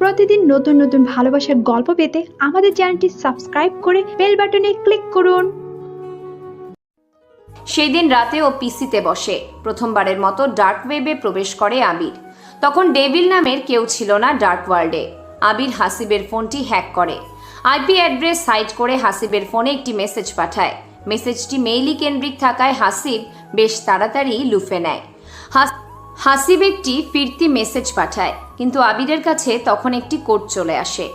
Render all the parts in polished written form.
প্রতিদিন নতুন নতুন ভালোবাসার গল্প পেতে আমাদের চ্যানেলটি সাবস্ক্রাইব করে বেল বাটনে ক্লিক করুন। সেই দিন রাতে ও পিসিতে বসে প্রথমবারের মতো ডার্ক ওয়েবে প্রবেশ করে আবির। তখন ডেভিল নামের কেউ ছিল না ডার্ক ওয়ার্ল্ডে। আবির হাসিবের ফোনটি হ্যাক করে আইপি অ্যাড্রেস হাইড করে হাসিবের ফোনে একটি মেসেজ পাঠায়। মেসেজটি মেইলি কেন্দ্রিক থাকায় হাসিব বেশ তাড়াতাড়ি লুফে নেয়। হাসিব একটি ফিরতি মেসেজ পাঠায়, কিন্তু আবিরের কাছে তখন একটি কোড চলে আসে।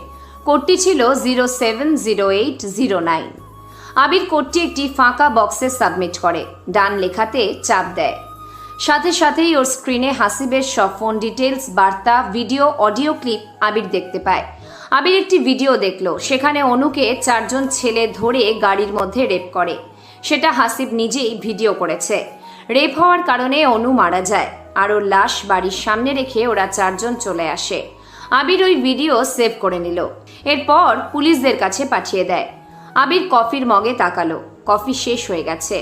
কোডটি ছিল 070809। আবির কোডটি একটি ফাঁকা বক্সে সাবমিট করে, ডান লেখাতে চাপ দেয়। সাথে সাথেই ওর স্ক্রিনে হাসিবের সব ফোন ডিটেলস, বার্তা, ভিডিও, অডিও ক্লিপ আবির দেখতে পায়। আবির একটি ভিডিও দেখলো, সেখানে অনুকে 4 জন ছেলে ধরে গাড়ির মধ্যে রেপ করে। সেটা হাসিব নিজেই ভিডিও করেছে। রেপ হওয়ার কারণে অনু মারা যায়, আর ওর লাশ বাড়ির সামনে রেখে ওরা 4 জন চলে আসে। আবির ওই ভিডিও সেভ করে নিল, এরপর পুলিশদের কাছে পাঠিয়ে দেয়। আবির কফির মগে তাকালো, কফি শেষ হয়ে গেছে।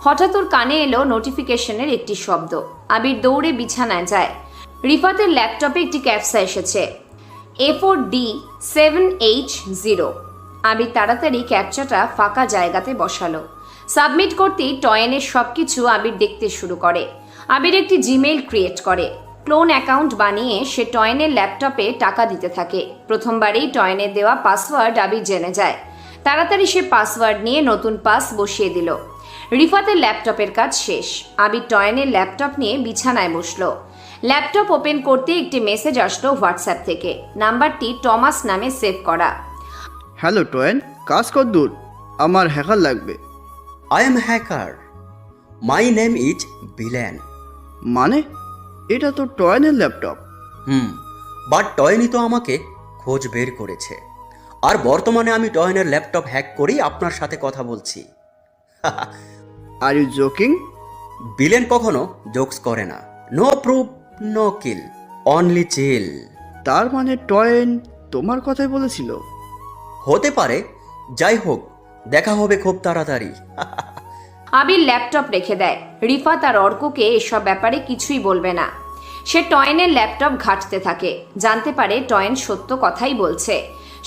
হঠাৎ ওর কানে এলো নোটিফিকেশনের একটি শব্দ। আবির দৌড়ে বিছানায় যায়। রিফাতের ল্যাপটপে একটি ক্যাপসা এসেছে, A4D7H0। আবির তাড়াতাড়ি ক্যাপচাটা ফাঁকা জায়গাতে বসালো। সাবমিট করতেই টয়েনের সবকিছু আবির দেখতে শুরু করে। আবির একটি জিমেইল ক্রিয়েট করে। ক্লোন অ্যাকাউন্ট বানিয়ে সে টয়েনের ল্যাপটপে টাকা দিতে থাকে। প্রথমবারেই টয়েনের দেওয়া পাসওয়ার্ড আবির জেনে যায়। তাড়াতাড়ি সে পাসওয়ার্ড নিয়ে নতুন পাস বসিয়ে দিল। রিফাতের ল্যাপটপের কাজ শেষ। আবির টয়েনের ল্যাপটপ নিয়ে বিছানায় বসলো। ল্যাপটপ ওপেন করতে একটি মেসেজ আসলো হোয়াটসঅ্যাপ থেকে। নাম্বারটি টমাস নামে সেভ করা। হ্যালো টয়েন, কাজ কর দূর, আমার হ্যাকার লাগবে। I am hacker. My name is Bilan. মানে এটা তো টয়েনের ল্যাপটপ। বাট টয়নই তো আমাকে খোঁজ বের করেছে, আর বর্তমানে আমি টয়নের ল্যাপটপ হ্যাক করেই আপনার সাথে কথা বলছি। Are you joking? বিলেন কখনো জোকস করে না। No proof, no kill, only chill. তার মানে টয়েন তোমার কথাই বলেছিল? হতে পারে, যাই হোক, দেখা হবে খুব তাড়াতাড়ি। আবির ল্যাপটপ রেখে দেয়। রিফাত আর অর্ককে এসব ব্যাপারে কিছুই বলবে না। সে টয়েনের ল্যাপটপ ঘাঁটতে থাকে, জানতে পারে টয়েন সত্য কথাই বলছে।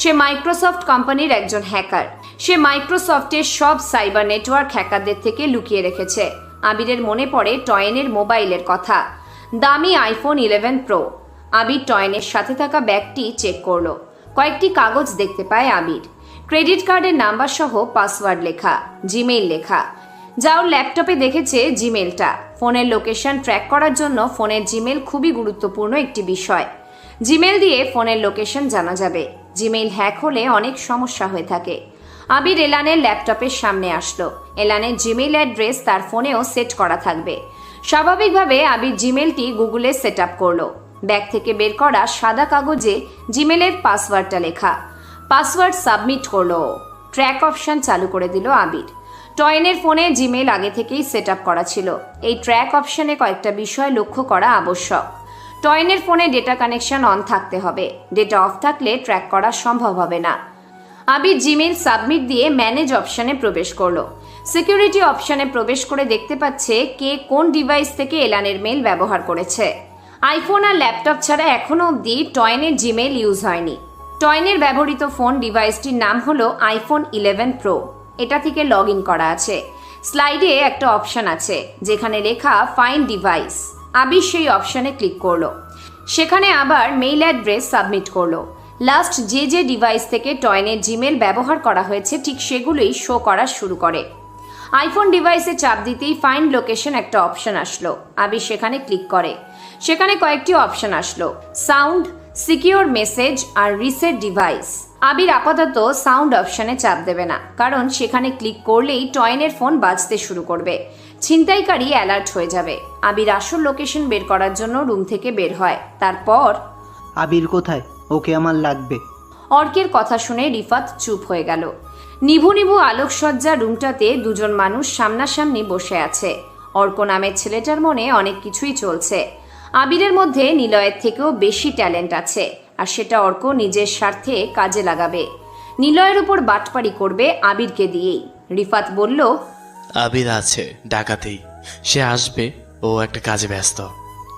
সে মাইক্রোসফট কোম্পানির একজন হ্যাকার। সে মাইক্রোসফটের সব সাইবার নেটওয়ার্ক হ্যাকারদের থেকে লুকিয়ে রেখেছে। আবিরের মনে পড়ে টয়েনের মোবাইলের কথা, দামি আইফোন 11 প্রো। আবির টয়েনের সাথে থাকা ব্যাগটি চেক করলো। কয়েকটি কাগজ দেখতে পায় আবির। ক্রেডিট কার্ডের নাম্বার সহ পাসওয়ার্ড লেখা, জিমেইল লেখা। যা ওর ল্যাপটপে দেখেছে জিমেইলটা। ফোনের লোকেশন ট্র্যাক করার জন্য ফোনের জিমেইল খুবই গুরুত্বপূর্ণ একটি বিষয়। জিমেইল দিয়ে ফোনের লোকেশন জানা যাবে। জিমেইল হ্যাক হলে অনেক সমস্যা হয়ে থাকে। আবির এলানের ল্যাপটপের সামনে আসলো। এলানের জিমেইল অ্যাড্রেস তার ফোনেও সেট করা থাকবে। স্বাভাবিকভাবে আবির জিমেইলটি গুগলে সেট আপ করলো। ব্যাগ থেকে বের করা সাদা কাগজে জিমেইলের পাসওয়ার্ডটা লেখা। পাসওয়ার্ড সাবমিট করলো। ট্র্যাক অপশন চালু করে দিল আবির। টয়েনের ফোনে জিমেইল আগে থেকেই সেট আপ করা ছিল। এই ট্র্যাক অপশনে কয়েকটা বিষয় লক্ষ্য করা আবশ্যক। টয়েনের ফোনে ডেটা কানেকশন অন থাকতে হবে। ডেটা অফ থাকলে ট্র্যাক করা সম্ভব হবে না। আবির জিমেইল সাবমিট দিয়ে ম্যানেজ অপশনে প্রবেশ করলো। সিকিউরিটি অপশনে প্রবেশ করে দেখতে পাচ্ছে কে কোন ডিভাইস থেকে এলানের মেইল ব্যবহার করেছে। আইফোন আর ল্যাপটপ ছাড়া এখনো অবধি টয়েনের জিমেইল ইউজ হয়নি। টয়েনের ব্যবহৃত ফোন ডিভাইসটির নাম হলো আইফোন 11 প্রো। এটা থেকে লগ ইন করা আছে। স্লাইডে একটা অপশন আছে যেখানে লেখা ফাইন্ড ডিভাইস। আবির সেই অপশনে ক্লিক করলো। সেখানে আবার মেইল অ্যাড্রেস সাবমিট করলো। লাস্ট যে ডিভাইস থেকে টয়েনের জিমেইল ব্যবহার করা হয়েছে ঠিক সেগুলোই শো করা শুরু করে। আইফোন ডিভাইসে চাপ দিতেই ফাইন্ড লোকেশন একটা অপশন আসলো। আবির সেখানে ক্লিক করে। সেখানে কয়েকটি অপশন আসলো, সাউন্ড, সিকিউর মেসেজ আর রিসেট ডিভাইস। আবির আপাতত সাউন্ড অপশনে চাপ দেবে না, কারণ সেখানে ক্লিক করলেই টয়েনের ফোন বাজতে শুরু করবে। ছিনতাইকারী অ্যালার্ট হয়ে যাবে। আবির আসল লোকেশন বের করার জন্য রুম থেকে বের হয়। তারপর আবির কোথায়? ওকে আমার লাগবে। অর্কের কথা শুনে রিফাত চুপ হয়ে গেল। নিভু নিভু আলোকসজ্জা রুমটাতে দুজন মানুষ সামনাসামনি বসে আছে। অর্ক নামের ছেলেটার মনে অনেক কিছুই চলছে। আবিরের মধ্যে নিলয়ের থেকেও বেশি ট্যালেন্ট আছে, আর সেটা অর্ক নিজের স্বার্থে কাজে লাগাবে। নিলয়ের উপর বাটপাড়ি করবে আবিরকে দিয়েই। রিফাত বলল, আবির আছে ঢাকাতেই, সে আসবে, ও একটা কাজে ব্যস্ত।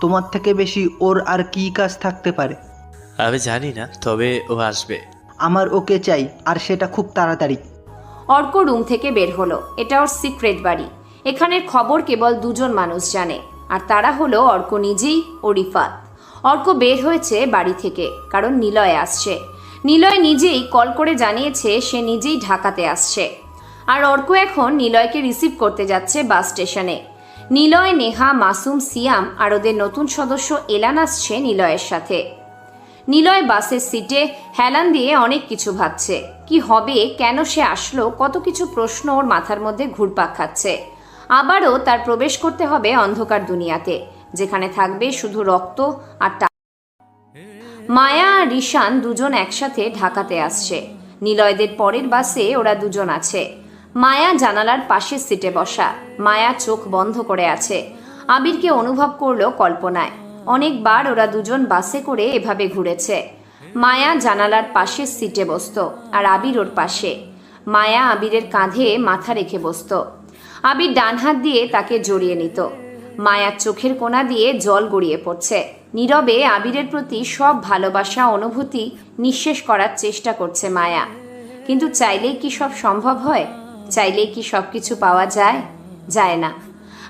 তোমার থেকে বেশি ওর আর কি কাজ থাকতে পারে? আমি জানি না, তবে ও আসবে। আমার ওকে চাই, আর সেটা খুব তাড়াতাড়ি। অর্ক রুম থেকে বের হলো। এটা ওর সিক্রেট বাড়ি। এখানের খবর কেবল দুজন মানুষ জানে, আর তারা হলো অর্ক নিজেই ও রিফাত। অর্ক বের হয়েছে বাড়ি থেকে, কারণ নিলয় আসছে। নিলয় নিজেই কল করে জানিয়েছে সে নিজেই ঢাকাতে আসছে। আর অর্ক এখন নিলয়কে রিসিভ করতে যাচ্ছে বাস স্টেশনে। নিলয়, নেহা, মাসুম, সিয়াম আর ওদের নতুন সদস্য এলান আসছে নিলয়ের সাথে। নিলয় বাসের সিটে হেলান দিয়ে অনেক কিছু ভাবছে। কি হবে, কেন সে আসলো, কত কিছু প্রশ্ন ওর মাথার মধ্যে ঘুরপাক খাচ্ছে। আবারও তার প্রবেশ করতে হবে অন্ধকার দুনিয়াতে, যেখানে থাকবে শুধু রক্ত আর মায়া আর রিশান দুজন একসাথে ঢাকাতে আসছে। নিলয়দের পরের বাসে ওরা দুজন আছে। মায়া জানালার পাশের সিটে বসা। মায়া চোখ বন্ধ করে আছে। আবিরকে অনুভব করলো কল্পনায়। অনেকবার ওরা দুজন বাসে করে এভাবে ঘুরেছে। মায়া জানালার পাশের সিটে বসত, আর আবির ওর পাশে। মায়া আবিরের কাঁধে মাথা রেখে বসত। আবির ডান হাত দিয়ে তাকে জড়িয়ে নিত। মায়ার চোখের কোণা দিয়ে জল গড়িয়ে পড়ছে। নীরবে আবিরের প্রতি সব ভালোবাসা, অনুভূতি নিঃশেষ করার চেষ্টা করছে মায়া। কিন্তু চাইলেই কি সব সম্ভব হয়? চাইলেই কি সব কিছু পাওয়া যায়? যায় না।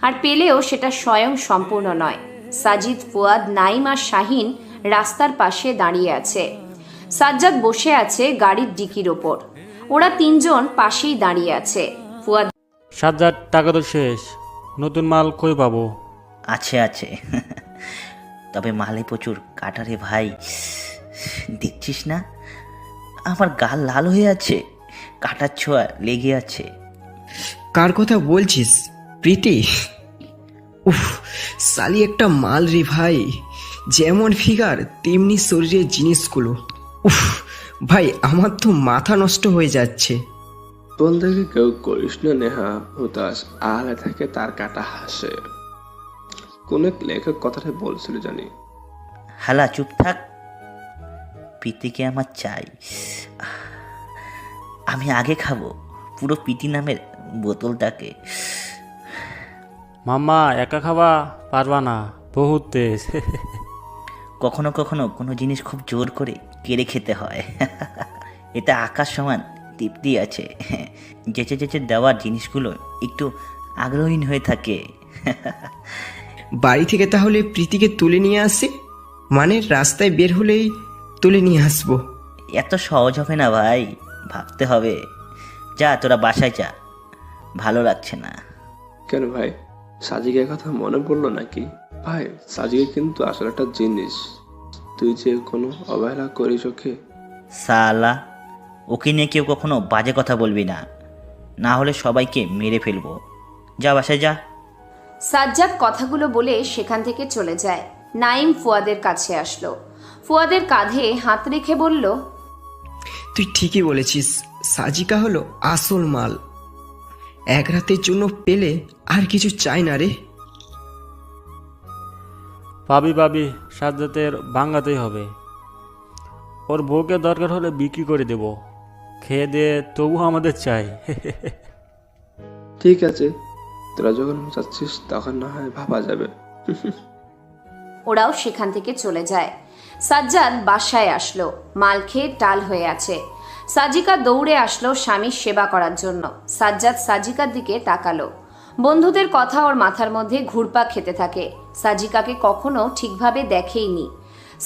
আর পেলেও সেটা স্বয়ং সম্পূর্ণ নয়। সাজিদ, ফুয়াদ, নাইম আর শাহিন রাস্তার পাশে দাঁড়িয়ে আছে। সাজ্জাদ বসে আছে গাড়ির ডিকির ওপর। ওরা তিনজন পাশেই দাঁড়িয়ে আছে। ফুয়াদ, সাজ্জাদ, টাকা তো শেষ, নতুন মাল কই পাবো? আছে আছে, তবে মালে প্রচুর কাটারে ভাই। দেখছিস না আমার গাল লাল হয়ে আছে, কাটার ছোঁয়া লেগে আছে। কার কথা বলছিস? প্রীতি? উফ, সালি একটা মাল রে ভাই, যেমন ফিগার তেমনি শরীরের জিনিসগুলো। উফ ভাই, আমার তো মাথা নষ্ট হয়ে যাচ্ছে। বলদেরকে কেউ করিস না নেহা, হুতাশ আড়ালে থেকে তার কাটা হাসে। কোন এক লেখক কথাটা বলছিল জানি। হালা চুপ থাক, পিতিকে আমার চাই। আমি আগে খাবো পুরো পিটি নামের বোতলটাকে। মাম্মা, একা খাওয়া পারবা না, বহুত তেজ। কখনো কখনো কোনো জিনিস খুব জোর করে কেড়ে খেতে হয়। এটা আকাশ সমান তৃপ্তি আছে, যেচে যেচে দেওয়ার জিনিসগুলো একটু আগ্রহীন হয়ে থাকে। বাড়ি থেকে তাহলে প্রীতিকে তুলে নিয়ে আসি? মানে রাস্তায় বের হলেই তুলে নিয়ে আসবো? এত সহজ হবে না ভাই, ভাবতে হবে। যা তোরা বাসায় যা, ভালো লাগছে না। কেন ভাই, সাজিকের কথা মনে পড়লো নাকি? ভাই, সাজিকে কিন্তু আসলে একটা জিনিস। তুই যে কোনো অবহেলা করিস ওকে। সালা, ওকে নিয়ে কেউ কখনো বাজে কথা বলবি না, না হলে সবাইকে মেরে ফেলবো। যা বাসায় যা। সাজ্জাদ কথাগুলো বলে সেখান থেকে চলে যায়। নাইম ফুয়াদের কাছে আসলো। ফুয়াদের কাঁধে হাত রেখে বলল, তুই ঠিকই বলেছিস, সাজিকা হলো আসল মাল। এক রাতের জন্য পেলে আর কিছু চাই না রে। পাবি পাবি, সাজ্জাদের ভাঙাতেই হবে। ওর বউকে দরকার হলে বিক্রি করে দেব, খেয়ে দিয়ে তবু আমাদের চাই। ঠিক আছে, তোরা যখন চাচ্ছিস তখন না হয় ভাবা যাবে। ওরাও সেখান থেকে চলে যায়। সাজ্জাদ বাসায় আসলো। মাল খেয়ে টাল হয়ে আছে। সাজিকা দৌড়ে আসলো স্বামীর সেবা করার জন্য। সাজ্জাদ সাজিকার দিকে তাকালো। বন্ধুদের কথা ওর মাথার মধ্যে ঘুরপাক খেতে থাকে। সাজিকাকে কখনো ঠিকভাবে দেখেইনি।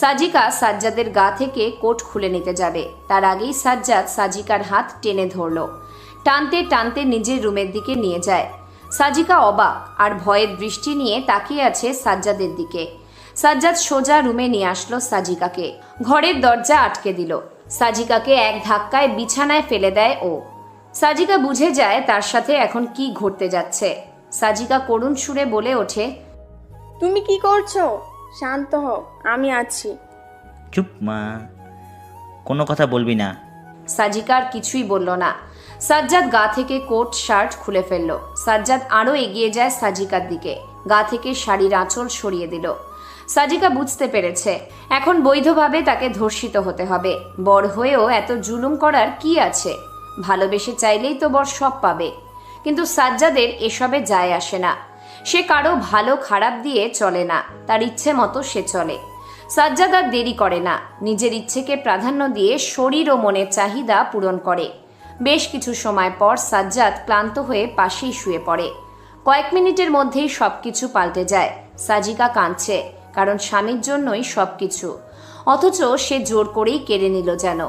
সাজিকা সাজ্জাদের গা থেকে কোট খুলে নিতে যাবে, তার আগেই সাজ্জাদ সাজিকার হাত টেনে ধরলো। টানতে টানতে নিজের রুমের দিকে নিয়ে যায়। সাজিকা অবাক আর ভয়ের দৃষ্টি নিয়ে তাকিয়ে আছে সাজ্জাদের দিকে। সাজ্জাদ সোজা রুমে নিয়ে আসলো সাজিকাকে। ঘরের দরজা আটকে দিল। সাজিকাকে এক ধাক্কায় বিছানায় ফেলে দেয় ও। সাজিকা বুঝে যায় তার সাথে এখন কি ঘটতে যাচ্ছে। সাজিকা করুণ সুরে বলে ওঠে, তুমি কি করছো? শান্ত হও, আমি আছি। চুপ মা, কোনো কথা বলবি না। সাজিকা আর কিছুই বলল না। সাজ্জাদ গা থেকে কোট শার্ট খুলে ফেলল। সাজ্জাদ আরও এগিয়ে যায় সাজিকার দিকে। গা থেকে শাড়ির আঁচল সরিয়ে দিল। সাজিকা বুঝতে পেরেছে এখন বৈধভাবে তাকে ধর্ষিত হতে হবে। বর হয়েও এত জুলুম করার কি আছে? ভালোবেসে চাইলেই তো বর সব পাবে। কিন্তু সাজ্জাদের এসবে যায় আসে না। সে কারো ভালো খারাপ দিয়ে চলে না, তার ইচ্ছে মতো সে চলে। সাজ্জাদ আর দেরি করে না, নিজের ইচ্ছেকে প্রাধান্য দিয়ে শরীর ও মনের চাহিদা পূরণ করে। বেশ কিছু সময় পর সাজ্জাদ ক্লান্ত হয়ে পাশেই শুয়ে পড়ে। কয়েক মিনিটের মধ্যেই সবকিছু পাল্টে যায়। সাজিকা কাঁদছে, কারণ স্বামীর জন্যই সবকিছু, অথচ সে জোর করেই কেড়ে নিল যেন।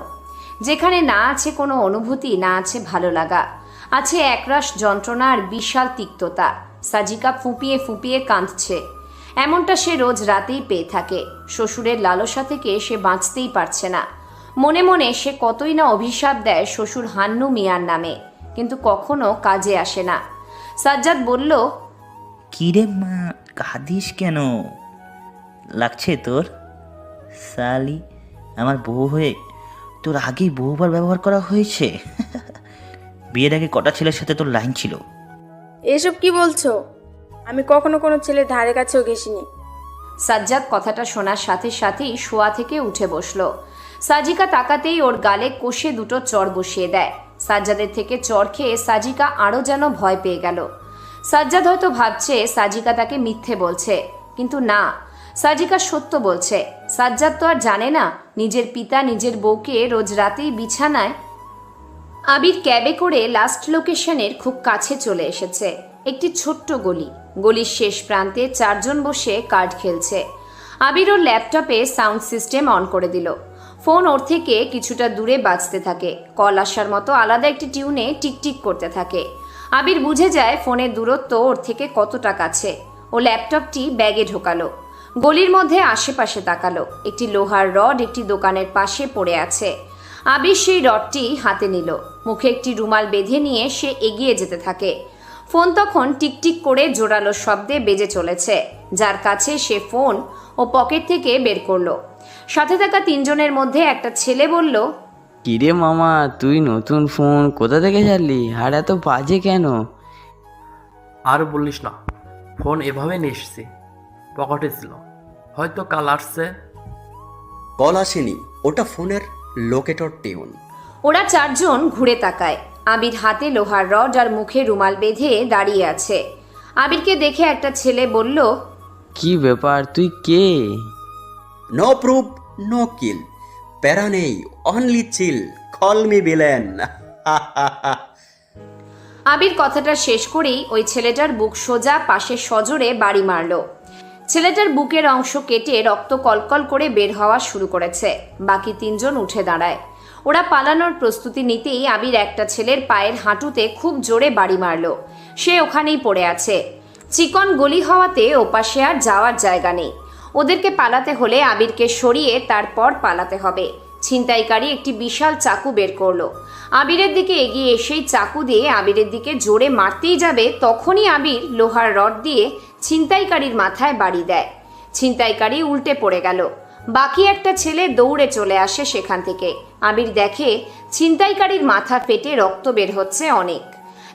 যেখানে না আছে কোনো অনুভূতি, না আছে ভালো লাগা, আছে একরাশ যন্ত্রণা আর বিশাল তিক্ততা। সাজিকা ফুঁপিয়ে ফুঁপিয়ে কাঁদছে। এমনটা সে রোজ রাতেই পেয়ে থাকে। শ্বশুরের লালসা থেকে সে বাঁচতেই পারছে না। মনে মনে সে কতই না অভিশাপ দেয় শ্বশুর হান্নু মিয়ার নামে, কিন্তু কখনো কাজে আসে না। সাজ্জাদ বলল, কিরে মা, কাঁদিস কেন? লাগছে তোর? সালি, আমার বউ হয়ে তোর আগেই বহুবার ব্যবহার করা হয়েছে। বিয়ের আগে কটা ছেলের সাথে তোর লাইন ছিল? এসব কি বলছো? আমি কখনো কোনো ছেলের ধারে কাছেও ঘেসিনি। সাজ্জাদ কথাটা শোনার সাথে সাথেই শোয়া থেকে উঠে বসলো। সাজিকা তাকাতেই ওর গালে কষে দুটো চড় বসিয়ে দেয়। সাজ্জাদের থেকে চড় খেয়ে সাজিকা আরও যেন ভয় পেয়ে গেল। সাজ্জাদ হয়তো ভাবছে সাজিকা তাকে মিথ্যে বলছে, কিন্তু না, সাজিকা সত্য বলছে। সাজ্জাদ তো আর জানে না নিজের পিতা নিজের বউকে রোজ রাতেই বিছানায়। আবির ক্যাবে করে লাস্ট লোকেশনের খুব কাছে চলে এসেছে। একটি ছোট্ট গলি, গলির শেষ প্রান্তে 4 জন বসে কার্ড খেলছে। আবির ওর ল্যাপটপে সাউন্ড সিস্টেম অন করে দিল। ফোন ওর থেকে কিছুটা দূরে বাজতে থাকে। কল আসার মতো আলাদা একটি টিউনে টিকটিক করতে থাকে। আবির বুঝে যায় ফোনের দূরত্ব ওর থেকে কতটা কাছে। ও ল্যাপটপটি ব্যাগে ঢোকালো। গলির মধ্যে আশেপাশে তাকালো। একটি লোহার রড একটি দোকানের পাশে পড়ে আছে। আবির সেই রডটি হাতে নিল। মুখে একটি রুমাল বেঁধে নিয়ে সে এগিয়ে যেতে থাকে। ফোন তখন টিকটিক করে জোরালো শব্দে বেজে চলেছে। যার কাছে সে ফোন ও পকেট থেকে বের করলো। সাথে থাকা 3 জনের মধ্যে একটা ছেলে বলল, কিরে মামা, তুই নতুন ফোন কোথা থেকে ছাড়লি? আর এত বাজে কেন? আর বলিস না, ফোন এভাবে নিয়ে এসেছি, পকেটে ছিল, হয়তো কাল আসছে। কল আসেনি, ওটা ফোনের লোকেটর টিউন। ওরা 4 জন ঘুরে তাকায়। আবির হাতে লোহার রড আর মুখে রুমাল বেঁধে দাঁড়িয়ে আছে। আবিরকে দেখে একটা ছেলে বলল, কি ব্যাপার, তুই কে? নো প্রুফ নো কিল, প্যারা নেই, অনলি চিল, কল মি ভিলেন। আবির কথাটা শেষ করেই ওই ছেলেটার বুক সোজা পাশে সজোরে বাড়ি মারল। ছেলেটার বুকের অংশ কেটে রক্ত কলকল করে বের হওয়া শুরু করেছে। বাকি 3 জন উঠে দাঁড়ায়। ওরা পালানোর প্রস্তুতি নিতেই আবির একটা ছেলের পায়ের হাঁটুতে খুব জোরে বাড়ি মারল। সে ওখানেই পড়ে আছে। চিকন গলি হওয়াতে ওপাশে আর যাওয়ার জায়গা নেই। ওদেরকে পালাতে হলে আবিরকে সরিয়ে তারপর পালাতে হবে। ছিনতাইকারী একটি বিশাল চাকু বের করলো। আবিরের দিকে এগিয়ে এসেই চাকু দিয়ে আবিরের দিকে জোরে মারতেই যাবে, তখনই আবির লোহার রড দিয়ে ছিনতাইকারীর মাথায় বাড়ি দেয়। ছিনতাইকারী উল্টে পড়ে গেল। বাকি একটা ছেলে দৌড়ে চলে আসে সেখান থেকে। আবির দেখে ছিনতাইকারীর মাথা ফেটে রক্ত বের হচ্ছে অনেক।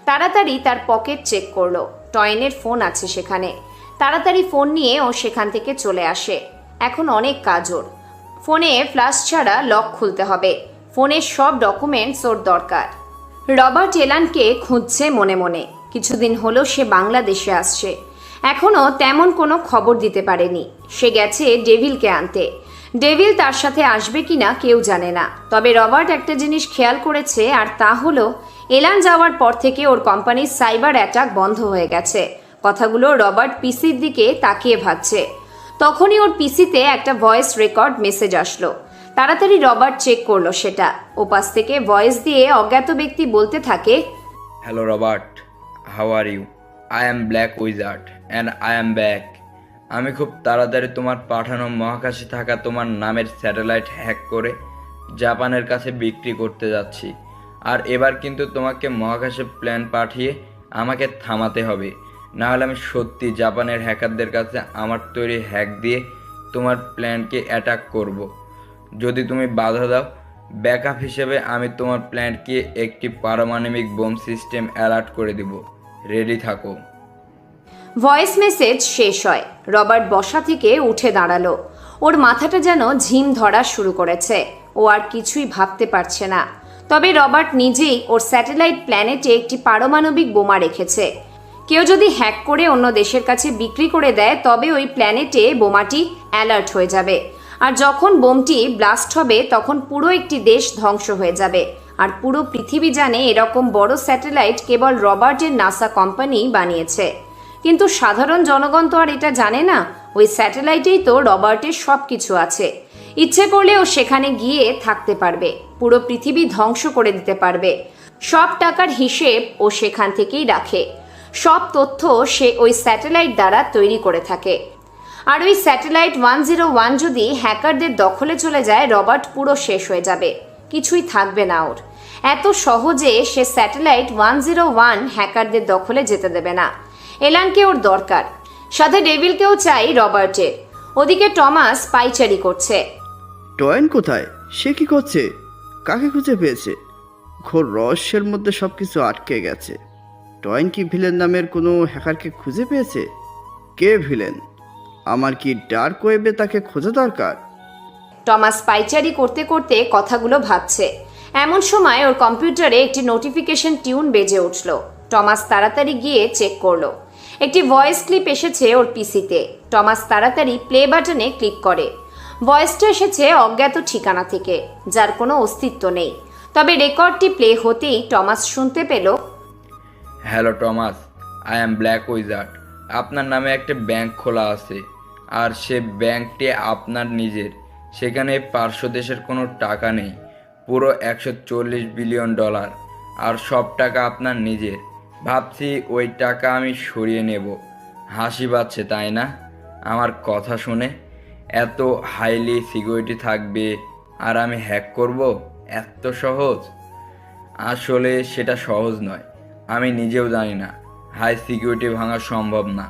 তাড়াতাড়ি তার পকেট চেক করলো। টয়েনের ফোন আছে সেখানে। তাড়াতাড়ি ফোন নিয়ে ও সেখান থেকে চলে আসে। এখন অনেক কাজ ওর। ফোনে ফ্ল্যাশ ছাড়া লক খুলতে হবে। ফোনের সব ডকুমেন্টস ওর দরকার। রবার্ট এলানকে খুঁজছে মনে মনে। কিছুদিন হলো সে বাংলাদেশে আসছে। এখনও তেমন কোনো খবর দিতে পারেনি। সে গেছে ডেভিলকে আনতে। ডেভিল তার সাথে আসবে কিনা কেউ জানে না। তবে রবার্ট একটা জিনিস খেয়াল করেছে, আর তা হলো এলান যাওয়ার পর থেকে ওর কোম্পানির সাইবার অ্যাটাক বন্ধ হয়ে গেছে। কথাগুলো রবার্ট পিসির দিকে তাকিয়ে ভাবছে। তখনই ওর পিসিতে একটা ভয়েস রেকর্ড মেসেজ আসলো। তাড়াতাড়ি রবার্ট চেক করলো সেটা। ওপাশ থেকে ভয়েস দিয়ে অজ্ঞাত ব্যক্তি বলতে থাকে, hello Robert, how are you? I am black wizard and I am back. আমি খুব তাড়াতাড়ি তোমার পাঠানো মহাকাশে থাকা তোমার নামের স্যাটেলাইট হ্যাক করে জাপানের কাছে বিক্রি করতে যাচ্ছি। আর এবার কিন্তু তোমাকে মহাকাশে প্ল্যান পাঠিয়ে আমাকে থামাতে হবে, নাহলে আমি সত্যি জাপানের হ্যাকারদের কাছে আমার তৈরি হ্যাক দিয়ে তোমার প্ল্যানকে অ্যাটাক করব। যদি তুমি বাধা দাও, ব্যাকআপ হিসেবে আমি তোমার প্ল্যানকে একটি পারমাণবিক বোম সিস্টেম অ্যালার্ট করে দিব। রেডি থাকো। ভয়েস মেসেজ শেষ হয়। রবার্ট বসা থেকে উঠে দাঁড়ালো। ওর মাথাটা যেন ঝিম ধরা শুরু করেছে। ও আর কিছুই ভাবতে পারছে না। তবে রবার্ট নিজেই ওর স্যাটেলাইট প্ল্যানেটে একটি পারমাণবিক বোমা রেখেছে। কেউ যদি হ্যাক করে অন্য দেশের কাছে বিক্রি করে দেয়, তবে ওই প্ল্যানেটে বোমাটি অ্যালার্ট হয়ে যাবে। আর যখন বোমটি ব্লাস্ট হবে তখন পুরো একটি দেশ ধ্বংস হয়ে যাবে। আর পুরো পৃথিবী জানে এরকম বড় স্যাটেলাইট কেবল রবার্টের নাসা কোম্পানি বানিয়েছে। কিন্তু সাধারণ জনগণ তো আর এটা জানে না, ওই স্যাটেলাইটেই তো রবার্টের সব কিছু আছে। ইচ্ছে করলেও সেখানে গিয়ে থাকতে পারবে, পুরো পৃথিবী ধ্বংস করে দিতে পারবে। সব টাকার হিসেব ও সেখান থেকেই রাখে, সব তথ্য সে ওই স্যাটেলাইট দ্বারা তৈরি করে থাকে। আর ওই স্যাটেলাইট 101 যদি হ্যাকারদের দখলে চলে যায়, রবার্ট পুরো শেষ হয়ে যাবে, কিছুই থাকবে না ওর। এত সহজে সে স্যাটেলাইট 101 হ্যাকারদের দখলে যেতে দেবে না। এলানকে ওর দরকার, সাথে ডেভিলকেও চাই রবার্টের। ওদিকে টমাস পাইচারি করছে। টয়েন কোথায়? সে কি করছে? কাকে খুঁজে পেয়েছে? ঘোর রহস্যের মধ্যে সব কিছু আটকে গেছে। টয়েন কি ভিলেন নামের কোনো হ্যাকারকে খুঁজে পেয়েছে? কে ভিলেন? আমার কি ডার্ক ওয়েবে তাকে খোঁজা দরকার? টমাস পাইচারি করতে করতে কথাগুলো ভাবছে। এমন সময় ওর কম্পিউটারে একটি নোটিফিকেশন টিউন বেজে উঠল। টমাস তাড়াতাড়ি গিয়ে চেক করলো। একটি ভয়েস ক্লিপ এসেছে ওর পিসিতে। টমাস তাড়াতাড়ি প্লে বাটনে ক্লিক করে। ভয়েসটা এসেছে অজ্ঞাত ঠিকানা থেকে, যার কোনো অস্তিত্ব নেই। তবে রেকর্ডটি প্লে হতেই টমাস শুনতে পেল, hello Thomas, I am black wizard. আপনার নামে একটা ব্যাংক খোলা আছে, আর সে ব্যাংকটি আপনার নিজের। সেখানে পার্শ্ব দেশের কোনো টাকা নেই, পুরো $140 বিলিয়ন, আর সব টাকা আপনার নিজের। ভাবছি ওই টাকা আমি সরিয়ে নেব। হাসি পাচ্ছে তাই না আমার কথা শুনে? এত হাইলি সিকিউরিটি থাকবে আর আমি হ্যাক করব? এত সহজ? আসলে সেটা সহজ নয়, আমি নিজেও জানি না। হাই সিকিউরিটি ভাঙা সম্ভব না,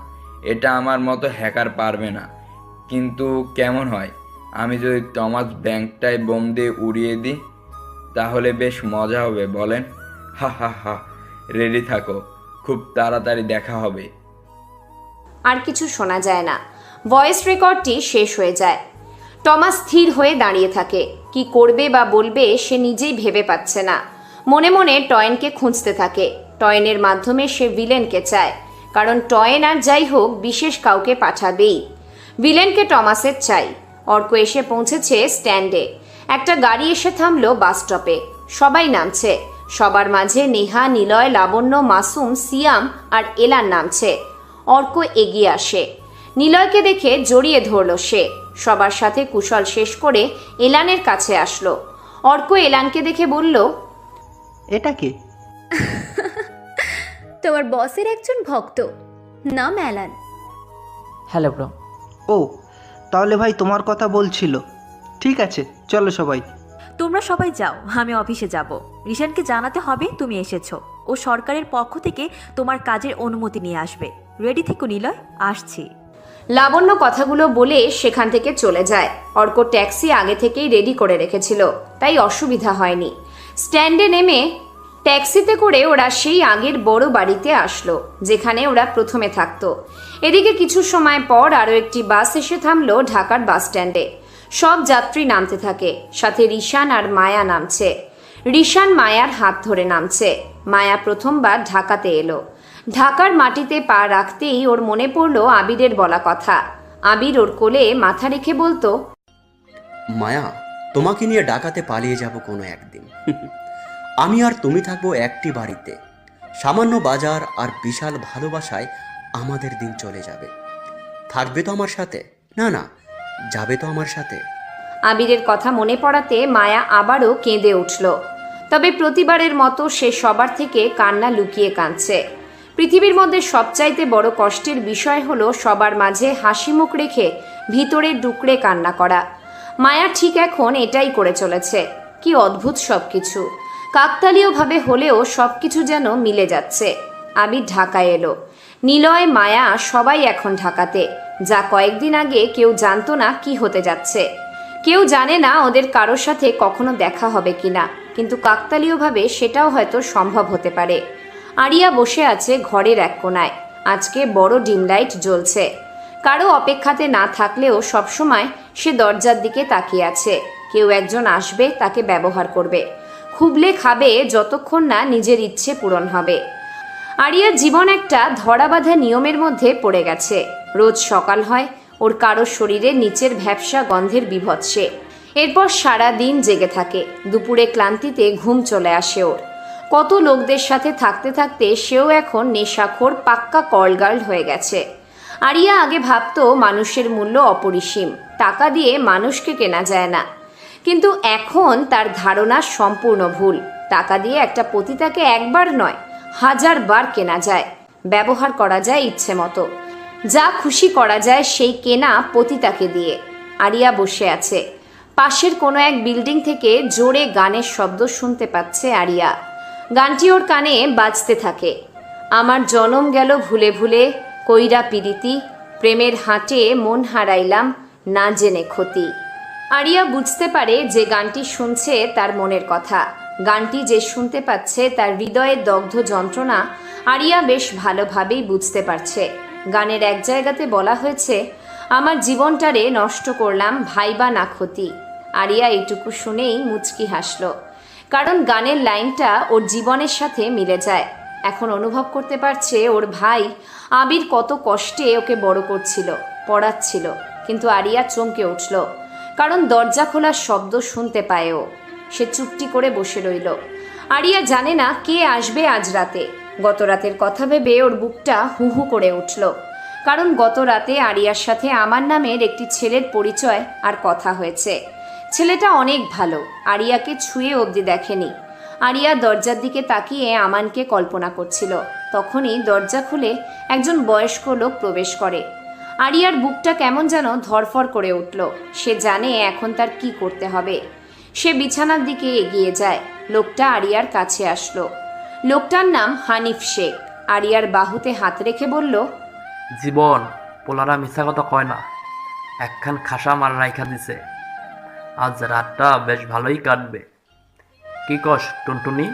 এটা আমার মতো হ্যাকার পারবে না। কিন্তু কেমন হয় আমি যদি টমাস ব্যাংকটায় বোম দিয়ে উড়িয়ে দিই? তাহলে বেশ মজা হবে, বলেন? হা হা হা, রেডি থাকো, খুব তাড়াতাড়ি দেখা হবে। আর কিছু শোনা যায় না। ভয়েস রেকর্ডটি শেষ হয়ে যায়। টমাস স্থির হয়ে দাঁড়িয়ে থাকে। কি করবে বা বলবে সে নিজেই ভেবে পাচ্ছে না। মনে মনে টয়েনকে খুঁজতে থাকে। টয়েনের মাধ্যমে সে ভিলেনকে চায়, কারণ টয়েন আর যাই হোক বিশেষ কাউকে পাঠাবেই। ভিলেনকে টমাসের চাই। অর্ক এসে পৌঁছেছে স্ট্যান্ডে। একটা গাড়ি এসে থামলো বাস স্টপে। সবাই নামছে। সবার মাঝে নেহা, নিলয়, লাবণ্য, মাসুম, সিয়াম আর এলান নামছে। অর্ক এগিয়ে আসে। নিলয়কে দেখে জড়িয়ে ধরল সে। সবার সাথে কুশল শেষ করে এলানের কাছে আসলো। অর্ক এলানকে দেখে বলল, এটা কে? তোমার বসের একজন ভক্ত, নাম অ্যালান। Hello bro. ও, তাহলে ভাই তোমার কথা বলছিল। ঠিক আছে, চলো সবাই। তোমরা সবাই যাও, আমি অফিসে যাব। রিশানকে জানাতে হবে তুমি এসেছো। ও সরকারের পক্ষ থেকে তোমার কাজের অনুমতি নিয়ে আসবে। রেডি থেকো নিলয়, আসছি। লাবণ্য কথাগুলো বলে সেখান থেকে চলে যায়। অর্ক ট্যাক্সি আগে থেকেই রেডি করে রেখেছিল, তাই অসুবিধা হয়নি। স্ট্যান্ডে নেমে ট্যাক্সিতে করে ওরা সেই আগের বড় বাড়িতে আসলো, যেখানে ওরা প্রথমে থাকতো। এদিকে কিছু সময় পর আরও একটি বাস এসে থামলো ঢাকার বাস স্ট্যান্ডে। সব যাত্রী নামতে থাকে, সাথে রিশান আর মায়া নামছে। রিশান মায়ার হাত ধরে নামছে। মায়া প্রথমবার ঢাকাতে এলো। ঢাকার মাটিতে পা রাখতেই ওর মনে পড়লো আবিরের বলা কথা। আবির ওর কোলে মাথা রেখে বলতো, মায়া, তোমাকে নিয়ে ঢাকাতে পালিয়ে যাব কোনো একদিন। আমি আর তুমি থাকবো একটি বাড়িতে। সামান্য বাজার আর বিশাল ভালোবাসায় আমাদের দিন চলে যাবে। থাকবে তো আমার সাথে? না না, যাবে তো আমার সাথে? আবিরের কথা মনে পড়াতে মায়া আবারও কেঁদে উঠল। তবে প্রতিবারের মতো সে সবার থেকে কান্না লুকিয়ে কাঁদছে। পৃথিবীর মধ্যে সবচাইতে বড় কষ্টের বিষয় হলো সবার মাঝে হাসি মুখ রেখে ভিতরে ডুকরে কান্না করা। মায়া ঠিক এখন এটাই করে চলেছে। কি অদ্ভুত সবকিছু! কাকতালীয়ভাবে হলেও সবকিছু যেন মিলে যাচ্ছে। আবির ঢাকায় এলো। নিলয়, মায়া সবাই এখন ঢাকাতে। যা কয়েকদিন আগে কেউ জানতো না কি হতে যাচ্ছে। কেউ জানে না ওদের কারোর সাথে কখনো দেখা হবে কিনা, কিন্তু কাকতালীয়ভাবে সেটাও হয়তো সম্ভব হতে পারে। আরিয়া বসে আছে ঘরের এক কোনায়। আজকে বড় ডিম লাইট জ্বলছে। কারো অপেক্ষাতে না থাকলেও সবসময় সে দরজার দিকে তাকিয়ে আছে। কেউ একজন আসবে, তাকে ব্যবহার করবে, খুবলে খাবে যতক্ষণ না নিজের ইচ্ছে পূরণ হবে। আরিয়ার জীবন একটা ধরাবাঁধা নিয়মের মধ্যে পড়ে গেছে। রোজ সকাল হয়, ওর কারো শরীরে নিচের ভ্যাপসা গন্ধের বিভৎসে। এরপর সারা দিন জেগে থাকে। দুপুরে ক্লান্তিতে ঘুম চলে আসে ওর। কত লোকদের সাথে থাকতে থাকতে সেও এখন নেশাখোর পাক্কা কলগার্ল হয়ে গেছে। আরিয়া আগে ভাবতো মানুষের মূল্য অপরিসীম, টাকা দিয়ে মানুষকে কেনা যায় না। কিন্তু এখন তার ধারণা সম্পূর্ণ ভুল। টাকা দিয়ে একটা পতিতাকে একবার নয় 1000 বার কেনা যায়, ব্যবহার করা যায় ইচ্ছে মতো। যা খুশি করা যায় সেই কেনা পতিতাকে দিয়ে। আরিয়া বসে আছে। পাশের কোনো এক বিল্ডিং থেকে জোরে গানের শব্দ শুনতে পাচ্ছে আরিয়া। গানটি ওর কানে বাজতে থাকে। আমার জনম গেল ভুলে ভুলে, কইরা পিরিতি, প্রেমের হাটে মন হারাইলাম, না জেনে ক্ষতি। আরিয়া বুঝতে পারে যে গানটি শুনছে তার মনের কথা। গানটি যে শুনতে পাচ্ছে তার হৃদয়ের দগ্ধ যন্ত্রণা আরিয়া বেশ ভালোভাবেই বুঝতে পারছে। গানের এক জায়গাতে বলা হয়েছে, আমার জীবনটারে নষ্ট করলাম ভাইবা না ক্ষতি। আরিয়া এইটুকু শুনেই মুচকি হাসল, কারণ গানের লাইনটা ওর জীবনের সাথে মিলে যায়। এখন অনুভব করতে পারছে ওর ভাই আবির কত কষ্টে ওকে বড় করছিল, পড়াচ্ছিল। কিন্তু আরিয়া চমকে উঠল, কারণ দরজা খোলার শব্দ শুনতে পায় ও। সে চুপটি করে বসে রইল। আরিয়া জানে না কে আসবে আজ রাতে। গত রাতের কথা ভেবে ওর বুকটা হু হু করে উঠল, কারণ গত রাতে আরিয়ার সাথে আমার নামের একটি ছেলের পরিচয় আর কথা হয়েছে। ছেলেটা অনেক ভালো, আরিয়াকে ছুঁয়ে অবধি দেখেনি। আরিয়া দরজার দিকে তাকিয়ে আমানকে কল্পনা করছিল। তখনই দরজা খুলে একজন বয়স্ক লোক প্রবেশ করে। আরিয়ার বুকটা কেমন যেন ধরফর করে উঠল। সে জানে এখন তার কি করতে হবে। সে বিছানার দিকে এগিয়ে যায়। লোকটা আরিয়ার কাছে আসলো। লোকটার নাম হানিফ শেখ। আরিয়ার বাহুতে হাত রেখে বলল, জীবন পোলারা মিথ্যা কথা কয় না, একখান খাসা মার রাইখা দিছে, আজ রাতটা বেশ ভালোই কাটবে। কি কস টুনটুনি?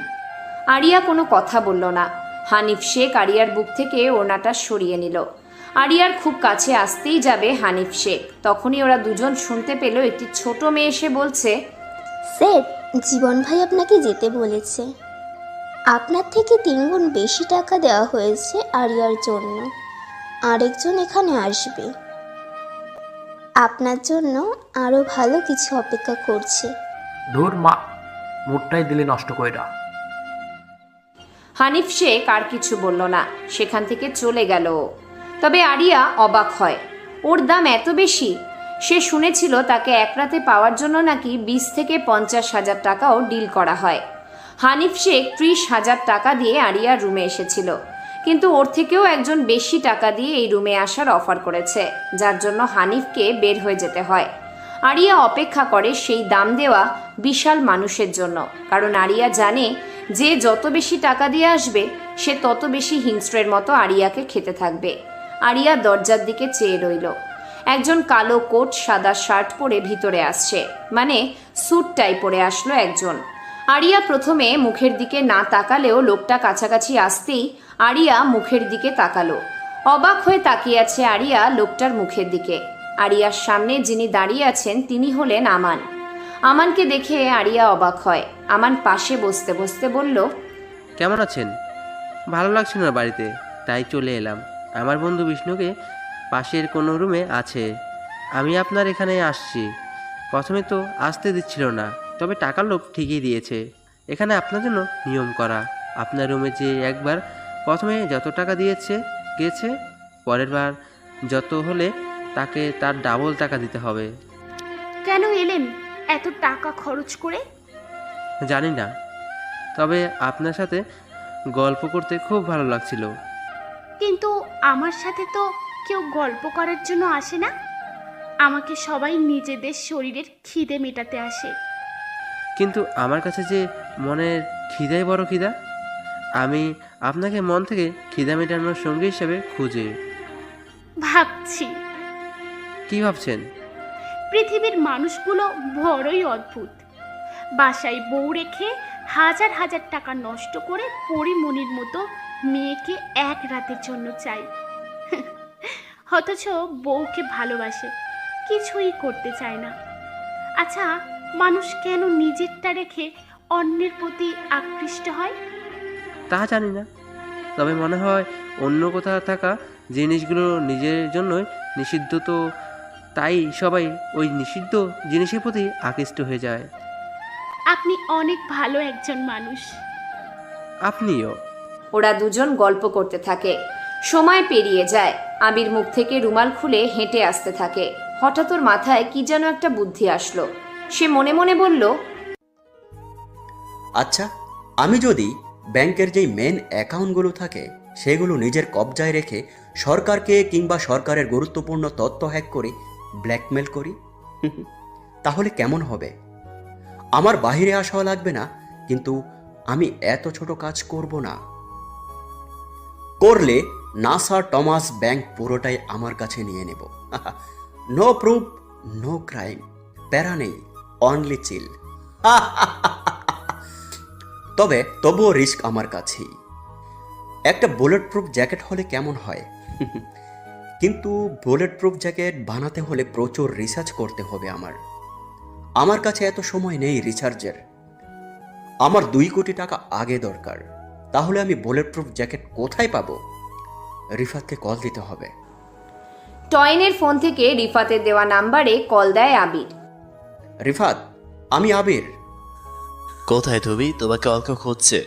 আরিয়া কোনো কথা বলল না। হানিফ শেখ আরিয়ার বুক থেকে ওড়নাটা সরিয়ে নিল। আরিয়ার খুব কাছে আসতেই যাবে হানিফ শেখ, তখনই ওরা দুজন শুনতে পেল একটি ছোট মেয়ে এসে বলছে, স্যার, জীবন ভাই আপনাকে যেতে বলেছে। আপনার থেকে 3 গুণ বেশি টাকা দেওয়া হয়েছে আরিয়ার জন্য। আরেকজন এখানে আসবে, আপনার জন্য আরো ভালো কিছু অপেক্ষা করছে। ধুর মা, মুডটাই দিলি নষ্ট কইরা। হানিফ শেখ আর কিছু বলল না, সেখান থেকে চলে গেল। তবে আরিয়া অবাক হয়, ওর দাম এত বেশি। সে শুনেছিল তাকে এক রাতে পাওয়ার জন্য নাকি 20 থেকে 50,000 টাকাও ডিল করা হয়। হানিফ শেখ 30,000 টাকা দিয়ে আরিয়ার রুমে এসেছিল, কিন্তু ওর থেকেও একজন বেশি টাকা দিয়ে এই রুমে আসার অফার করেছে, যার জন্য হানিফকে বের হয়ে যেতে হয়। আরিয়া অপেক্ষা করে সেই দাম দেওয়া বিশাল মানুষের জন্য, কারণ আরিয়া জানে যে যত বেশি টাকা দিয়ে আসবে সে তত বেশি হিংস্রের মতো আরিয়াকে খেতে থাকবে। আরিয়া দরজার দিকে চেয়ে রইল। একজন কালো কোট সাদা শার্ট পরে ভিতরে আসছে, মানে স্যুট টাই পরে আসলো একজন। আরিয়া প্রথমে মুখের দিকে না তাকালেও লোকটা কাছাকাছি আসতেই আরিয়া মুখের দিকে তাকালো। অবাক হয়ে তাকিয়ে আছে আরিয়া লোকটার মুখের দিকে। আরিয়ার সামনে যিনি দাঁড়িয়ে আছেন তিনি হলেন আমান। আমানকে দেখে আরিয়া অবাক হয়। আমান পাশে বসতে বসতে বলল, কেমন আছেন? ভালো লাগছে না বাড়িতে, তাই চলে এলাম। আমার বন্ধু বিষ্ণুকে পাশের কোনো রুমে আছে, আমি আপনার এখানে আসছি। প্রথমে তো আসতে দিচ্ছিল না, তবে টাকার লোভ ঠিকই দিয়েছে। এখানে আপনার জন্য নিয়ম করা, আপনার রুমে যে একবার প্রথমে যত টাকা গেছে পরের বার যত হলে তাকে তার ডাবল টাকা দিতে হবে। কেন এলেন এত টাকা খরচ করে? জানি না, তবে আপনার সাথে গল্প করতে খুব ভালো লাগছিল। কিন্তু আমার সাথে তো কেউ গল্প করার জন্য আসে না, আমাকে সবাই নিজেদের শরীরের খিদে মেটাতে আসে। কিন্তু আমার কাছে যে মনের খিদাই বড় খিদা। আমি আপনাকে মন থেকে খিদা মেটানোর সঙ্গী হিসেবে খুঁজি। ভাবছি। কি ভাবছেন? পৃথিবীর মানুষগুলো বড়ই অদ্ভুত। বাসায় বউ রেখে হাজার হাজার টাকা নষ্ট করে পরিমণির মতো মেয়েকে এক রাতের জন্য চাই, অথচ বউকে ভালোবাসে, কিছুই করতে চায় না। আচ্ছা, মানুষ কেন নিজেরটা রেখে অন্যের প্রতি আকৃষ্ট হয়? তা জানি না, তবে মনে হয় অন্য কোথাও থাকা জিনিসগুলো নিজের জন্যই নিষিদ্ধ, তো তাই সবাই ওই নিষিদ্ধ জিনিসের প্রতি আকৃষ্ট হয়ে যায়। আপনি অনেক ভালো একজন মানুষ। আপনিও। ওরা দুজন গল্প করতে থাকে। সময় পেরিয়ে যায়। আবির মুখ থেকে রুমাল খুলে হেঁটে আসতে থাকে। হঠাৎ ওর মাথায় কি যেন একটা বুদ্ধি আসলো। সে মনে মনে বলল, আচ্ছা, আমি যদি ব্যাংকের যেই মেন অ্যাকাউন্টগুলো থাকে সেগুলো নিজের কবজায় রেখে সরকারকে কিংবা সরকারের গুরুত্বপূর্ণ তথ্য হ্যাক করে ব্ল্যাকমেল করি, তাহলে কেমন হবে? আমার বাইরে আসাও লাগবে না, কিন্তু আমি এত ছোট কাজ করব না। করলে নাসা টমাস ব্যাংক পুরোটাই আমার কাছে নিয়ে নেব। নো প্রুফ, নো ক্রাইম, প্যারা নেই, অনলি চিল। তবুও রিস্ক আমার কাছেই। একটা বুলেট প্রুফ জ্যাকেট হলে কেমন হয়? কিন্তু বুলেট প্রুফ জ্যাকেট বানাতে হলে প্রচুর রিসার্চ করতে হবে। আমার কাছে এত সময় নেই রিসার্চের। আমার 2 কোটি টাকা আগে দরকার। তাহলে আমি বুলেট প্রুফ জ্যাকেট কোথায় পাবো? রিফাতকে কল দিতে হবে। টয়নের ফোন থেকে রিফাতের দেওয়া নাম্বারে কল দেয় আবির। রিফাত, আমি আবির। কোথায় তুমি? তোমাকে অল্প খুঁজছে।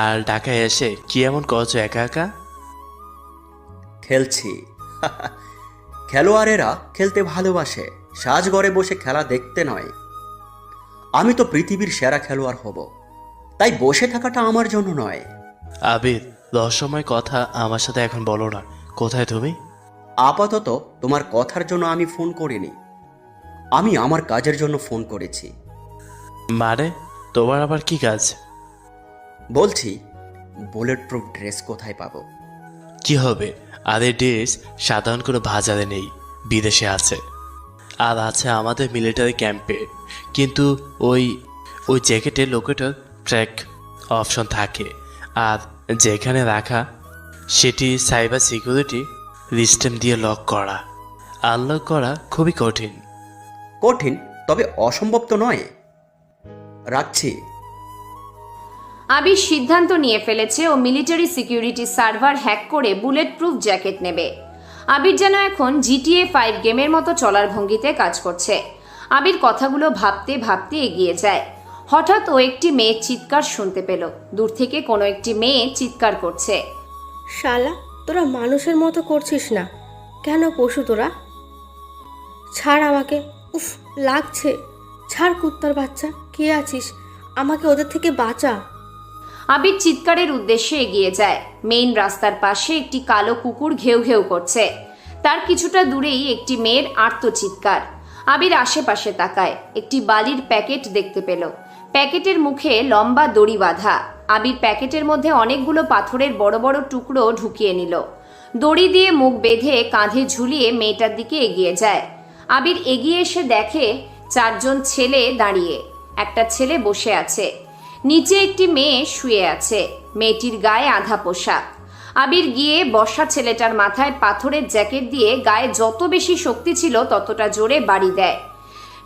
আর ঢাকায় এসে কি এমন করছো একা একা? খেলছি। খেলোয়াড়েরা খেলতে ভালোবাসে, সাজঘরে বসে খেলা দেখতে নয়। আমি তো পৃথিবীর সেরা খেলোয়াড় হব, তাই বসে থাকাটা আমার জন্য নয়। আবির, রহস্যময় কথা আমার সাথে এখন বলো না। কোথায় তুমি? আপাতত তোমার কথার জন্য আমি ফোন করিনি, আমি আমার কাজের জন্য ফোন করেছি। মানে তোমার আবার কি কাজ? বলছি, বুলেট প্রুফ ড্রেস কোথায় পাবো? কি হবে? আদের ড্রেস সাধারণ কোনো বাজারে নেই, বিদেশে আছে। আর আছে আমাদের মিলিটারি ক্যাম্পে। কিন্তু ওই জ্যাকেটে লোকেটার ট্র্যাক অপশন থাকে। আর যেখানে রাখা সেটি সাইবার সিকিউরিটি সিস্টেম দিয়ে লক করা। আনলক করা খুবই কঠিন। কঠিন, তবে অসম্ভব তো নয়। রাখছি। আবির সিদ্ধান্ত নিয়ে ফেলেছে ও মিলিটারি সিকিউরিটি সার্ভার হ্যাক করে বুলেট প্রুফ জ্যাকেট নেবে। আবির যেন এখন GTA 5 গেমের মতো চলার ভঙ্গিতে কাজ করছে। আবির কথাগুলো ভাবতে ভাবতে এগিয়ে যায়। হঠাৎ ও একটি মেয়ের চিৎকার শুনতে পেল। দূর থেকে কোনো একটি মেয়ে চিৎকার করছে, শালা, তোরা মানুষের মতো করছিস না কেন? পশু তোরা। ছাড় আমাকে, উফ লাগছে। ছাড় কুত্তার বাচ্চা, কে আছিস? আমাকে ওদের থেকে বাঁচা। আবির চিৎকারের উদ্দেশ্যে এগিয়ে যায়। মেইন রাস্তার পাশে একটি কালো কুকুর ঘেউ ঘেউ করছে। তার কিছুটা দূরেই একটি মেয়ের আর্তচিৎকার। আবির আশেপাশে তাকায়। একটি বালির প্যাকেট দেখতে পেল। প্যাকেটের মুখে লম্বা দড়ি বাঁধা। আবির প্যাকেটের মধ্যে অনেকগুলো পাথরের বড় বড় টুকরো ঢুকিয়ে নিল। দড়ি দিয়ে মুখ বেঁধে কাঁধে ঝুলিয়ে মেয়েটার দিকে এগিয়ে যায়। আবির এগিয়ে এসে দেখে 4 জন ছেলে দাঁড়িয়ে। একটা ছেলে বসে আছে। নিচে একটি মেয়ে শুয়ে আছে। মেয়েটির গায়ে আধা পোশাক। আবির গিয়ে বসা ছেলেটার মাথায় পাথরের জ্যাকেট দিয়ে গায়ে যত বেশি শক্তি ছিল ততটা জোরে বাড়ি দেয়।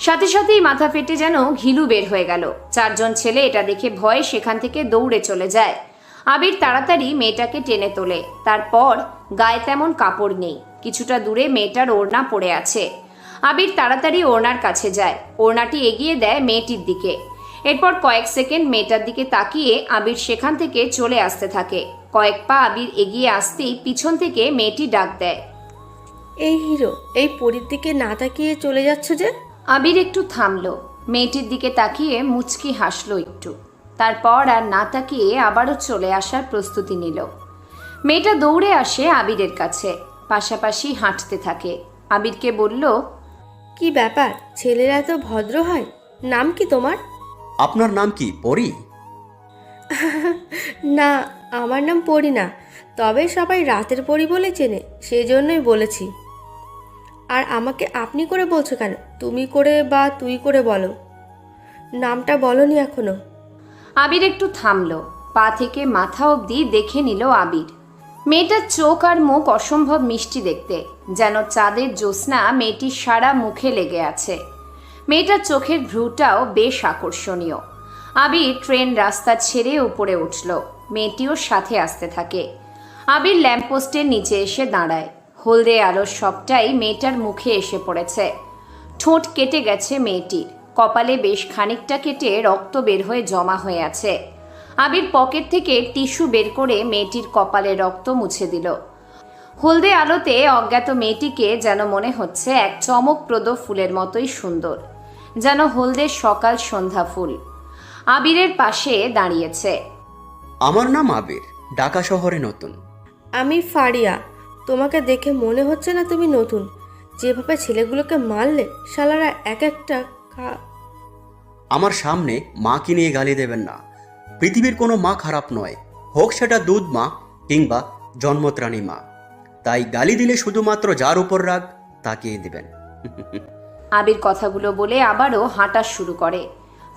সাথে সাথেই মাথা ফেটে যেন ঘিলু বের হয়ে গেল। 4 জন ছেলে এটা দেখে ভয়ে সেখান থেকে দৌড়ে চলে যায়। আবির তাড়াতাড়ি মেয়েটাকে টেনে তোলে। তারপর গায়ে তেমন কাপড় নেই। কিছুটা দূরে মেয়েটার ওড়না পড়ে আছে। আবির তাড়াতাড়ি ওড়নার কাছে যায়। ওড়নাটি এগিয়ে দেয় মেয়েটির দিকে। এরপর কয়েক সেকেন্ড মেয়েটার দিকে তাকিয়ে আবির সেখান থেকে চলে আসতে থাকে। কয়েক পা আবির এগিয়ে আসতেই পিছন থেকে মেয়েটি ডাক দেয়, এই হিরো, এই পরীর দিকে না তাকিয়ে চলে যাচ্ছে যে? আবির একটু থামলো। মেয়েটির দিকে তাকিয়ে মুচকি হাসলো একটু। তারপর আর না তাকিয়ে আবারও চলে আসার প্রস্তুতি নিল। মেয়েটা দৌড়ে আসে আবিরের কাছে, পাশাপাশি হাঁটতে থাকে। আবিরকে বলল, কি ব্যাপার, ছেলেরা এত ভদ্র হয়? নাম কি তোমার? আপনার নাম কি, পরি? না, আমার নাম পরি না, তবে সবাই রাতের পরি বলে চেনে, সেজন্যই বলেছি। আর আমাকে আপনি করে বলছো কেন? তুমি করে বা তুই করে বলো। নামটা বলনি এখনো। আবির একটু থামলো। পা থেকে মাথা অবধি দেখে নিল আবির। মেয়েটার চোখ আর মুখ অসম্ভব মিষ্টি দেখতে, যেন চাঁদের জ্যোৎস্না মেয়েটির সারা মুখে লেগে আছে। মেয়েটার চোখের ভ্রুটাও বেশ আকর্ষণীয়। আবির ট্রেন রাস্তা ছেড়ে উপরে উঠল। মেয়েটিও সাথে আসতে থাকে। আবির ল্যাম্পপোস্টের নিচে এসে দাঁড়ায়। হলদে আলোর সবটাই মেয়েটার মুখে এসে পড়েছে। ঠোঁট কেটে গেছে মেয়েটির, কপালে বেশ খানিকটা কেটে রক্ত বের হয়ে জমা হয়ে আছে। আবির পকেট থেকে টিস্যু বের করে মেয়েটির কপালে রক্ত মুছে দিল। হলদে আলোতে অজ্ঞাত মেয়েটিকে যেন মনে হচ্ছে এক চমকপ্রদ ফুলের মতোই সুন্দর, যেন হলদের সকাল সন্ধ্যা ফুল। আবিরের পাশে দাঁড়িয়েছে। আমার নাম আবির, ঢাকা শহরে নতুন। আমি ফারিয়া। তোমাকে দেখে মনে হচ্ছে না তুমি নতুন। যেভাবে ছেলেগুলোকে মারলে, শালারা এক একটা আমার সামনে মাকে নিয়ে গালি দেবেন না। পৃথিবীর কোনো মা খারাপ নয়, হোক সেটা দুধ মা কিংবা জন্মত্রাণী মা। তাই গালি দিলে শুধুমাত্র যার উপর রাগ তাকিয়ে দিবেন। আবির কথাগুলো বলে আবারও হাঁটা শুরু করে।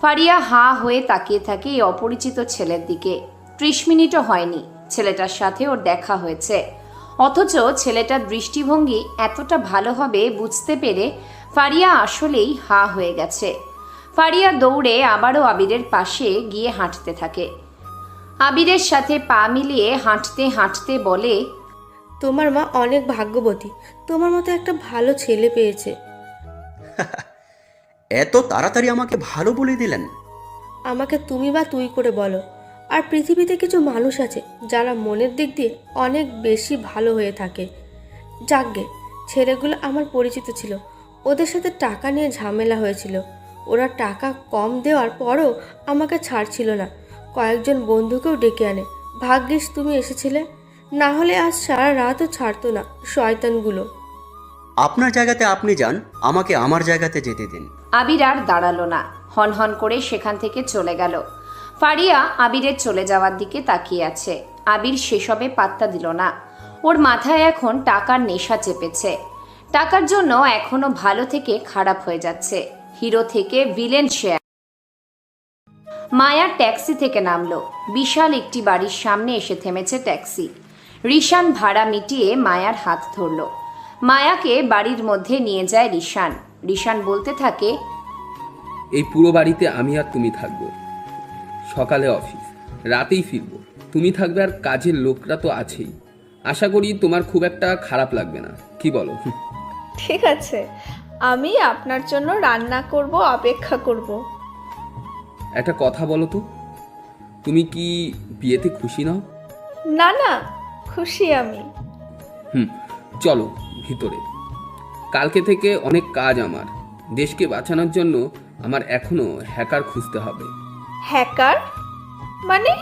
ফারিয়া হা হয়ে তাকিয়ে থাকে এই অপরিচিত ছেলের দিকে। 30 মিনিটও হয়নি ছেলেটার সাথে ওর দেখা হয়েছে, অথচ ছেলেটার দৃষ্টিভঙ্গি এতটা ভালো হবে বুঝতে পেরে ফারিয়া আসলেই হা হয়ে গেছে। ফারিয়া দৌড়ে আবারও আবিরের পাশে গিয়ে হাঁটতে থাকে। আবিরের সাথে পা মিলিয়ে হাঁটতে হাঁটতে বলে, তোমার মা অনেক ভাগ্যবতী, তোমার মতো একটা ভালো ছেলে পেয়েছে। এত তাড়াতাড়ি আমাকে ভালো বলে দিলেন? আমাকে তুমি বা তুই করে বলো। আর পৃথিবীতে কিছু মানুষ আছে যারা মনের দিক দিয়ে অনেক বেশি ভালো হয়ে থাকে। যাকগে, ছেলেগুলো আমার পরিচিত ছিল, ওদের সাথে টাকা নিয়ে ঝামেলা হয়েছিল। ওরা টাকা কম দেওয়ার পরও আমাকে ছাড়ছিল না, কয়েকজন বন্ধুকেও ডেকে আনে। ভাগ্যিস তুমি এসেছিলে, না হলে আজ সারা রাতও ছাড়তো না শয়তানগুলো। আপনার জায়গাতে আপনি যান, আমাকে আমার জায়গাতে যেতে দিন। আবির আর দাঁড়ালো না, হনহন করে সেখান থেকে চলে গেল। ফারিয়া আবিরের চলে যাওয়ার দিকে তাকিয়ে আছে। আবির সেসবে পাত্তা দিল না। ওর মাথায় এখন টাকার নেশা চেপেছে। টাকার জন্য এখনো ভালো থেকে খারাপ হয়ে যাচ্ছে, হিরো থেকে ভিলেন সে। মায়া ট্যাক্সি থেকে নামলো। বিশাল একটি বাড়ির সামনে এসে থেমেছে ট্যাক্সি। রিশান ভাড়া মিটিয়ে মায়ার হাত ধরল। মায়াকে বাড়ির মধ্যে নিয়ে যায় রিশান। রিশান বলতে থাকে, এই পুরো বাড়িতে আমি আর তুমি থাকবো। সকালে অফিস, রাতেই ফিরবো। তুমি থাকবে আর কাজের লোকরা তো আছেই। আশা করি তোমার খুব একটা খারাপ লাগবে না, কি বলো? ঠিক আছে, আমি আপনার জন্য রান্না করব, অপেক্ষা করব। একটা কথা বলো তো, তুমি কি বিয়েতে খুশি নাও? না না, খুশি আমি। চলো ভিতরে। কালকে থেকে অনেক কাজ আমার। দেশকে বাঁচানোর জন্য আমার এখনো হ্যাকার খুঁজতে হবে। হ্যাকার মানে?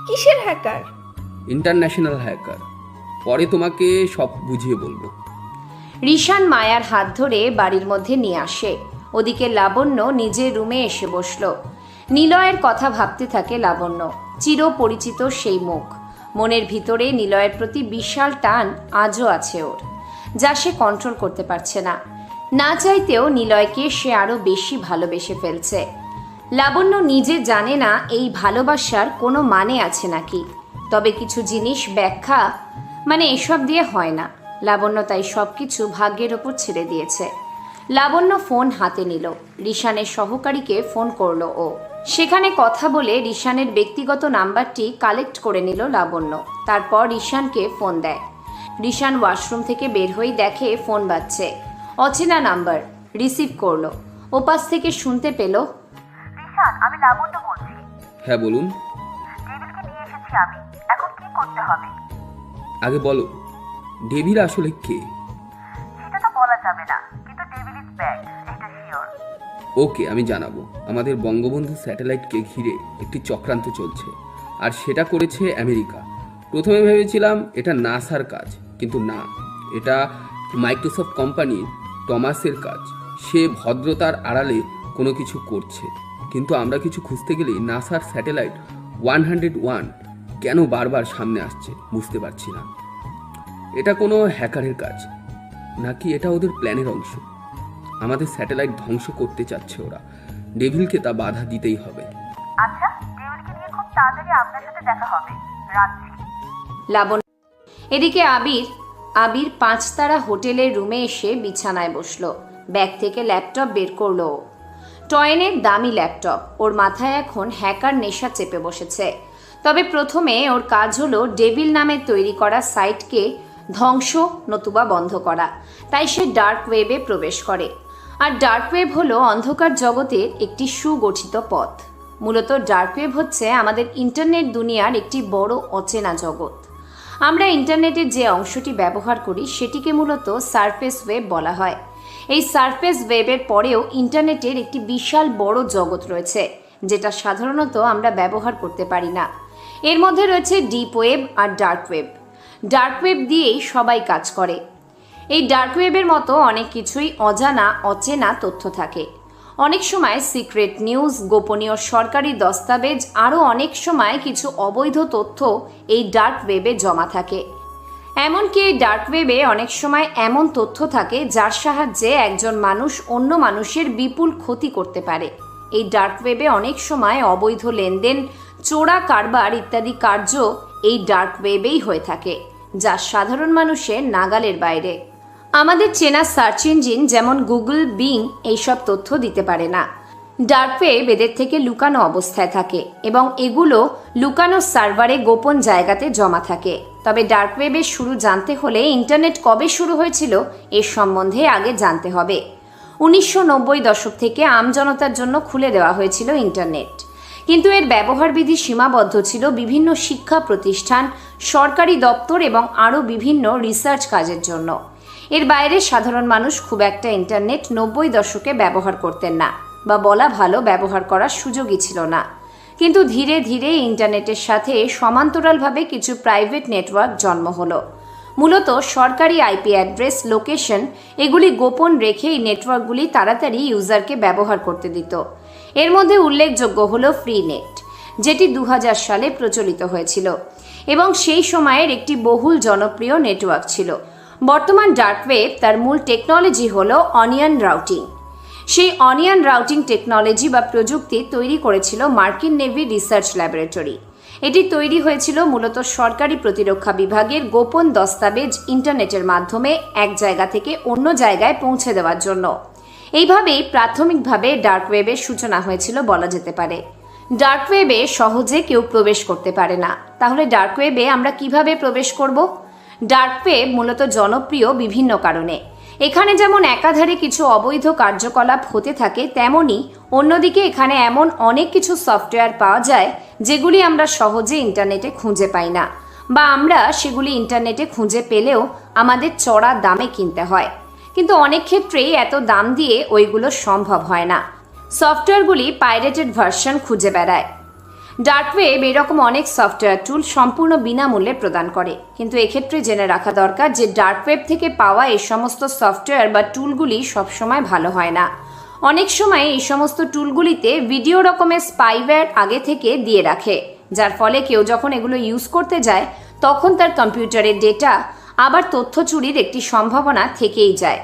কিসের হ্যাকার? International hacker. পরে তোমাকে সব বুঝিয়ে বলবো। রিশান মায়ার হাত ধরে বাড়ির মধ্যে নিয়ে আসে। ওদিকে লাবণ্য নিজের রুমে এসে বসল। নিলয়ের কথা ভাবতে থাকে লাবণ্য। চিরপরিচিত সেই মুখ। মনের ভিতরে নিলয়ের প্রতি বিশাল টান আজও আছে ওর, যা সে কন্ট্রোল করতে পারছে না। না চাইতেও নিলয়কে সে আরো বেশি ভালোবেসে ফেলছে। লাবণ্য নিজে জানে না এই ভালোবাসার কোনো মানে আছে নাকি, তবে কিছু জিনিস ব্যাখ্যা এসব দিয়ে হয় না। লাবণ্য তাই সবকিছু ভাগ্যের ওপর ছেড়ে দিয়েছে। লাবণ্য ফোন হাতে নিল। রিশানের সহকারীকে ফোন করলো ও। সেখানে কথা বলে রিশানের ব্যক্তিগত নাম্বারটি কালেক্ট করে নিল লাবণ্য। তারপর রিশানকে ফোন দেয়। রিশান ওয়াশরুম থেকে বের হয়ে দেখে ফোন বাজছে। অচেনা নাম্বার। রিসিভ করলো। ওপাশ থেকে শুনতে পেল, রিশান, আমি লাবণ্য বলছি। হ্যাঁ বলুন। ডেভিলকে নিয়ে এসেছি আমি, এখন কি করতে হবে? আগে বলো, ডেভিল আসলে কে? সেটা তো বলা যাবে না, কিন্তু ডেভিল ইজ ব্যাক, এটা শিওর। ওকে, আমি জানাবো। আমাদের বঙ্গবন্ধু স্যাটেলাইটকে ঘিরে একটি চক্রান্ত চলছে, আর সেটা করেছে আমেরিকা। প্রথমে ভেবেছিলাম এটা নাসার কাজ, কিন্তু না, এটা মাইক্রোসফট কোম্পানির টমাসের কাজ। সে ভদ্রতার আড়ালে কোনো কিছু করছে, কিন্তু আমরা কিছু খুঁজতে গেলেই নাসার স্যাটেলাইট 101 কেন বারবার সামনে আসছে বুঝতে পারছি না। এটা কোনো হ্যাকারের কাজ নাকি এটা ওদের প্ল্যানের অংশ? আমাদের স্যাটেলাইট ধ্বংস করতে চাচ্ছে ওরা। ডেভিলকে তা বাধা দিতেই হবে। আচ্ছা, ডেভিলকে নিয়ে খুব তাড়াতাড়ি আপনার সাথে দেখা হবে। রাখছি। লাবণ্য। এদিকে আবির 5 তারা হোটেলের রুমে এসে বিছানায় বসলো। ব্যাগ থেকে ল্যাপটপ বের করলো। টয়েনের দামি ল্যাপটপ। ওর মাথায় এখন হ্যাকার নেশা চেপে বসেছে। তবে প্রথমে ওর কাজ হলো ডেভিল নামে তৈরি করা সাইটকে ধ্বংস নতুবা বন্ধ করা। তাই সে ডার্ক ওয়েবে প্রবেশ করে। আর ডার্ক ওয়েব হলো অন্ধকার জগতের একটি সুগঠিত পথ। মূলত ডার্ক ওয়েব হচ্ছে আমাদের ইন্টারনেট দুনিয়ার একটি বড় অচেনা জগৎ। আমরা ইন্টারনেটের যে অংশটি ব্যবহার করি সেটিকে মূলত সারফেস ওয়েব বলা হয়। এই সারফেস ওয়েবের পরেও ইন্টারনেটের একটি বিশাল বড় জগৎ রয়েছে, যেটা সাধারণত আমরা ব্যবহার করতে পারি না। এর মধ্যে রয়েছে ডিপ ওয়েব আর ডার্ক ওয়েব। ডার্ক ওয়েব দিয়েই সবাই কাজ করে। এই ডার্ক ওয়েবের মতো অনেক কিছুই অচেনা তথ্য থাকে। অনেক সময় সিক্রেট নিউজ, গোপনীয় সরকারি দস্তাবেজ, আরও অনেক সময় কিছু অবৈধ তথ্য এই ডার্ক ওয়েবে জমা থাকে। এমনকি এই ডার্ক ওয়েবে অনেক সময় এমন তথ্য থাকে যার সাহায্যে একজন মানুষ অন্য মানুষের বিপুল ক্ষতি করতে পারে। এই ডার্ক ওয়েবে অনেক সময় অবৈধ লেনদেন, চোরা কারবার ইত্যাদি কার্য এই ডার্ক ওয়েবেই হয়ে থাকে, যা সাধারণ মানুষের নাগালের বাইরে। আমাদের চেনা সার্চ ইঞ্জিন যেমন গুগল, বিং এইসব তথ্য দিতে পারে না। ডার্ক ওয়েব এদের থেকে লুকানো অবস্থায় থাকে এবং এগুলো লুকানো সার্ভারে গোপন জায়গাতে জমা থাকে। তবে ডার্ক ওয়েবের শুরু জানতে হলে ইন্টারনেট কবে শুরু হয়েছিল এর সম্বন্ধে আগে জানতে হবে। 1990 দশক থেকে আমজনতার জন্য খুলে দেওয়া হয়েছিল ইন্টারনেট, কিন্তু এর ব্যবহারবিধি সীমাবদ্ধ ছিল বিভিন্ন শিক্ষা প্রতিষ্ঠান, সরকারি দপ্তর এবং আরও বিভিন্ন রিসার্চ কাজের জন্য। এর বাইরে সাধারণ মানুষ খুব একটা ইন্টারনেট 90 দশকে ব্যবহার করতেন না, বা বলা ভালো ব্যবহার করার সুযোগই ছিল না। কিন্তু ধীরে ধীরে ইন্টারনেটের সাথে সমান্তরালভাবে কিছু প্রাইভেট নেটওয়ার্ক জন্ম হলো। মূলত সরকারি আইপি অ্যাড্রেস, লোকেশন এগুলি গোপন রেখে এই নেটওয়ার্কগুলি তাড়াতাড়ি ইউজারকে ব্যবহার করতে দিত। এর মধ্যে উল্লেখযোগ্য হলো ফ্রি নেট, যেটি 2000 সালে প্রচলিত হয়েছিল এবং সেই সময়ের একটি বহুল জনপ্রিয় নেটওয়ার্ক ছিল। বর্তমান ডার্ক ওয়েব তার মূল টেকনোলজি হলো অনিয়ন রাউটিং। সেই অনিয়ন রাউটিং টেকনোলজি বা প্রযুক্তি তৈরি করেছিল মার্কিন নেভি রিসার্চ ল্যাবরেটরি। এটি তৈরি হয়েছিল মূলত সরকারি প্রতিরক্ষা বিভাগের গোপন দস্তাবেজ ইন্টারনেটের মাধ্যমে এক জায়গা থেকে অন্য জায়গায় পৌঁছে দেওয়ার জন্য। এইভাবেই প্রাথমিকভাবে ডার্ক ওয়েবের সূচনা হয়েছিল বলা যেতে পারে। ডার্ক ওয়েবে সহজে কেউ প্রবেশ করতে পারে না। তাহলে ডার্ক ওয়েবে আমরা কিভাবে প্রবেশ করব? ডার্ক ওয়েব মূলত জনপ্রিয় বিভিন্ন কারণে। এখানে যেমন একাধারে কিছু অবৈধ কার্যকলাপ হতে থাকে, তেমনি অন্যদিকে এখানে এমন অনেক কিছু সফটওয়্যার পাওয়া যায় যেগুলি আমরা সহজে ইন্টারনেটে খুঁজে পাই না, বা আমরা সেগুলি ইন্টারনেটে খুঁজে পেলেও আমাদের চড়া দামে কিনতে হয়। কিন্তু অনেক ক্ষেত্রেই এত দাম দিয়ে ওইগুলো সম্ভব হয় না। সফটওয়্যারগুলি পাইরেটেড ভার্সন খুঁজে বেড়ায়। ডার্ক ওয়েব এরকম অনেক সফটওয়্যার টুল সম্পূর্ণ বিনামূল্যে প্রদান করে, কিন্তু এক্ষেত্রে জেনে রাখা দরকার যে ডার্ক ওয়েব থেকে পাওয়া এই সমস্ত সফটওয়্যার বা টুলগুলি সবসময় ভালো হয় না। অনেক সময় এই সমস্ত টুলগুলিতে ভিডিও রকমের স্পাইওয়্যার আগে থেকে দিয়ে রাখে, যার ফলে কেউ যখন এগুলো ইউজ করতে যায় তখন তার কম্পিউটারের ডেটা আবার তথ্য চুরির একটি সম্ভাবনা থেকেই যায়।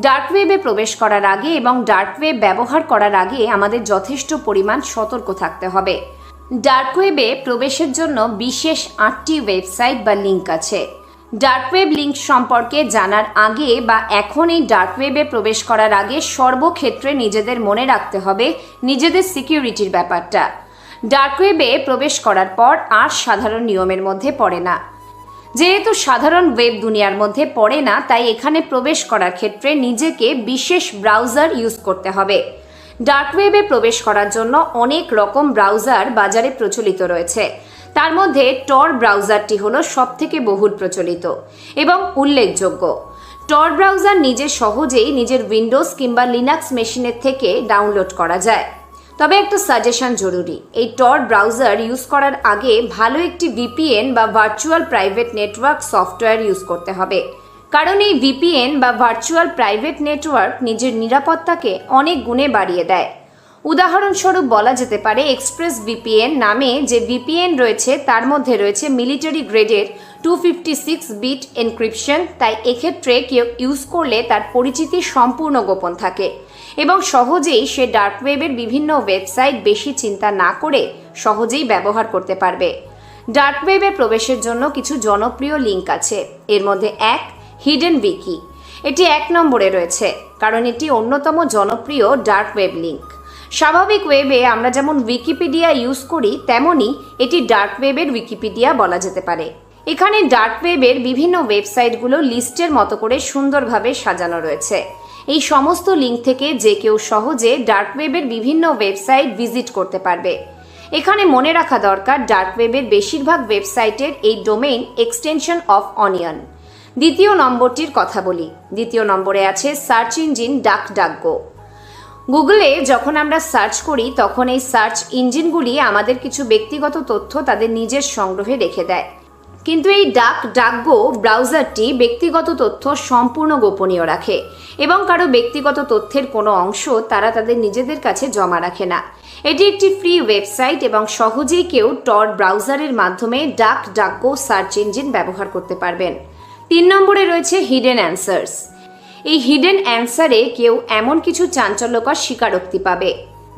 ডার্ক ওয়েবে প্রবেশ করার আগে এবং ডার্ক ওয়েব ব্যবহার করার আগে আমাদের যথেষ্ট পরিমাণ সতর্ক থাকতে হবে। ডার্ক ওয়েবে প্রবেশের জন্য বিশেষ 8টি ওয়েবসাইট বা লিঙ্ক আছে। ডার্ক ওয়েব লিঙ্ক সম্পর্কে জানার আগে বা এখন এই ডার্ক ওয়েবে প্রবেশ করার আগে সর্বক্ষেত্রে নিজেদের মনে রাখতে হবে নিজেদের সিকিউরিটির ব্যাপারটা। ডার্ক ওয়েবে প্রবেশ করার পর আর সাধারণ নিয়মের মধ্যে পড়ে না। যেহেতু সাধারণ ওয়েব দুনিয়ার মধ্যে পড়ে না, তাই এখানে প্রবেশ করার ক্ষেত্রে নিজেকে বিশেষ ব্রাউজার ইউজ করতে হবে। ডার্ক ওয়েবে প্রবেশ করার জন্য অনেক রকম ব্রাউজার বাজারে প্রচলিত রয়েছে। তার মধ্যে টর ব্রাউজারটি হলো সবথেকে বহুল প্রচলিত এবং উল্লেখযোগ্য। টর ব্রাউজার সহজেই নিজের উইন্ডোজ কিংবা লিনাক্স মেশিনের থেকে ডাউনলোড করা যায়। তবে একটা সাজেশন জরুরি, এই টর ব্রাউজার ইউজ করার আগে ভালো একটি ভিপিএন বা virtual private network software use করতে হবে, কারণ এই ভিপিএন বা ভার্চুয়াল প্রাইভেট নেটওয়ার্ক নিজের নিরাপত্তাকে অনেক গুণে বাড়িয়ে দেয়। উদাহরণস্বরূপ বলা যেতে পারে এক্সপ্রেস ভিপিএন নামে যে ভিপিএন রয়েছে তার মধ্যে রয়েছে মিলিটারি গ্রেডের 256 বিট এনক্রিপশন। তাই এক্ষেত্রে কেউ ইউজ করলে তার পরিচিতি সম্পূর্ণ গোপন থাকে এবং সহজেই সে ডার্ক ওয়েবের বিভিন্ন ওয়েবসাইট বেশি চিন্তা না করে সহজেই ব্যবহার করতে পারবে। ডার্ক ওয়েবে প্রবেশের জন্য কিছু জনপ্রিয় লিঙ্ক আছে। এর মধ্যে এক, হিডেন উইকি। এটি 1 নম্বরে রয়েছে কারণ এটি অন্যতম জনপ্রিয় ডার্ক ওয়েব লিঙ্ক। স্বাভাবিক ওয়েবে আমরা যেমন উইকিপিডিয়া ইউজ করি তেমনি এটি ডার্ক ওয়েবের উইকিপিডিয়া বলা যেতে পারে। এখানে ডার্ক ওয়েবের বিভিন্ন ওয়েবসাইটগুলো লিস্টের মতো করে সুন্দরভাবে সাজানো রয়েছে। এই সমস্ত লিঙ্ক থেকে যে কেউ সহজে ডার্ক ওয়েবের বিভিন্ন ওয়েবসাইট ভিজিট করতে পারবে। এখানে মনে রাখা দরকার, ডার্ক ওয়েবের বেশিরভাগ ওয়েবসাইটের এই ডোমেইন এক্সটেনশন অফ অনিয়ন। দ্বিতীয় নম্বরটির কথা বলি। দ্বিতীয় নম্বরে আছে সার্চ ইঞ্জিন ডাকডাকগো। গুগলে যখন আমরা সার্চ করি তখন এই সার্চ ইঞ্জিনগুলি আমাদের কিছু ব্যক্তিগত তথ্য তাদের নিজের সংগ্রহে রেখে দেয়, কিন্তু এই ডাকডাকগো ব্রাউজারটি ব্যক্তিগত তথ্য সম্পূর্ণ গোপনীয় রাখে এবং কারো ব্যক্তিগত তথ্যের কোনো অংশ তারা তাদের নিজেদের কাছে জমা রাখে না। এটি একটি ফ্রি ওয়েবসাইট এবং সহজেই কেউ টর ব্রাউজারের মাধ্যমে ডাকডাকগো সার্চ ইঞ্জিন ব্যবহার করতে পারবেন। 3 নম্বরে রয়েছে হিডেন অ্যান্সার্স। এই হিডেন অ্যান্সারে কেউ এমন কিছু চাঞ্চল্যকর স্বীকারোক্তি পাবে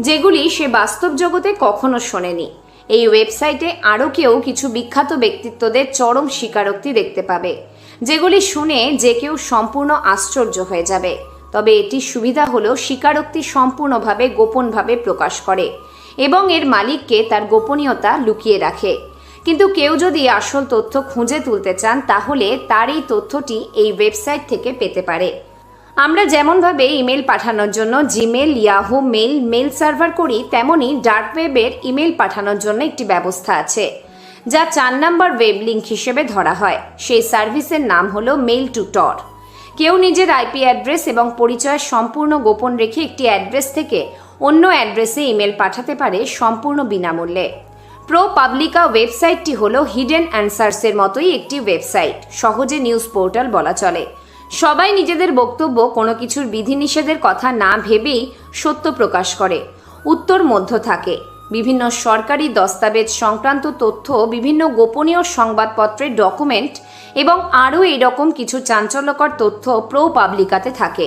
যেগুলি সে বাস্তব জগতে কখনো শোনেনি। এই ওয়েবসাইটে আরও কেউ কিছু বিখ্যাত ব্যক্তিত্বদের চরম স্বীকারোক্তি দেখতে পাবে, যেগুলি শুনে যে কেউ সম্পূর্ণ আশ্চর্য হয়ে যাবে। তবে এটির সুবিধা হলো স্বীকারোক্তি সম্পূর্ণভাবে গোপনভাবে প্রকাশ করে এবং এর মালিককে তার গোপনীয়তা লুকিয়ে রাখে। কিন্তু কেউ যদি আসল তথ্য খুঁজে তুলতে চান তাহলে তার এই তথ্যটি এই ওয়েবসাইট থেকে পেতে পারে। আমরা যেমনভাবে ইমেল পাঠানোর জন্য জিমেল, ইয়াহু মেল সার্ভার করি, তেমনি ডার্ক ওয়েবের ইমেল পাঠানোর জন্য একটি ব্যবস্থা আছে যা 4 নম্বর ওয়েব লিঙ্ক হিসেবে ধরা হয়। সেই সার্ভিসের নাম হলো মেল টু টর। কেউ নিজের আইপি অ্যাড্রেস এবং পরিচয় সম্পূর্ণ গোপন রেখে একটি অ্যাড্রেস থেকে অন্য অ্যাড্রেসে ইমেল পাঠাতে পারে সম্পূর্ণ বিনামূল্যে। প্রো পাবলিকা ওয়েবসাইটটি হলো হিডেন অ্যান্সার্সের মতোই একটি ওয়েবসাইট, সহজে নিউজ পোর্টাল বলা চলে। সবাই নিজেদের বক্তব্য কোনো কিছুর বিধিনিষেধের কথা না ভেবেই সত্য প্রকাশ করে। উত্তর মধ্য থাকে। বিভিন্ন সরকারি দস্তাবেজ সংক্রান্ত তথ্য, বিভিন্ন গোপনীয় সংবাদপত্রের ডকুমেন্ট এবং আরও এরকম কিছু চাঞ্চল্যকর তথ্য প্রো পাবলিকাতে থাকে।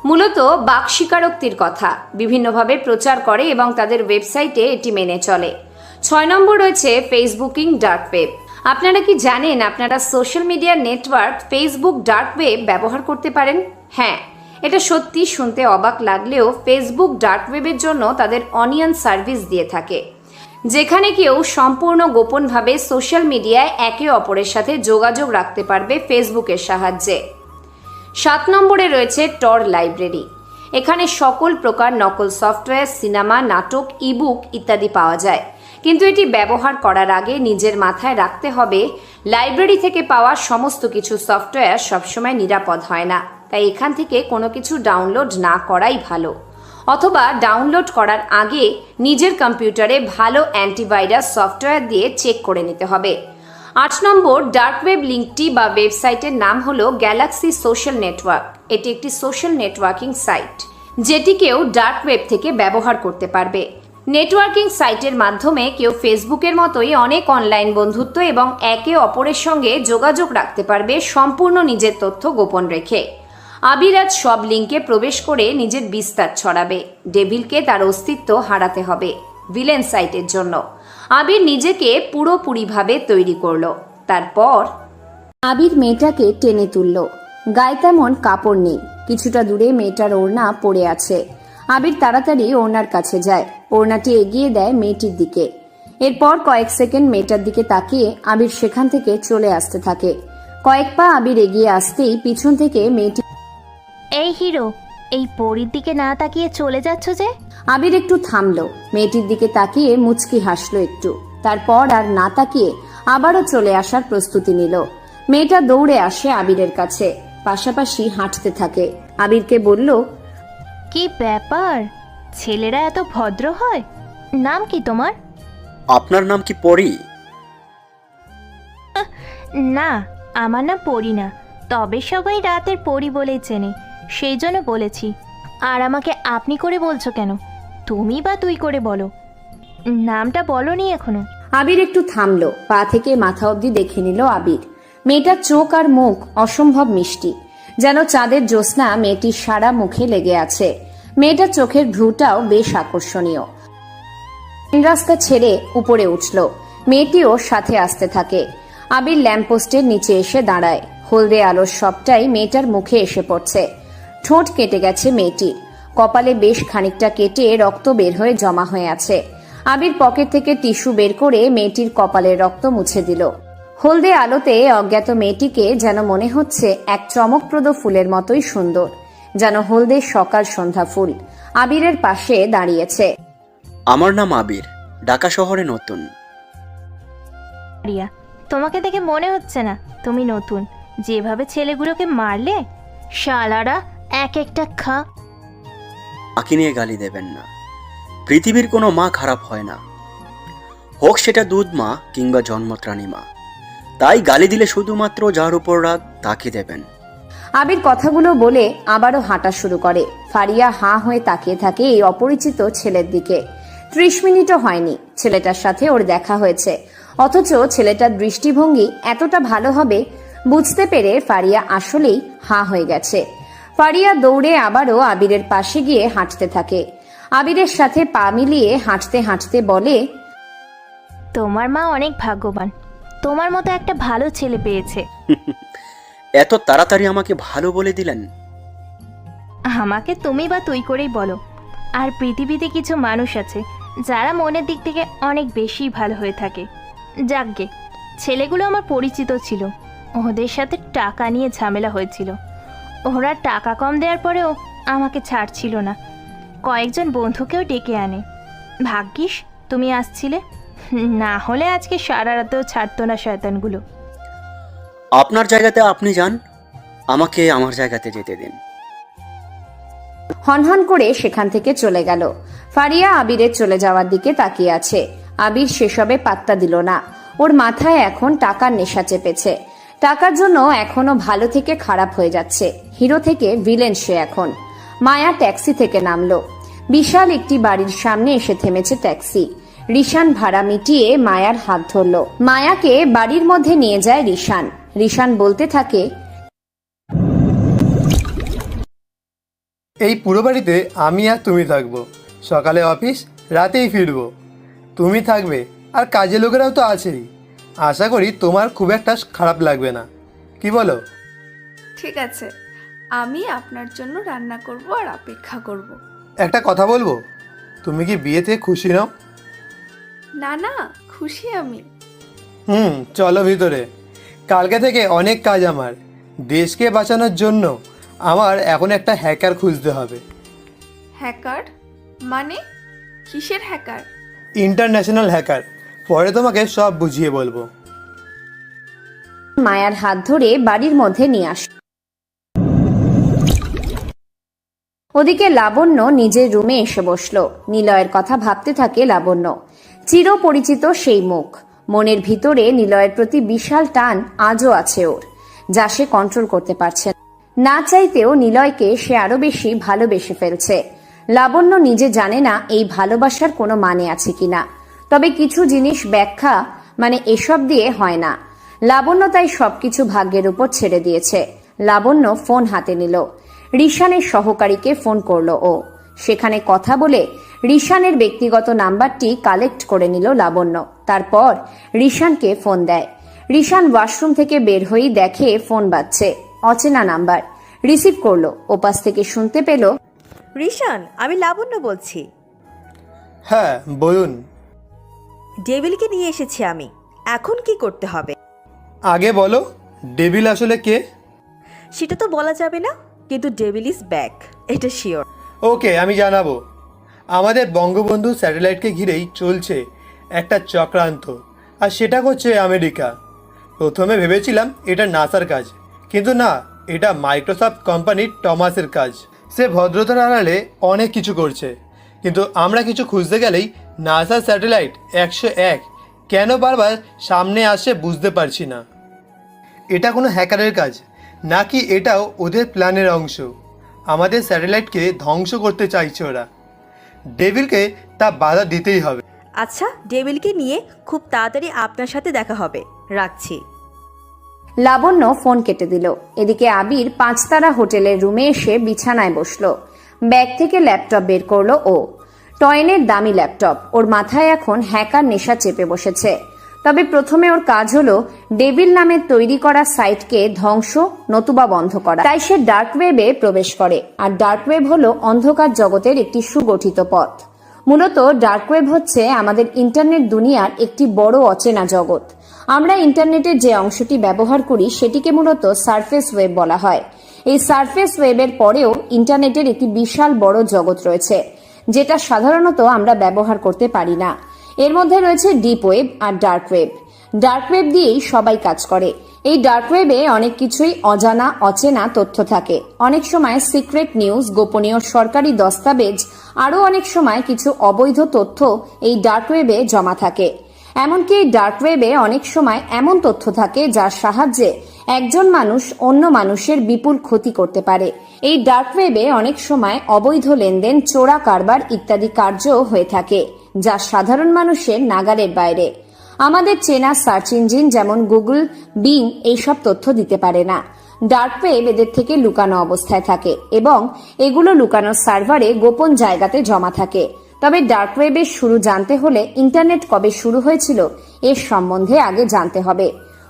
মূলত বাক স্বীকারোক্তির কথা বিভিন্নভাবে প্রচার করে এবং তাদের ওয়েবসাইটে এটি মেনে চলে। 6 নম্বর রয়েছে ফেসবুকিং ডার্ক ওয়েব। আপনারা কি জানেন আপনারা social media network Facebook dark web ব্যবহার করতে পারেন? হ্যাঁ, এটা সত্যি শুনতে অবাক লাগলেও ফেসবুক ডার্ক ওয়েবের জন্য তাদের অনিয়ন সার্ভিস দিয়ে থাকে, যেখানে কেউ সম্পূর্ণ গোপনভাবে সোশ্যাল মিডিয়ায় একে অপরের সাথে যোগাযোগ রাখতে পারবে ফেসবুকের সাহায্যে। 7 নম্বরে রয়েছে টর লাইব্রেরি। এখানে সকল প্রকার নকল সফটওয়্যার, সিনেমা, নাটক, ইবুক ইত্যাদি পাওয়া যায়। কিন্তু এটি ব্যবহার করার আগে নিজের মাথায় রাখতে হবে লাইব্রেরি থেকে পাওয়া সমস্ত কিছু সফটওয়্যার সবসময় নিরাপদ হয় না, তাই এখান থেকে কোনো কিছু ডাউনলোড না করাই ভালো, অথবা ডাউনলোড করার আগে নিজের কম্পিউটারে ভালো অ্যান্টিভাইরাস সফটওয়্যার দিয়ে চেক করে নিতে হবে। 8 নম্বর ডার্ক ওয়েব লিঙ্কটি বা ওয়েবসাইটের নাম হলো গ্যালাক্সি সোশ্যাল নেটওয়ার্ক। এটি একটি সোশ্যাল নেটওয়ার্কিং সাইট যেটি কেউ ডার্ক ওয়েব থেকে ব্যবহার করতে পারবে। নেটওয়ার্কিং সাইটের মাধ্যমে কেউ ফেসবুকের মতোই অনেক অনলাইন বন্ধুত্ব এবং একে অপরের সঙ্গে যোগাযোগ রাখতে পারবে সম্পূর্ণ নিজের তথ্য গোপন রেখে। আবির আজ সব লিঙ্কে প্রবেশ করে নিজের বিস্তার ছড়াবে। ডেভিলকে তার অস্তিত্ব হারাতে হবে ভিলেন সাইটের জন্য। আবির নিজেকে পুরোপুরিভাবে তৈরি করলো। তারপর আবির মেয়েটাকে টেনে তুলল। গায়ে তেমন কাপড় নেই, কিছুটা দূরে মেয়েটার ওড়না পড়ে আছে। আবির তাড়াতাড়ি ওড়নার কাছে যায়, ওড়নাটি এগিয়ে দেয় মেয়েটির দিকে। এরপর কয়েক সেকেন্ড মেয়েটার দিকে তাকিয়ে আবির সেখান থেকে চলে আসতে থাকে। কয়েক পা আবির এগিয়ে আসতেই পিছন থেকে মেয়েটি, এই হিরো, এই পরীর দিকে না তাকিয়ে চলে যাচ্ছ যে? আবির একটু থামলো, মেয়েটির দিকে তাকিয়ে মুচকি হাসলো একটু, তারপর আর না তাকিয়ে আবারও চলে আসার প্রস্তুতি নিল। মেয়েটা দৌড়ে আসে আবিরের কাছে, পাশাপাশি হাঁটতে থাকে। আবিরকে বলল, কি ব্যাপার, ছেলেরা এত ভদ্র হয়? নাম কি তোমার? আপনার নাম কি পরি? না, আমার নাম পরি না, তবে সবাই রাতের পরি বলেই চেনে, সেই জন্য বলেছি। আর আমাকে আপনি করে বলছো কেন? তুমি বা তুই করে বলো, নামটা বলনি এখনো। আবির একটু থামলো, পা থেকে মাথা অবধি দেখে নিল আবির। মেয়েটার চোখ আর মুখ অসম্ভব মিষ্টি, যেন চাঁদের জ্যোৎস্না মেয়েটির সারা মুখে লেগে আছে। মেয়েটার চোখের ভ্রুটাও বেশ আকর্ষণীয়। রাস্তা ছেড়ে উপরে উঠল, মেয়েটিও সাথে আসতে থাকে। আবির ল্যাম্পপোস্টের নিচে এসে দাঁড়ায়। হলদে আলোর সবটাই মেয়েটার মুখে এসে পড়ছে। ঠোঁট কেটে গেছে মেয়েটির, কপালে বেশ খানিকটা কেটে রক্ত বের হয়ে জমা হয়ে আছে। আবির পকেট থেকে টিস্যু বের করে মেয়েটির কপালের রক্ত মুছে দিল। হলদে আলোতে অজ্ঞাত মেয়েটিকে যেন মনে হচ্ছে এক চমকপ্রদ ফুলের মতোই সুন্দর, যেন হলদে সকাল সন্ধ্যা ফুল। আবিরের পাশে দাঁড়িয়েছে। আমার নাম আবির, ঢাকা শহরে নতুন। রিয়া, তোমাকে দেখে মনে হচ্ছে না তুমি নতুন। যেভাবে ছেলেগুলোকে মারলে, শালারা এক একটা খা। মাকে নিয়ে গালি দেবেন না। পৃথিবীর কোনো মা খারাপ হয় না, হোক সেটা দুধ মা কিংবা জন্মত্রাণী মা। তাই গালি দিলে শুধুমাত্র যার উপর রাগ তাকে দেবেন। আবির কথাগুলো বলে আবারও হাঁটা শুরু করে। ফারিয়া হাঁ হয়ে তাকিয়ে থাকে এই অপরিচিত ছেলের দিকে। 30 মিনিটও হয়নি ছেলেটার সাথে ওর দেখা হয়েছে, অথচ ছেলেটার দৃষ্টিভঙ্গি এতটা ভালো হবে বুঝতে পেরে ফারিয়া আসলেই হাঁ হয়ে গেছে। ফারিয়া দৌড়ে আবারও আবিরের পাশে গিয়ে হাঁটতে থাকে। আবিরের সাথে পা মিলিয়ে হাঁটতে হাঁটতে বলে, তোমার মা অনেক ভাগ্যবান, তোমার মতো একটা ভালো ছেলে পেয়েছে। এত তাড়াতাড়ি আমাকে ভালো বলে দিলেন? আমাকে তুমি বা তুই করেই বলো। আর পৃথিবীতে কিছু মানুষ আছে যারা মনের দিক থেকে অনেক বেশি ভালো হয়ে থাকে। যাকগে, ছেলেগুলো আমার পরিচিত ছিল, ওদের সাথে টাকা নিয়ে ঝামেলা হয়েছিল। ওরা টাকা কম দেওয়ার পরেও আমাকে ছাড়ছিল না, কয়েকজন বন্ধুকেও ডেকে আনে। ভাগ্যিস তুমি আসছিলে, না হলে আজকে সারা রাতেও ছাড়তো না শয়তানগুলো। আপনার জায়গাতে আপনি যান, আমাকে আমার জায়গাতে যেতে দিন। হনহন করে সেখান থেকে চলে গেল। ফারিয়া আবিরের চলে যাওয়ার দিকে তাকিয়ে আছে। আবির সেসবে পাত্তা দিল না। ওর মাথায় এখন টাকার নেশা চেপেছে। টাকার জন্য এখনো ভালো থেকে খারাপ হয়ে যাচ্ছে। হিরো থেকে ভিলেন সে এখন। মায়া ট্যাক্সি থেকে নামলো। বিশাল একটি বাড়ির সামনে এসে থেমেছে ট্যাক্সি। রিশান ভাড়া মিটিয়ে মায়ার হাত ধরল। মায়াকে বাড়ির মধ্যে নিয়ে যায় রিশান। রিশান বলতে থাকে, এই পুরো বাড়িতে আমি আর তুমি থাকবো। সকালে অফিস, রাতেই ফিরবো। তুমি থাকবে আর কাজের লোকেরাও তো আছেই। আশা করি তোমার খুব একটা খারাপ লাগবে না, কি বলো? ঠিক আছে, আমি আপনার জন্য রান্না করব আর অপেক্ষা করব। একটা কথা বলবো, তুমি কি বিয়েতে খুশি নাও? না না, খুশি আমি। চলো ভিতরে। কালকে থেকে অনেক কাজ আমার। দেশকে বাঁচানোর জন্য আমার এখন একটা হ্যাকার খুঁজতে হবে। হ্যাকার মানে? কিসের হ্যাকার? International hacker. পরে তোমাকে সব বুঝিয়ে বলবো। মায়ার হাত ধরে বাড়ির মধ্যে নিয়ে আস। ওদিকে লাবণ্য নিজের রুমে এসে বসলো। নিলয়ের কথা ভাবতে থাকে লাবণ্য। চিরপরিচিত সেই মুখ। মনের ভিতরে নিলয়ের প্রতি বিশাল টান আজও আছে ওর, যা সে কন্ট্রোল করতে পারছে না। চাইতেও নিলয়কে সে আরো বেশি ভালোবেসে ফেলছে। লাবণ্য নিজে জানে না এই ভালোবাসার কোনো মানে আছে কিনা, তবে কিছু জিনিস ব্যাখ্যা মানে এসব দিয়ে হয় না। লাবণ্য তাই সবকিছু ভাগ্যের উপর ছেড়ে দিয়েছে। লাবণ্য ফোন হাতে নিল। রিশানের সহকারীকে ফোন করলো ও। সেখানে কথা বলে রিশানের ব্যক্তিগত নাম্বারটি কালেক্ট করে নিল লাবণ্য। তারপর রিশানকে ফোন দেয়। রিশান ওয়াশরুম থেকে বের হয়েই দেখে ফোন বাজছে। অচেনা নাম্বার। রিসিভ করলো। ওপাশ থেকে শুনতে পেল, রিশান, আমি লাবণ্য বলছি। হ্যাঁ বলুন। ডেভিলকে নিয়ে এসেছি আমি, এখন কি করতে হবে? আগে বলো, ডেভিল আসলে কে? সেটা তো বলা যাবে না, কিন্তু ডেভিল ইজ ব্যাক, এটা শিওর। ওকে, আমি জানাবো। আমাদের বঙ্গবন্ধু স্যাটেলাইটকে ঘিরেই চলছে একটা চক্রান্ত, আর সেটা করছে আমেরিকা। প্রথমে ভেবেছিলাম এটা নাসার কাজ, কিন্তু না, এটা মাইক্রোসফট কোম্পানির টমাসের কাজ। সে ভদ্রতার আড়ালে অনেক কিছু করছে, কিন্তু আমরা কিছু খুঁজতে গেলেই নাসার স্যাটেলাইট 101 কেন বারবার সামনে আসে বুঝতে পারছি না। এটা কোনো হ্যাকারের কাজ নাকি এটাও ওদের প্ল্যানের অংশ? আমাদের স্যাটেলাইটকে ধ্বংস করতে চাইছে ওরা। ডেভিলকে তা বাধা দিতেই হবে। আচ্ছা, ডেভিলকে নিয়ে খুব তাড়াতাড়ি আপনার সাথে দেখা হবে, রাখছি। লাবণ্য ফোন কেটে দিল। এদিকে আবির 5 তারা হোটেলের রুমে এসে বিছানায় বসলো। ব্যাগ থেকে ল্যাপটপ বের করলো ও। টয়েনের দামি ল্যাপটপ। ওর মাথায় এখন হ্যাকার নেশা চেপে বসেছে। তবে প্রথমে ওর কাজ হলো ডেভিল নামের তৈরি করা সাইটকে ধ্বংস নতুবা বন্ধ করা। তাই সে ডার্ক ওয়েবে প্রবেশ করে। আর ডার্ক ওয়েব হলো অন্ধকার জগতের একটি সুগঠিত পথ। মূলত ডার্ক ওয়েব হচ্ছে আমাদের ইন্টারনেট দুনিয়ার একটি বড় অচেনা জগৎ। আমরা ইন্টারনেটের যে অংশটি ব্যবহার করি সেটিকে মূলত সারফেস ওয়েব বলা হয়। এই সারফেস ওয়েবের পরেও ইন্টারনেটের একটি বিশাল বড় জগৎ রয়েছে, যেটা সাধারণত আমরা ব্যবহার করতে পারি না। এর মধ্যে রয়েছে ডিপ ওয়েব আর ডার্ক ওয়েব। ডার্ক ওয়েব দিয়েই সবাই কাজ করে। এই ডার্ক ওয়েবে অনেক কিছুই অজানা অচেনা তথ্য থাকে। অনেক সময় সিক্রেট নিউজ, গোপনীয় সরকারি দস্তাবেজ, আরও অনেক সময় কিছু অবৈধ তথ্য এই ডার্ক ওয়েবে জমা থাকে। এমনকি এই ডার্ক ওয়েবে অনেক সময় এমন তথ্য থাকে যার সাহায্যে একজন মানুষ অন্য মানুষের বিপুল ক্ষতি করতে পারে। এই ডার্ক ওয়েবে অনেক সময় অবৈধ লেনদেন, চোরা কারবার ইত্যাদি কার্যও হয়ে থাকে, যা সাধারণ মানুষের নাগালের বাইরে। আমাদের চেনা সার্চ ইঞ্জিন যেমন গুগল, বিং এইসব তথ্য দিতে পারে না। ডার্ক ওয়েব এদের থেকে লুকানো অবস্থায় থাকে এবং এগুলো লুকানো সার্ভারে গোপন জায়গাতে জমা থাকে। তবে ডার্ক ওয়েবের শুরু জানতে হলে ইন্টারনেট কবে শুরু হয়েছিল এর সম্বন্ধে আগে জানতে হবে।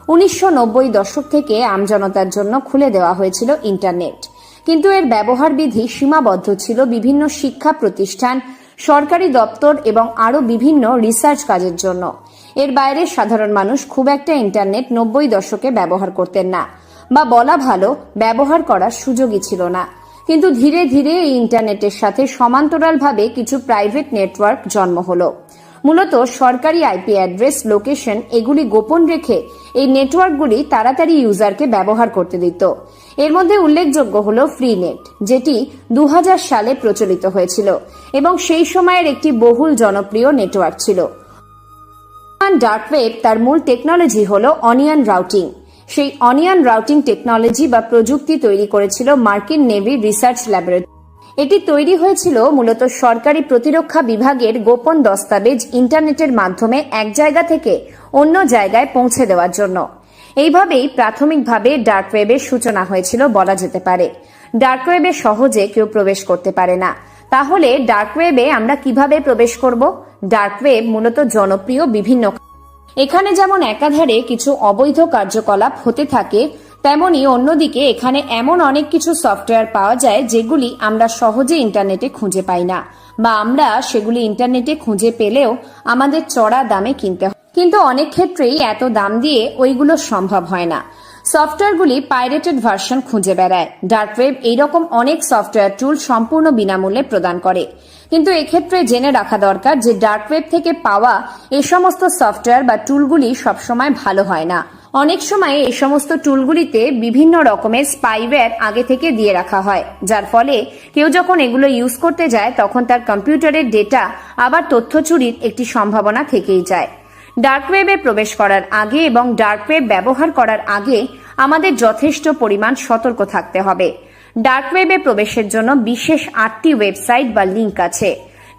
1990 দশক থেকে আমজনতার জন্য খুলে দেওয়া হয়েছিল ইন্টারনেট, কিন্তু এর ব্যবহার বিধি সীমাবদ্ধ ছিল বিভিন্ন শিক্ষা প্রতিষ্ঠান, সরকারি দপ্তর এবং আরও বিভিন্ন রিসার্চ কাজের জন্য। এর বাইরে সাধারণ মানুষ খুব একটা ইন্টারনেট 90 দশকে ব্যবহার করতেন না, বা বলা ভালো ব্যবহার করার সুযোগই ছিল না। কিন্তু ধীরে ধীরে এই ইন্টারনেটের সাথে সমান্তরালভাবে কিছু প্রাইভেট নেটওয়ার্ক জন্ম হলো। মূলত সরকারি আইপি অ্যাড্রেস, লোকেশন এগুলি গোপন রেখে এই নেটওয়ার্কগুলি তাড়াতাড়ি ইউজারকে ব্যবহার করতে দিত। এর মধ্যে উল্লেখযোগ্য হল ফ্রিনেট, যেটি 2000 সালে প্রচলিত হয়েছিল এবং সেই সময়ের একটি বহুল জনপ্রিয় নেটওয়ার্ক ছিল। ডার্ক ওয়েব তার মূল টেকনোলজি হল অনিয়ন রাউটিং। সেই অনিয়ন রাউটিং টেকনোলজি বা প্রযুক্তি তৈরি করেছিল মার্কিন নেভি রিসার্চ ল্যাবরেটরি। এটি তৈরি হয়েছিল মূলত সরকারি প্রতিরক্ষা বিভাগের গোপন দস্তাবেজ ইন্টারনেটের মাধ্যমে এক জায়গা থেকে অন্য জায়গায় পৌঁছে দেওয়ার জন্য। এইভাবেই প্রাথমিকভাবে ডার্ক ওয়েবের সূচনা হয়েছিল বলা যেতে পারে। ডার্ক ওয়েবে সহজে কেউ প্রবেশ করতে পারে না। তাহলে ডার্ক ওয়েবে আমরা কিভাবে প্রবেশ করব? ডার্ক ওয়েব মূলত জনপ্রিয় বিভিন্ন, এখানে যেমন একাধারে কিছু অবৈধ কার্যকলাপ হতে থাকে, তেমনি অন্যদিকে এখানে এমন অনেক কিছু সফটওয়্যার পাওয়া যায় যেগুলি আমরা সহজে ইন্টারনেটে খুঁজে পাই না, বা আমরা সেগুলি ইন্টারনেটে খুঁজে পেলেও আমাদের চড়া দামে কিনতে হয়। কিন্তু অনেক ক্ষেত্রেই এত দাম দিয়ে ওইগুলো সম্ভব হয় না। সফটওয়্যারগুলি পাইরেটেড ভার্সন খুঁজে বেড়ায়। ডার্ক ওয়েব এইরকম অনেক সফটওয়্যার টুল সম্পূর্ণ বিনামূল্যে প্রদান করে। কিন্তু এক্ষেত্রে জেনে রাখা দরকার যে ডার্ক ওয়েব থেকে পাওয়া এই সমস্ত সফটওয়্যার বা টুলগুলি সবসময় ভালো হয় না। অনেক সময় এই সমস্ত টুলগুলিতে বিভিন্ন রকমের স্পাইওয়্যার আগে থেকে দিয়ে রাখা হয়, যার ফলে কেউ যখন এগুলো ইউজ করতে যায় তখন তার কম্পিউটারের ডেটা আবার তথ্য চুরির একটি সম্ভাবনা থেকেই যায়। ডার্ক ওয়েবে প্রবেশ করার আগে এবং ডার্ক ওয়েব ব্যবহার করার আগে আমাদের যথেষ্ট পরিমাণ সতর্ক থাকতে হবে। ডার্ক ওয়েবে প্রবেশের জন্য বিশেষ 8টি ওয়েবসাইট বা লিঙ্ক আছে।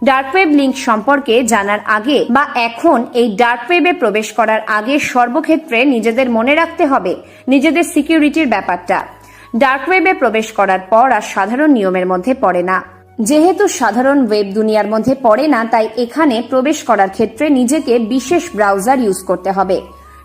ডার্ক ওয়েব লিঙ্ক সম্পর্কে জানার আগে বা এখন এই ডার্ক ওয়েবে প্রবেশ করার আগে সর্বক্ষেত্রে নিজেদের মনে রাখতে হবে নিজেদের সিকিউরিটির ব্যাপারটা। ডার্ক ওয়েবে প্রবেশ করার পর আর সাধারণ নিয়মের মধ্যে পড়ে না। যেহেতু সাধারণ ওয়েব দুনিয়ার মধ্যে পড়ে না, তাই এখানে প্রবেশ করার ক্ষেত্রে নিজেকে বিশেষ ব্রাউজার ইউজ করতে হবে।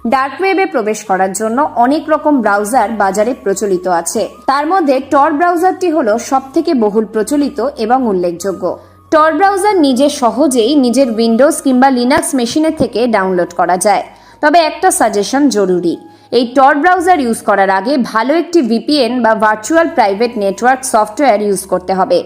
ডার্ক ওয়েবে প্রবেশ করার জন্য অনেক রকম ব্রাউজার বাজারে প্রচলিত আছে। তার মধ্যে টর ব্রাউজারটি হলো সবথেকে বহুল প্রচলিত এবং উল্লেখযোগ্য। টর ব্রাউজার নিজে সহজেই নিজের উইন্ডোজ কিংবা লিনাক্স মেশিনের থেকে ডাউনলোড করা যায়। তবে একটা সাজেশন জরুরি, এই টর ব্রাউজার ইউজ করার আগে ভালো একটি ভিপিএন বা virtual private network software use করতে হবে,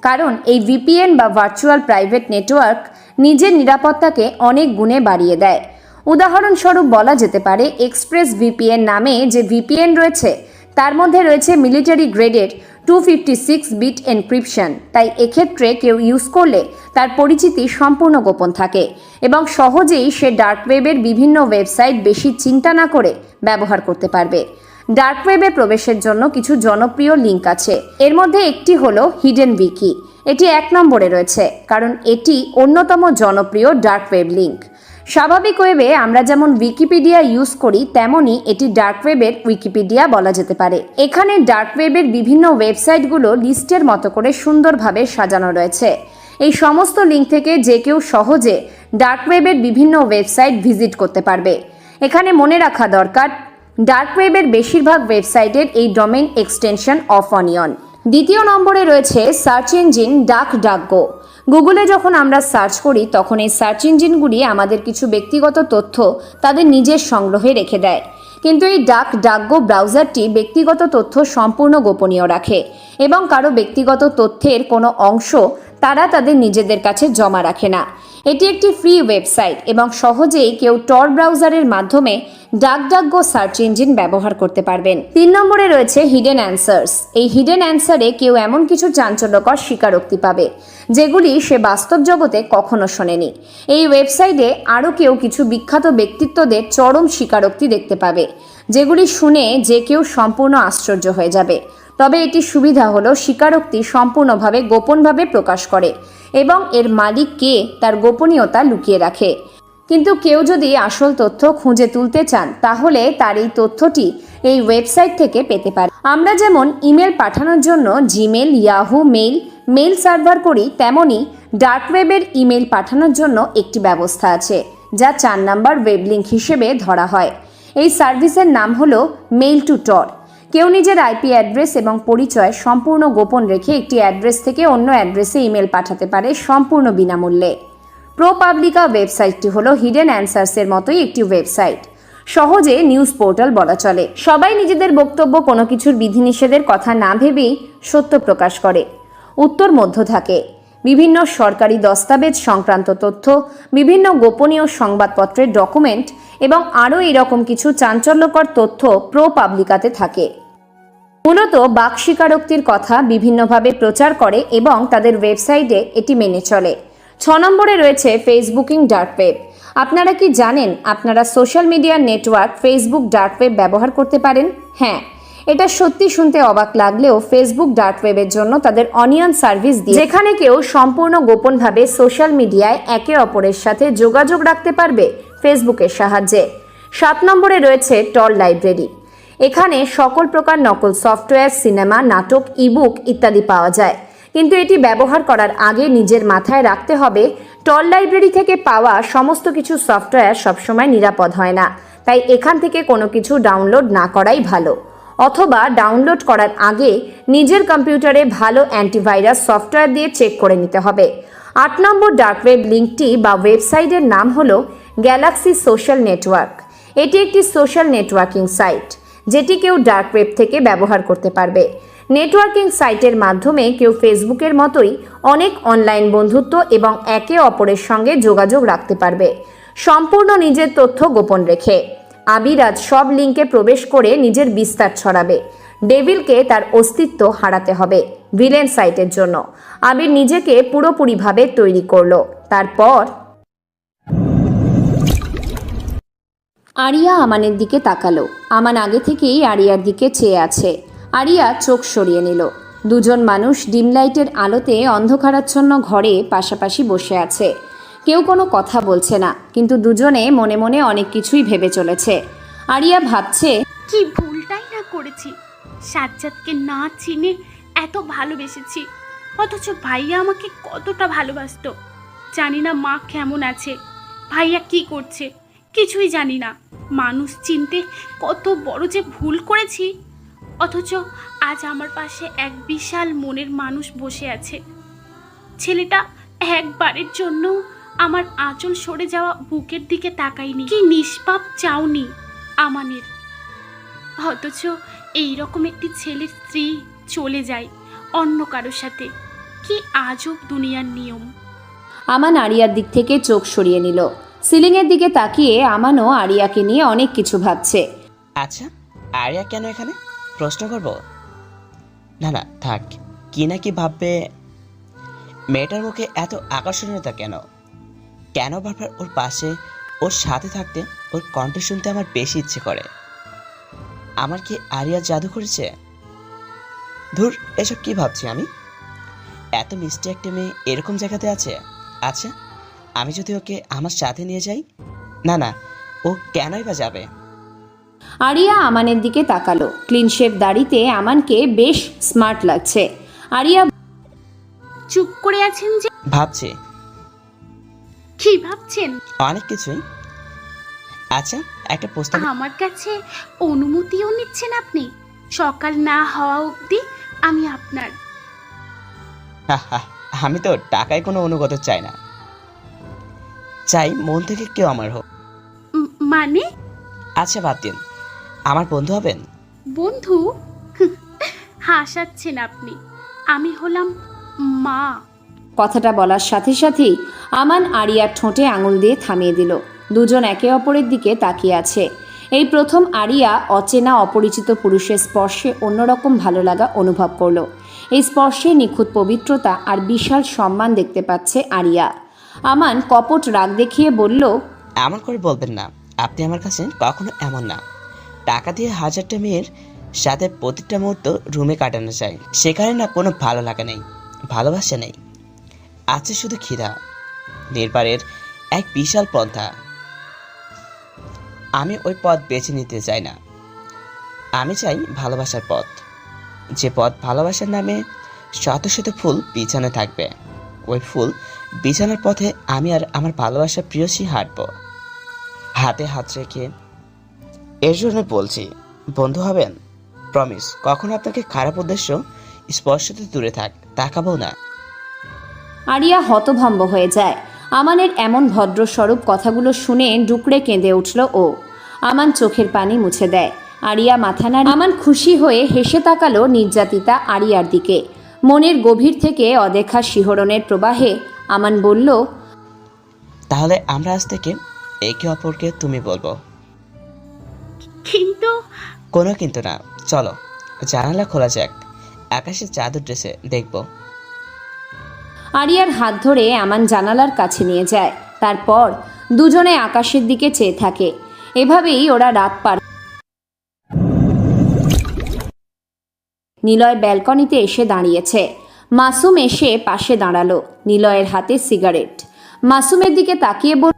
কারণ এই ভিপিএন বা ভার্চুয়াল প্রাইভেট নেটওয়ার্ক নিজের নিরাপত্তাকে অনেক গুণে বাড়িয়ে দেয়। উদাহরণস্বরূপ বলা যেতে পারে এক্সপ্রেস ভিপিএন নামে যে ভিপিএন রয়েছে তার মধ্যে রয়েছে মিলিটারি গ্রেডের 256 বিট এনক্রিপশন। তাই এক্ষেত্রে কেউ ইউজ করলে তার পরিচিতি সম্পূর্ণ গোপন থাকে এবং সহজেই সে ডার্ক ওয়েবের বিভিন্ন ওয়েবসাইট বেশি চিন্তা না করে ব্যবহার করতে পারবে। ডার্ক ওয়েবে প্রবেশের জন্য কিছু জনপ্রিয় লিঙ্ক আছে। এর মধ্যে একটি হলো হিডেন উইকি। এটি 1 নম্বরে রয়েছে কারণ এটি অন্যতম জনপ্রিয় ডার্ক ওয়েব লিঙ্ক। স্বাভাবিক ওয়েবে আমরা যেমন উইকিপিডিয়া ইউজ করি তেমনই এটি ডার্ক ওয়েবের উইকিপিডিয়া বলা যেতে পারে। এখানে ডার্ক ওয়েবের বিভিন্ন ওয়েবসাইটগুলো লিস্টের মতো করে সুন্দরভাবে সাজানো রয়েছে। এই সমস্ত লিঙ্ক থেকে যে কেউ সহজে ডার্ক ওয়েবের বিভিন্ন ওয়েবসাইট ভিজিট করতে পারবে। এখানে মনে রাখা দরকার ডার্ক ওয়েবের বেশিরভাগ ওয়েবসাইটের এই ডোমেইন এক্সটেনশন অফ অনিয়ন। দ্বিতীয় নম্বরে রয়েছে সার্চ ইঞ্জিন ডাকডাকগো। গুগলে যখন আমরা সার্চ করি তখন এই সার্চ ইঞ্জিনগুলি আমাদের কিছু ব্যক্তিগত তথ্য তাদের নিজের সংগ্রহে রেখে দেয়, কিন্তু এই ডাকডাকগো ব্রাউজারটি ব্যক্তিগত তথ্য সম্পূর্ণ গোপনীয় রাখে এবং কারো ব্যক্তিগত তথ্যের কোনো অংশ তারা তাদের নিজেদের কাছে জমা রাখে না। এটি একটি ফ্রি ওয়েবসাইট এবং সহজেই কেউ টর ব্রাউজারের মাধ্যমে ডাকডাকগো সার্চ ইঞ্জিন ব্যবহার করতে পারবেন। 3 নম্বরে রয়েছে হিডেন অ্যান্সার্স। এই হিডেন অ্যান্সারে কেউ এমন কিছু চাঞ্চল্যকর স্বীকারোক্তি পাবে যেগুলি সে বাস্তব জগতে কখনো শোনেনি। এই ওয়েবসাইটে আরও কেউ কিছু বিখ্যাত ব্যক্তিত্বদের চরম স্বীকারোক্তি দেখতে পাবে যেগুলি শুনে যে কেউ সম্পূর্ণ আশ্চর্য হয়ে যাবে। তবে এটির সুবিধা হলো স্বীকারোক্তি সম্পূর্ণভাবে গোপনভাবে প্রকাশ করে এবং এর মালিক কে তার গোপনীয়তা লুকিয়ে রাখে। কিন্তু কেউ যদি আসল তথ্য খুঁজে তুলতে চান তাহলে তার এই তথ্যটি এই ওয়েবসাইট থেকে পেতে পারে। আমরা যেমন ইমেল পাঠানোর জন্য জিমেল, ইয়াহু মেল সার্ভার করি, তেমনি ডার্ক ওয়েবের ইমেল পাঠানোর জন্য একটি ব্যবস্থা আছে যা 4 নম্বর ওয়েব লিঙ্ক হিসেবে ধরা হয়। এই সার্ভিসের নাম হলো মেইল টু টর। কেউ নিজের আইপি অ্যাড্রেস এবং পরিচয় সম্পূর্ণ গোপন রেখে একটি অ্যাড্রেস থেকে অন্য অ্যাড্রেসে ইমেল পাঠাতে পারে সম্পূর্ণ বিনামূল্যে। প্রোপাবলিকা ওয়েবসাইটটি হলো হিডেন অ্যান্সার্সের মতোই একটি ওয়েবসাইট। সহজে নিউজ পোর্টাল বলা চলে। সবাই নিজেদের বক্তব্য কোনো কিছুর বিধিনিষেধের কথা না ভেবেই সত্য প্রকাশ করে। উত্তর মধ্য থাকে। বিভিন্ন সরকারি দস্তাবেজ সংক্রান্ত তথ্য, বিভিন্ন গোপনীয় সংবাদপত্রের ডকুমেন্ট এবং আরও এরকম কিছু চাঞ্চল্যকর তথ্য প্রোপাবলিকাতে থাকে। মূলত বাক স্বীকারোক্তির কথা বিভিন্নভাবে প্রচার করে এবং তাদের ওয়েবসাইটে এটি মেনে চলে। 6 নম্বরে রয়েছে ফেসবুকিং ডার্ক ওয়েব। আপনারা কি জানেন আপনারা সোশ্যাল মিডিয়ার নেটওয়ার্ক ফেসবুক ডার্ক ওয়েব ব্যবহার করতে পারেন? হ্যাঁ, এটা সত্যি শুনতে অবাক লাগলেও ফেসবুক ডার্ক ওয়েবের জন্য তাদের অনিয়ন সার্ভিস দিয়ে, যেখানে কেউ সম্পূর্ণ গোপনভাবে সোশ্যাল মিডিয়ায় একে অপরের সাথে যোগাযোগ রাখতে পারবে ফেসবুকের সাহায্যে। 7 নম্বরে রয়েছে টর লাইব্রেরি। এখানে সকল প্রকার নকল সফটওয়্যার, সিনেমা, নাটক, ইবুক ইত্যাদি পাওয়া যায়, কিন্তু এটি ব্যবহার করার আগে নিজের মাথায় রাখতে হবে টর লাইব্রেরি থেকে পাওয়া সমস্ত কিছু সফটওয়্যার সবসময় নিরাপদ হয় না, তাই এখান থেকে কোনো কিছু ডাউনলোড না করাই ভালো, অথবা ডাউনলোড করার আগে নিজের কম্পিউটারে ভালো অ্যান্টিভাইরাস সফটওয়্যার দিয়ে চেক করে নিতে হবে। 8 নম্বর ডার্ক ওয়েব লিঙ্কটি বা ওয়েবসাইটের নাম হলো গ্যালাক্সি সোশ্যাল নেটওয়ার্ক। এটি একটি সোশ্যাল নেটওয়ার্কিং সাইট যেটি কেউ ডার্ক ওয়েব থেকে ব্যবহার করতে পারবে। নেটওয়ার্কিং সাইটের মাধ্যমে কেউ ফেসবুকের মতোই অনেক অনলাইন বন্ধুত্ব এবং একে অপরের সঙ্গে যোগাযোগ রাখতে পারবে, সম্পূর্ণ নিজের তথ্য গোপন রেখে। আবির আজ সব লিঙ্কে প্রবেশ করে নিজের বিস্তার ছড়াবে। ডেভিলকে তার অস্তিত্ব হারাতে হবে ভিলেন সাইটের জন্য। আবির নিজেকে পুরোপুরিভাবে তৈরি করলো। তারপর আরিয়া আমানের দিকে তাকালো। আমান আগে থেকেই আরিয়ার দিকে চেয়ে আছে। আরিয়া চোখ সরিয়ে নিল। দুজন মানুষ ডিম লাইটের আলোতে অন্ধকারাচ্ছন্ন ঘরে পাশাপাশি বসে আছে। কেউ কোনো কথা বলছে না, কিন্তু দুজনে মনে মনে অনেক কিছুই ভেবে চলেছে। আরিয়া ভাবছে, কি ভুলটাই না করেছি, সাজ্জাদকে না চিনে এত ভালোবেসেছি, অথচ ভাইয়া আমাকে কতটা ভালোবাসতো। জানি না মা কেমন আছে, ভাইয়া কি করছে, কিছুই জানি না। মানুষ চিনতে কত বড় যে ভুল করেছি, অথচ আজ আমার পাশে এক বিশাল মনের মানুষ বসে আছে। ছেলেটা একবারের জন্য আমার আঁচল সরে যাওয়া বুকের দিকে তাকায়নি। কি নিষ্পাপ চাউনি আমানের, অথচ এইরকম একটি ছেলের স্ত্রী চলে যায় অন্য কারোর সাথে। কি আজব দুনিয়ার নিয়ম। আমান আরিয়ার দিক থেকে চোখ সরিয়ে নিল। সিলিংয়ের দিকে তাকিয়ে আমানও আরিয়াকে নিয়ে অনেক কিছু ভাবছে। আচ্ছা, আরিয়া কেন এখানে? প্রশ্ন করব? না না থাক, কি না কি ভাববে। মেয়েটার মুখে এত আকর্ষণীয়তা কেন? কেন বারবার ওর পাশে, ওর সাথে থাকতে, ওর কণ্ঠ শুনতে আমার বেশি ইচ্ছে করে। আমার কি আরিয়া জাদু করেছে? ধুর, এসব কি ভাবছি আমি? এত মিষ্টি একটা মেয়ে এরকম জায়গাতে আছে। আচ্ছা, আমি যদি ওকে আমার সাথে নিয়ে যাই? না না, ও কেনই বা যাবে? আরিয়া আমানের দিকে তাকালো। ক্লিন শেভ দাড়িতে আমানকে বেশ স্মার্ট লাগছে। আরিয়া চুপ করে আছেন যে? ভাবছি। কি ভাবছেন? অনেক কিছুই। আচ্ছা, একটা প্রস্তাব। আমার কাছে অনুমতিও নিচ্ছেন আপনি? সকাল না হওয়া অবধি আমি আপনার। আমি তো টাকায় কোনো অনুগত চাই না, চাই মন থেকে কেউ আমার হোক। মানে? আচ্ছা বাদ দিন, আমার বন্ধু হবেন? বন্ধু? হাসাচ্ছেন আপনি। আমি হলাম মা। কথাটা বলার সাথে সাথেই আমান আরিয়ার ঠোঁটে আঙুল দিয়ে থামিয়ে দিল। দুজন একে অপরের দিকে তাকিয়ে আছে। এই প্রথম আরিয়া অচেনা অপরিচিত পুরুষের স্পর্শে অন্যরকম ভালো লাগা অনুভব করলো। এই স্পর্শে নিখুঁত পবিত্রতা আর বিশাল সম্মান দেখতে পাচ্ছে আরিয়া। আমান কপট রাগ দেখিয়ে বলল, এমন করে বলবেন না, আপনি আমার কাছে কখনো এমন না। টাকা দিয়ে হাজারটা মেয়ের সাথে প্রতিটা মুহূর্ত রুমে কাটানো যায়, সেখানে না কোনো ভালো লাগা নেই, ভালোবাসা নেই, আছে শুধু খিদা। নির্বারের এক বিশাল পন্থা, আমি ওই পথ বেছে নিতে চাই না। আমি চাই ভালোবাসার পথ, যে পথ ভালোবাসার নামে শত শত ফুল বিছানো থাকবে। ওই ফুল বিছানার পথে আমি আর আমার ভালোবাসার প্রিয়সী হাঁটব, হাতে হাত রেখে। এর জন্য বলছি, বন্ধু হবেন? প্রমিস, কখনো আপনাকে খারাপ উদ্দেশ্য স্পর্শতে দূরে থাক, তাকাবো না। আরিয়া হতভম্ব হয়ে যায়। আমানের এমন ভদ্রস্বরূপ কথাগুলো শুনে ডুকরে কেঁদে উঠল ও। আমান চোখের পানি মুছে দেয়। আরিয়া মাথা নাড়ি। আমান খুশি হয়ে হেসে তাকালো নির্যাতিতা আরিয়ার দিকে। মনের গভীর থেকে অদেখা শিহরণের প্রবাহে আমান বলল, তাহলে আমরা আজ থেকে একে অপরকে তুমি বলবো। কিন্তু কোনো কিন্তু না, চলো জানালা খোলা যাক, আকাশের চাদর ড্রেসে দেখবো। আরিয়ার হাত ধরে আমান জানালার কাছে নিয়ে যায়। তারপর দুজনে আকাশের দিকে চেয়ে থাকে। এভাবেই ওরা রাত পার। নিলয় ব্যালকনিতে এসে দাঁড়িয়েছে। মাসুম এসে পাশে দাঁড়ালো। নিলয়ের হাতে সিগারেট। মাসুমের দিকে তাকিয়ে বলল,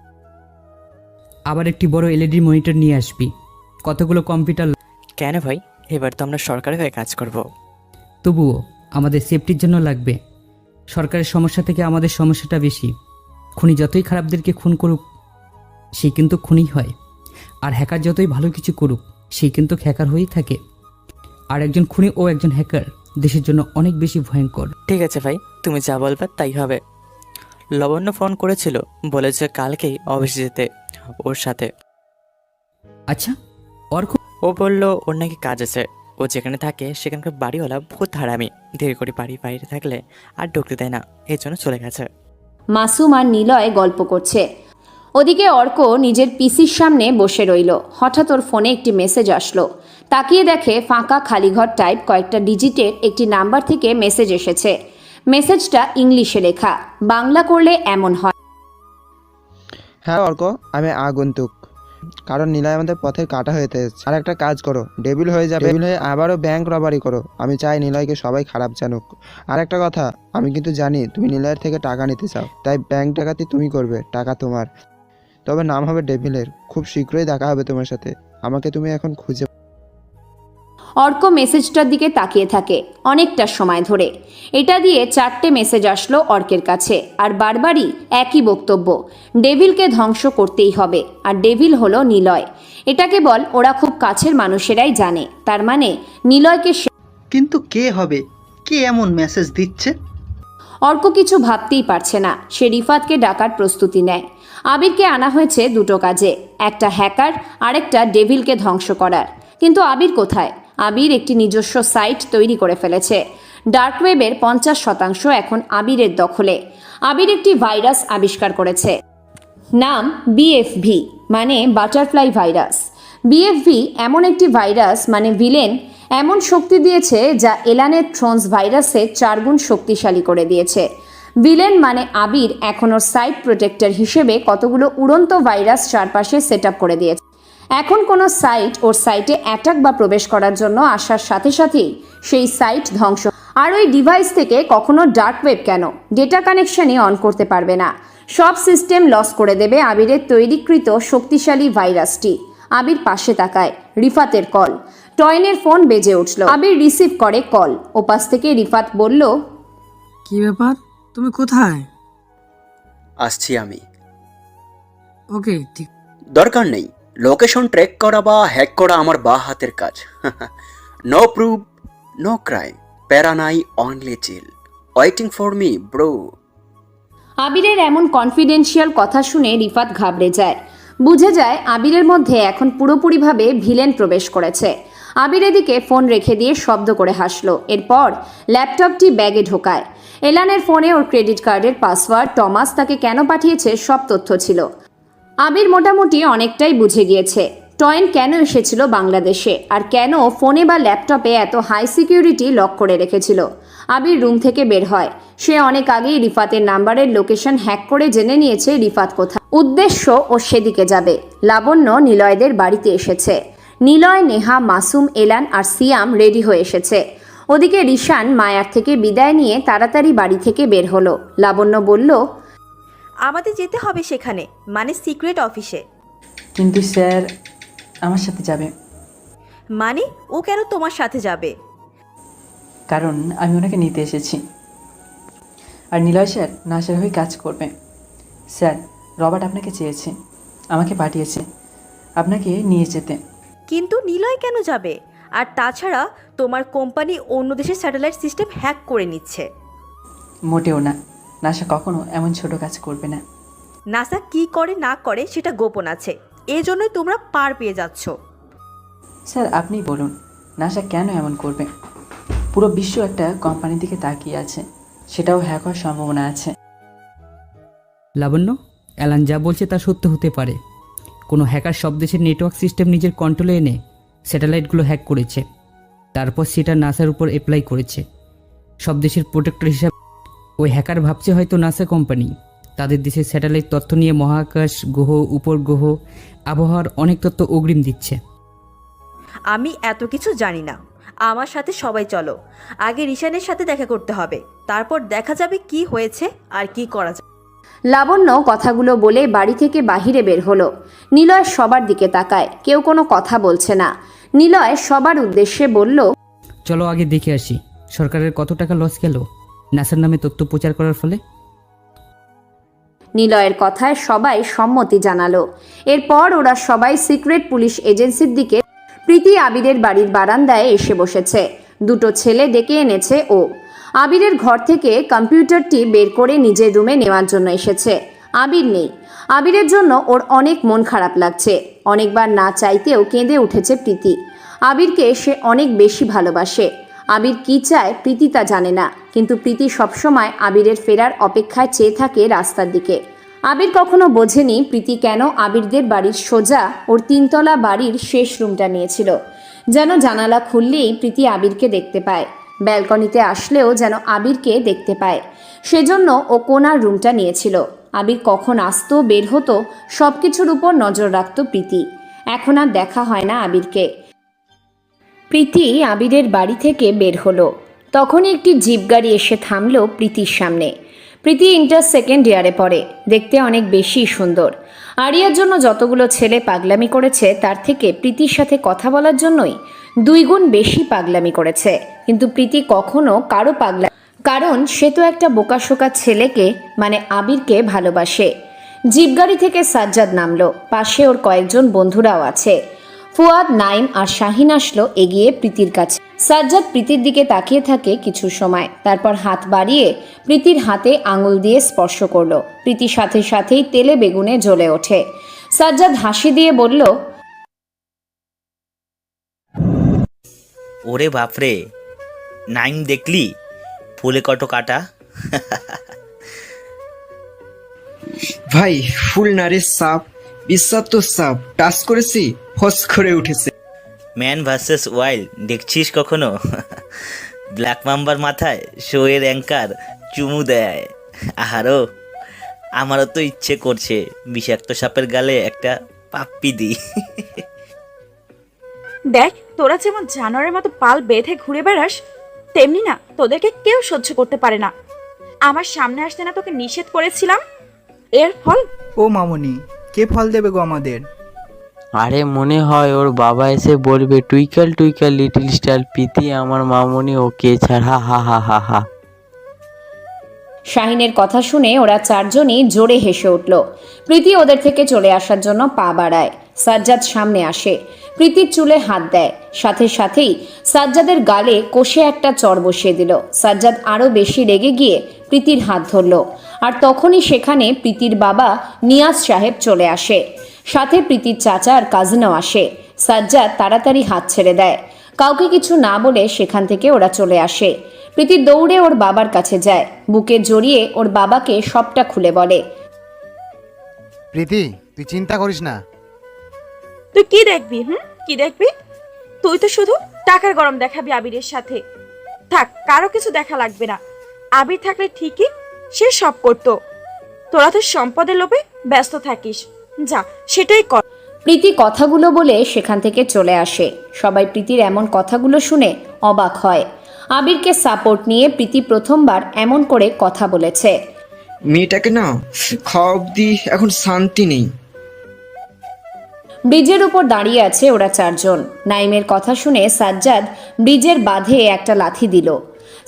আবার একটি বড় এলইডি মনিটর নিয়ে আসবি, কতগুলো কম্পিউটার। কেন ভাই? এবার তো আমরা সরকারি হয়ে কাজ করব। তবুও আমাদের সেফটির জন্য লাগবে। সরকারের সমস্যা থেকে আমাদের সমস্যাটা বেশি। খুনি যতই খারাপদেরকে খুন করুক, সে কিন্তু খুনি হয়। আর হ্যাকার যতই ভালো কিছু করুক, সে কিন্তু হ্যাকার হয়েই থাকে। আর একজন খুনি ও একজন হ্যাকার দেশের জন্য অনেক বেশি ভয়ঙ্কর। ঠিক আছে ভাই, তুমি যা বলবে তাই হবে। লবণ্য ফোন করেছিল, বলেছে কালকেই অফিসে যেতে ওর সাথে। আচ্ছা, ও বলল ওর নাকি কাজ আছে। ও যেখানে থাকে সেখানকার বাড়িওয়ালা বহুত হারামি, ধীরে করে বাড়ি বাইরে থাকলে আর ঢুকতে দেয় না, এই জন্য চলে গেছে। মাসুম আর নিলয় গল্প করছে। ওদিকে অর্ক নিজের পিসির সামনে বসে রইল। হঠাৎ ওর ফোনে একটি মেসেজ আসলো। তাকিয়ে দেখে ফাঁকা খালি ঘর টাইপ কয়েকটা ডিজিটের একটি নাম্বার থেকে মেসেজ এসেছে। মেসেজটা ইংলিশে লেখা, বাংলা করলে এমন হয়। হ্যাঁ অর্ক, আমি আগন্তুক, কারণ নিলয় আমাদের পথের কাটা হয়ে এসেছে। আর একটা কাজ করো, ডেভিল হয়ে যাবে, ডেভিল হয়ে আবারও ব্যাংক রবারি করো। আমি চাই নিলয়কে সবাই খারাপ জানুক। আর একটা কথা, আমি কিন্তু জানি তুমি নিলয়ের থেকে টাকা নিতে চাও, তাই ব্যাংক ডাকাতি তুমি করবে, টাকা তোমার। তবে নাম হবে ডেভিলের। খুব শীঘ্রই দেখা হবে তোমার সাথে। আমাকে তুমি এখন খুঁজে। অর্ক মেসেজটার দিকে তাকিয়ে থাকে অনেকটা সময় ধরে। এটা দিয়ে 4টে মেসেজ আসলো অর্কের কাছে, আর বারবারই একই বক্তব্য, ডেভিলকে ধ্বংস করতেই হবে। আর ডেভিল হলো নিলয়। এটা কেবল ওরা খুব কাছের মানুষেরাই জানে। তার মানে নিলয়কে। কিন্তু কে হবে? কে এমন মেসেজ দিচ্ছে? অর্ক কিছু ভাবতেই পারছে না। সে রিফাতকে ডাকার প্রস্তুতি নেয়। আবিরকে আনা হয়েছে দুটো কাজে, একটা হ্যাকার, আরেকটা ডেভিলকে ধ্বংস করার। কিন্তু আবির কোথায়? আবির একটি নিজস্ব সাইট তৈরি করে ফেলেছে। ডার্ক ওয়েবের 50% এখন আবিরের দখলে। আবির একটি ভাইরাস আবিষ্কার করেছে, নাম বিএফভি, মানে বাটারফ্লাই ভাইরাস। বিএফভি এমন একটি ভাইরাস, মানে ভিলেন, এমন শক্তি দিয়েছে যা এলানের থ্রোনস ভাইরাসে 4 গুণ শক্তিশালী করে দিয়েছে। ভিলেন মানে আবির এখন ওর সাইট প্রোটেক্টর হিসেবে কতগুলো উড়ন্ত ভাইরাস চারপাশে সেট আপ করে দিয়েছে। এখন কোনো সাইট ওর সাইটে অ্যাটাক বা প্রবেশ করার জন্য আসার সাথে সাথেই সেই সাইট ধ্বংস। আর ওই ডিভাইস থেকে কখনো ডার্ক ওয়েব কেন, ডেটা কানেকশনই অন করতে পারবে না। সব সিস্টেম লস করে দেবে আবিরের তৈরিকৃত শক্তিশালী ভাইরাসটি। আবির পাশে তাকায়। রিফাতের কল। টয়নের ফোন বেজে উঠল। আবির রিসিভ করে কল। ওপাশ থেকে রিফাত বলল, কি ব্যাপার, তুমি কোথায়? আসছি আমি। ওকে, ঠিক। দরকার নেই, লোকেশন ট্র্যাক করা বা হ্যাক করা আমার বা হাতের কাজ। No proof no crime. প্যারা নাই, only chill, waiting for me bro. আবিরের এমন কনফিডেন্সিয়াল কথা শুনে রিফাত ঘাবড়ে যায়। বুঝে যায় আবিরের মধ্যে এখন পুরোপুরিভাবে ভিলেন প্রবেশ করেছে। আবির এদিকে ফোন রেখে দিয়ে শব্দ করে হাসলো। এরপর ল্যাপটপটি ব্যাগে ঢোকায়। এলানের ফোনে ওর ক্রেডিট কার্ডের পাসওয়ার্ড, টমাস তাকে কেন পাঠিয়েছে সব তথ্য ছিল। আবির মোটামুটি অনেকটাই বুঝে গিয়েছে টয়েন কেন এসেছিল বাংলাদেশে, আর কেন ফোনে বা ল্যাপটপে এত হাই সিকিউরিটি লক করে রেখেছিল। আবির রুম থেকে বের হয়। সে অনেক আগেই রিফাতের নাম্বারের লোকেশন হ্যাক করে জেনে নিয়েছে রিফাত কোথায়। উদ্দেশ্য ও সেদিকে যাবে। লাবণ্য নিলয়দের বাড়িতে এসেছে। নিলয়, নেহা, মাসুম, এলান আর সিয়াম রেডি হয়ে এসেছে। ওদিকে রিশান মায়ার থেকে বিদায় নিয়ে তাড়াতাড়ি বাড়ি থেকে বের হলো। লাবণ্য বলল, আমাদের যেতে হবে সেখানে, মানে সিক্রেট অফিসে। কিন্তু স্যার আমার সাথে যাবে। মানে ও কেন তোমার সাথে যাবে? কারণ আমি ওনাকে নিতে এসেছি, আর নিলয় স্যার নাসের হয়ে কাজ করবে। স্যার রবার্ট আপনাকে চেয়েছে, আমাকে পাঠিয়েছে আপনাকে নিয়ে যেতে। কিন্তু নিলয় কেন যাবে? আর তাছাড়া তোমার কোম্পানি অন্য দেশের স্যাটেলাইট সিস্টেম হ্যাক করে নিচ্ছে। মোটেও না, নাসা কখনো এমন ছোট কাজ করবে না। নাসা কি করে না করে সেটা গোপন আছে, এই জন্যই তোমরা পার পেয়ে যাচ্ছ। স্যার আপনি বলুন, নাসা কেন এমন করবে? পুরো বিশ্ব একটা কোম্পানির দিকে তাকিয়ে আছে, সেটাও হ্যাক হওয়ার সম্ভাবনা আছে। লাবণ্য, অ্যালান যা বলছে তা সত্য হতে পারে। কোনো হ্যাকার সব দেশের নেটওয়ার্ক সিস্টেম নিজের কন্ট্রোলে এনে স্যাটেলাইটগুলো হ্যাক করেছে, তারপর সেটা নাসার উপর অ্যাপ্লাই করেছে সব দেশের প্রোটেক্টর হিসাবে। ওই হ্যাকার ভাবছে হয়তো নাসা কোম্পানি তাদের দেশের স্যাটেলাইট তথ্য নিয়ে মহাকাশ, গ্রহ, উপগ্রহ, আবহাওয়ার অনেক তথ্য অগ্রিম দিচ্ছে। আমি এত কিছু জানি না। আমার সাথে সবাই চলো, আগে রিশানের সাথে দেখা করতে হবে, তারপর দেখা যাবে কি হয়েছে আর কি করা যায়। লাবণ্য কথাগুলো বলে বাড়ি থেকে বাহিরে বের হলো। নিলয় সবার দিকে তাকায়, কেউ কোনো কথা বলছে না। নিলয় সবার উদ্দেশ্যে বলল, চলো আগে দেখে আসি সরকারের কত টাকা লস গেল নাসার নামে তথ্য প্রচার করার ফলে। নিলয়ের কথায় সবাই সম্মতি জানালো। এরপর ওরা সবাই সিক্রেট পুলিশ এজেন্সির দিকে। প্রীতি আবিরের বাড়ির বারান্দায় এসে বসেছে। দুটো ছেলে ডেকে এনেছে ও। আবিরের ঘর থেকে কম্পিউটারটি বের করে নিজের রুমে নেওয়ার জন্য এসেছে। আবির নেই। আবিরের জন্য ওর অনেক মন খারাপ লাগছে। অনেকবার না চাইতেও কেঁদে উঠেছে প্রীতি। আবিরকে সে অনেক বেশি ভালোবাসে। আবির কি চায় প্রীতি তা জানে না, কিন্তু প্রীতি সবসময় আবিরের ফেরার অপেক্ষায় চেয়ে থাকে রাস্তার দিকে। আবির কখনো বোঝেনি প্রীতি কেন আবিরদের বাড়ির সোজা ওর 3তলা বাড়ির শেষ রুমটা নিয়েছিল। যেন জানালা খুললেই প্রীতি আবিরকে দেখতে পায়, ব্যালকনিতে আসলেও যেন আবিরকে দেখতে পায়। সেজন্য ও কোনার রুমটা নিয়েছিল। আবির কখন আসতো, বের হতো, সব কিছুর উপর নজর রাখত প্রীতি। এখন আর দেখা হয় না আবিরকে। প্রীতি আবিরের বাড়ি থেকে বের হলো। তখনই একটি জিপ গাড়ি এসে থামলো প্রীতির সামনে। প্রীতি ইন্টার সেকেন্ড ইয়ারে পড়ে, দেখতে অনেক বেশি সুন্দর। আরিয়ার জন্য যতগুলো ছেলে পাগলামি করেছে তার থেকে প্রীতির সাথে কথা বলার জন্যই 2 গুণ বেশি পাগলামি করেছে। কিন্তু প্রীতি কখনো কারো কারণ সে তো একটা বোকাশোকা ছেলেকে মানে আবিরকে ভালোবাসে। জিপ গাড়ি থেকে সাজ্জাদ নামলো, পাশে ওর কয়েকজন বন্ধুরাও আছে। ফুয়াদ, নাইম আর শাহিন আসলো এগিয়ে প্রীতির কাছে। সাজ্জাদ প্রীতির দিকে তাকিয়ে থাকে কিছু সময়, তারপর হাত বাড়িয়ে প্রীতির হাতে আঙুল দিয়ে স্পর্শ করলো। প্রীতির সাথে সাথেই তেলে বেগুনে জ্বলে ওঠে। সাজ্জাদ হাসি দিয়ে বলল, ওরে বাপরে, নাইম দেখলি ফুলে কত কাটা। ভাই ফুল না রে সাপ, বিষাক্ত সাপ, টাচ করেছি ফস করে উঠেছে। ম্যান ভার্সেস ওয়াইল্ড দেখছিস কখনো? ব্ল্যাক মাম্বার মাথায় শোয়ের অ্যাঙ্কার চুমু দেয়। আহারো, আমারও তো ইচ্ছে করছে বিষাক্ত সাপের গালে একটা পাপ্পি দিই। দেখ, তোরা যেমন জানোয়ারের মতো পাল বেঁধে ঘুরে বেড়াস, তেমনি না তোদেরকে কেউ সহ্য করতে পারে না। আমার সামনে আসতে না তোকে নিষেধ করেছিলাম, এর ফল। ও মামনি, কে ফল দেবে গো আমাদের? আরে মনে হয় ওর বাবা এসে বলবে টুইকেল টুইকেল লিটল স্টার প্রীতি আমার মামনি, ওকে ছাড়া। হা হা হা হা। শাহিনের কথা শুনে ওরা 4জনই জোরে হেসে উঠল। প্রীতি ওদের থেকে চলে আসার জন্য পা বাড়ায়। সাজ্জাদ সামনে আসে, প্রীতির চুলে হাত দেয়, সাথে সাথেই সাজ্জাদের গালে কষে একটা চড় বসিয়ে দিল। সাজ্জাদ আরও বেশি রেগে গিয়ে প্রীতির হাত ধরল, আর তখনই সেখানে প্রীতির বাবা নিয়াজ সাহেব চলে আসে, সাথে প্রীতির চাচা আর কাজিনও আসে। সাজ্জাদ তাড়াতাড়ি হাত ছেড়ে দেয়, কাউকে কিছু না বলে সেখান থেকে ওরা চলে আসে। প্রীতি দৌড়ে ওর বাবার কাছে যায়, বুকে জড়িয়ে ওর বাবাকে সবটা খুলে বলে। প্রীতি, তুই চিন্তা করিস না। তুই কি দেখবি? কি দেখবি? তুই তো শুধু টাকার গরম দেখাবি আবিরের সাথে। থাক, কারো কিছু দেখা লাগবে না। আবির থাকলে ঠিকই সে সব করতো। তোরা তো সম্পদের লোভে ব্যস্ত থাকিস, যা সেটাই কর। প্রীতি কথাগুলো বলে সেখান থেকে চলে আসে। সবাই প্রীতির এমন কথাগুলো শুনে অবাক হয়। আবিরকে সাপোর্ট নিয়ে প্রীতি প্রথমবার এমন করে কথা বলেছে। মেয়েটাকে না খাওয়া অব্দি এখন শান্তি নেই। ব্রিজের উপর দাঁড়িয়ে আছে ওরা চারজন। নাইমের কথা শুনে সাজ্জাদ ব্রিজের বাঁধে একটা লাথি দিল।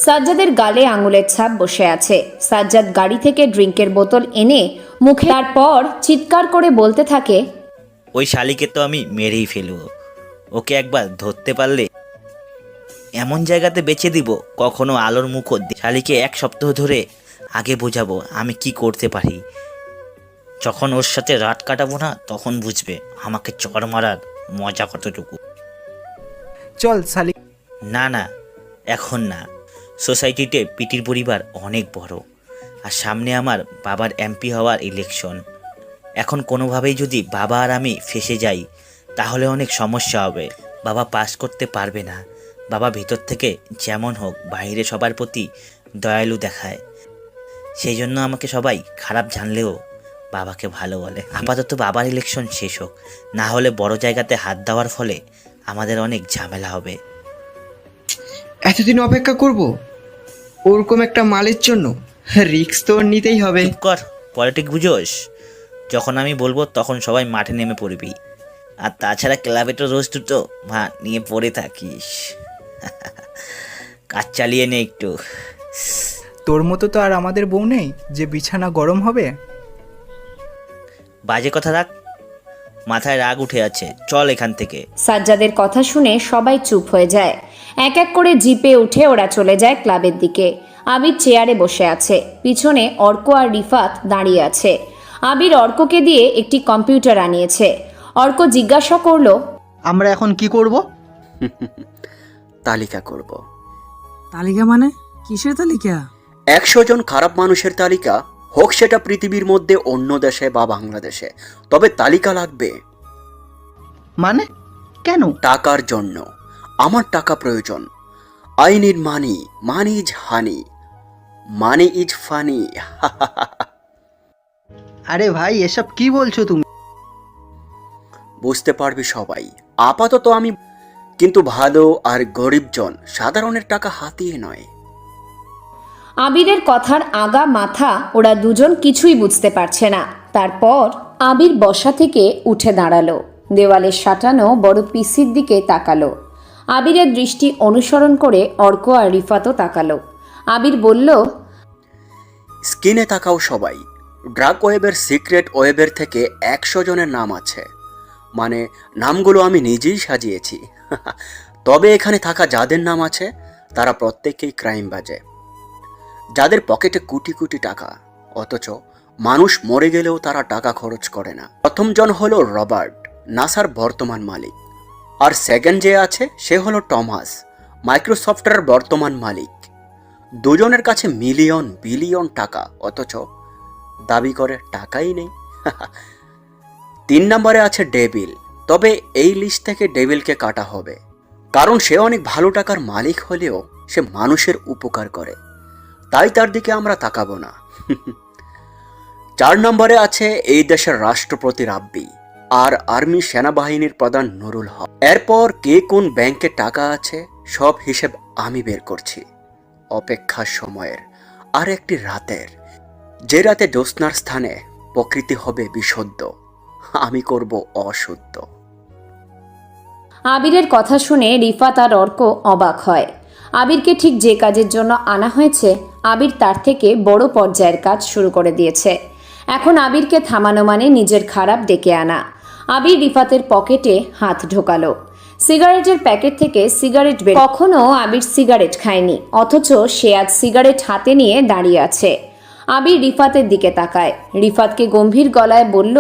সাজ্জাদের গালে আঙুলের ছাপ বসে আছে। সাজ্জাদ গাড়ি থেকে ড্রিঙ্কের বোতল এনে মুখে, তারপর চিৎকার করে বলতে থাকে, ওই শালিকে তো আমি মেরেই ফেলবো। ওকে একবার ধরতে পারলে এমন জায়গাতে বেচে দিব, কখনো আলোর মুখও শালিকে 1 সপ্তাহ ধরে আগে বোঝাবো আমি কি করতে পারি। যখন ওর সাথে রাত কাটাবো না, তখন বুঝবে আমাকে চড় মারার মজা কতটুকু। চল শালি। না না, এখন না। সোসাইটিতে পিটির পরিবার অনেক বড়, আর সামনে আমার বাবার এমপি হওয়ার ইলেকশন। এখন কোনোভাবেই যদি বাবা আর আমি ফেঁসে যাই, তাহলে অনেক সমস্যা হবে। বাবা পাস করতে পারবে না। বাবা ভিতর থেকে যেমন হোক বাইরে সবার প্রতি দয়ালু দেখায়, সেই জন্য আমাকে সবাই খারাপ জানলেও বাবাকে ভালো বলে। আপাতত বাবার ইলেকশন শেষ হোক, না হলে বড় জায়গাতে হাত দেওয়ার ফলে আমাদের অনেক ঝামেলা হবে। এতদিন অপেক্ষা করব ওরকম একটা মালের জন্য? রিস্ক তো নিতেই হবে। কর, পলিটিক বুঝোস? যখন আমি বলবো তখন সবাই মাঠে নেমে পড়বি। আর তাছাড়া ক্লাবে তো রোজ দুটো নিয়ে পড়ে থাকিস। কাজ চালিয়ে নে একটু। তোর মতো তো আর আমাদের বউ নেই যে বিছানা গরম হবে। বাজে কথা রাখ, মাথায় রাগ উঠে আছে, চল এখান থেকে। সাজ্জাদের কথা শুনে সবাই চুপ হয়ে যায়। এক এক করে জিপে উঠে ওরা চলে যায় ক্লাবের দিকে। আবির চেয়ারে বসে আছে, পিছনে অর্ক আর রিফাত দাঁড়িয়ে আছে। আবির অর্ককে দিয়ে একটি কম্পিউটার আনিয়েছে। অর্ক জিজ্ঞাসা করলো, আমরা এখন কি করব? তালিকা করব। তালিকা মানে কিসের তালিকা? 100 জন খারাপ মানুষের তালিকা, হোক সেটা পৃথিবীর মধ্যে অন্য দেশে বা বাংলাদেশে, তবে তালিকা লাগবে। মানে কেন? টাকার জন্য। আমার টাকা প্রয়োজন। I need money, money is honey, money is funny. আরে ভাই, এসব কি বলছো তুমি? বুঝতে পারবি সবাই। আপাতত আমি, কিন্তু ভালো আর গরিবজন সাধারণের টাকা হাতিয়ে নয়। আবিরের কথার আগা মাথা ওরা দুজন কিছুই বুঝতে পারছে না। তারপর আবির বসা থেকে উঠে দাঁড়ালো, দেওয়ালে সাঁটানো বড় পিসির দিকে তাকালো। আবিরের দৃষ্টি অনুসরণ করে অর্ক আর রিফাতও তাকালো। আবির বলল, স্ক্রিনে তাকাও সবাই। ড্রাগ ওয়েবের সিক্রেট ওয়েবের থেকে 100 জনের নাম আছে। মানে নামগুলো আমি নিজেই সাজিয়েছি। তবে এখানে থাকা যাদের নাম আছে তারা প্রত্যেকেই ক্রাইম বাজে, যাদের পকেটে কোটি কোটি টাকা, অথচ মানুষ মরে গেলেও তারা টাকা খরচ করে না। প্রথম জন হলো রবার্ট, নাসার বর্তমান মালিক। আর সেকেন্ড যে আছে সে হলো টমাস, মাইক্রোসফটের বর্তমান মালিক। দুজনের কাছে মিলিয়ন বিলিয়ন টাকা, অথচ দাবি করে টাকাই নেই। 3 নম্বরে আছে ডেভিল। তবে এই লিস্ট থেকে ডেভিলকে কাটা হবে, কারণ সে অনেক ভালো টাকার মালিক হলেও সে মানুষের উপকার করে, তাই তার দিকে আমরা তাকাবো না। 4 নম্বরে আছে এই দেশের রাষ্ট্রপতি রাব্বি আর আর্মি সেনাবাহিনীর প্রধান নুরুল হক। এরপর কে কোন ব্যাংকে টাকা আছে সব হিসেব আমি বের করছি। অপেক্ষার সময়ের আর একটি রাতের, যে রাতে জ্যোৎস্নার স্থানে প্রকৃতি হবে বিশুদ্ধ, আমি করব অশুদ্ধ। আবিরের কথা শুনে রিফাত আর অর্ক অবাক হয়। আবিরকে ঠিক যে কাজের জন্য আনা হয়েছে, আবির তার থেকে বড় পর্যায়ের কাজ শুরু করে দিয়েছে। এখন আবিরকে থামানো মানে নিজের খারাপ ডেকে আনা। আবির রিফাতের পকেটে হাত ঢোকালো। সিগারেটের প্যাকেট থেকে সিগারেট বের। কখনো আবির সিগারেট খায়নি, অথচ সে আজ সিগারেট হাতে নিয়ে দাঁড়িয়ে আছে। আবির রিফাতের দিকে তাকায়। রিফাতকে গম্ভীর গলায় বলল,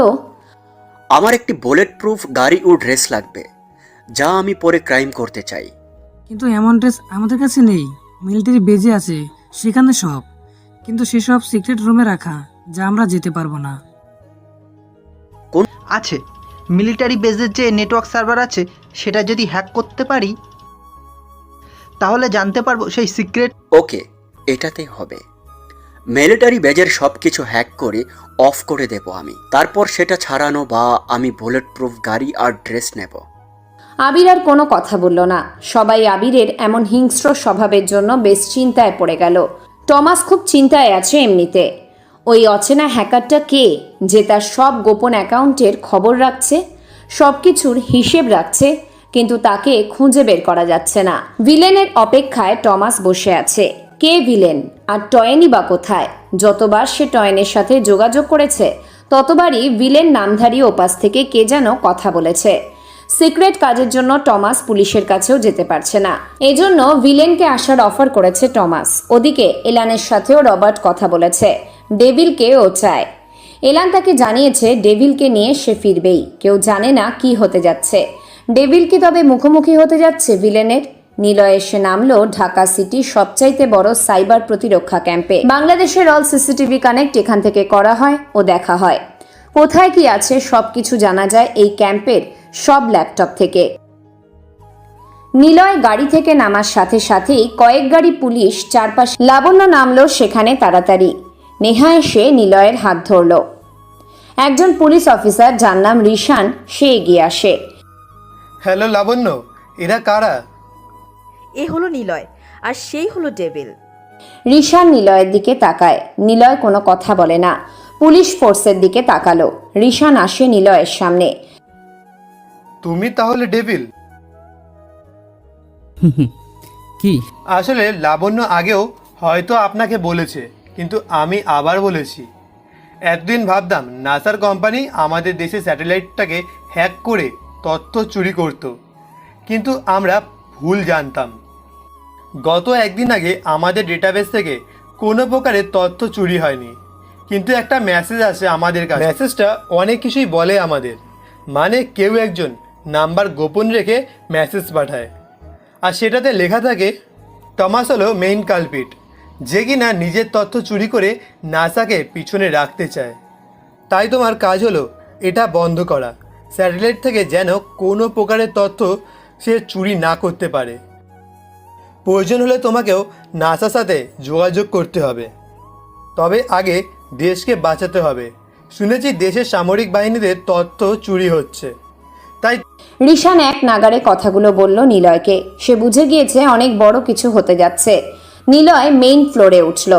আমার একটি বুলেট প্রুফ গাড়ি ও ড্রেস লাগবে, যা আমি পরে ক্রাইম করতে চাই। কিন্তু এমন ড্রেস আমাদের কাছে নেই। মিলিটারি বেজে আছে সেখানে সব, কিন্তু সেসব সিক্রেট রুমে রাখা, যা আমরা যেতে পারবো না। আছে, মিলিটারি বেজের যে নেটওয়ার্ক সার্ভার আছে সেটা যদি হ্যাক করতে পারি তাহলে জানতে পারবো সেই সিক্রেট। ওকে, এটাতে হবে। মিলিটারি বেজের সব কিছু হ্যাক করে অফ করে দেব আমি, তারপর সেটা ছাড়ানো বা আমি বুলেট প্রুফ গাড়ি আর ড্রেস নেব। আবির আর কোনো কথা বলল না। সবাই আবিরের এমন হিংস্র স্বভাবের জন্য বেশ চিন্তায় পড়ে গেল। টমাস খুব চিন্তায় আছে এমনিতে। ওই অচেনা হ্যাকারটা কে, যে তার সব গোপন অ্যাকাউন্টের খবর রাখছে, সব কিছুর হিসেব রাখছে, কিন্তু তাকে খুঁজে বের করা যাচ্ছে না। ভিলেনের অপেক্ষায় টমাস বসে আছে। কে ভিলেন, আর টয়েনই বা কোথায়? যতবার সে টয়েনের সাথে যোগাযোগ করেছে ততবারই ভিলেন নামধারী ওপাশ থেকে কে যেন কথা বলেছে। সিক্রেট কাজের জন্য টমাস পুলিশের কাছেও যেতে পারছে না, এজন্য ভিলেনকে আসার অফার করেছে টমাস। ওদিকে এলানের সাথেও রবার্ট কথা বলেছে, ডেভিলকে ও চায়। এলান তাকে জানিয়েছে ডেভিলকে নিয়ে সে ফিরবেই। কেউ জানে না কি হতে যাচ্ছে। ডেভিল কি তবে মুখোমুখি হতে যাচ্ছে ভিলেনের? নিলয় এসে নামলো ঢাকা সিটির সবচাইতে বড় সাইবার প্রতিরক্ষা ক্যাম্পে। বাংলাদেশের অল সিসিটিভি কানেক্ট এখান থেকে করা হয় ও দেখা হয়। কোথায় কি আছে সবকিছু জানা যায় এই ক্যাম্পের সব ল্যাপটপ থেকে। নিলয় গাড়ি থেকে নামার সাথে সাথেই কয়েক গাড়ি পুলিশ চারপাশে। লাবণ্য নামলো সেখানে তাড়াতাড়ি। নেহা এসে নিলয়ের হাত ধরল। একজন পুলিশ অফিসার যার নাম রিশান, সে এগিয়ে আসে। হ্যালো লাবণ্য, এরা কারা? এ হলো নিলয়, আর সেই হলো ডেভিল। রিশান নিলয়ের দিকে তাকায়। নিলয় কোনো কথা বলে না। পুলিশ ফোর্সের দিকে তাকালো। রিশান আসে নিলয়ের সামনে। তুমি তাহলে ডেভিল? কি? আসলে লাবণ্য আগেও হয়তো আপনাকে বলেছে, কিন্তু আমি আবার বলেছি। এতদিন ভাবতাম নাসার কোম্পানি আমাদের দেশের স্যাটেলাইটটাকে হ্যাক করে তথ্য চুরি করত, কিন্তু আমরা ভুল জানতাম। গত একদিন আগে আমাদের ডেটাবেস থেকে কোনো প্রকারের তথ্য চুরি হয়নি, কিন্তু একটা মেসেজ আসে আমাদের কাছে। মেসেজটা অনেক কিছুই বলে আমাদের, মানে কেউ একজন নাম্বার গোপন রেখে মেসেজ পাঠায়, আর সেটাতে লেখা থাকে টমাস হলো মেইন কালপিট, যে কিনা নিজের তথ্য চুরি করে নাসাকে পিছনে রাখতে চায়। তাই তোমার কাজ হলো এটা বন্ধ করা, স্যাটেলাইট থেকে যেন কোনো প্রকারের তথ্য সে চুরি না করতে পারে। প্রয়োজন হলে তোমাকেও নাসার সাথে যোগাযোগ করতে হবে, তবে আগে দেশকে বাঁচাতে হবে। শুনেছি দেশের সামরিক বাহিনীদের তথ্য চুরি হচ্ছে, তাই। রিশান এক নাগারে কথাগুলো বলল নিলয়কে। সে বুঝে গিয়েছে অনেক বড় কিছু হতে যাচ্ছে। নিলয় মেইন ফ্লোরে উঠল।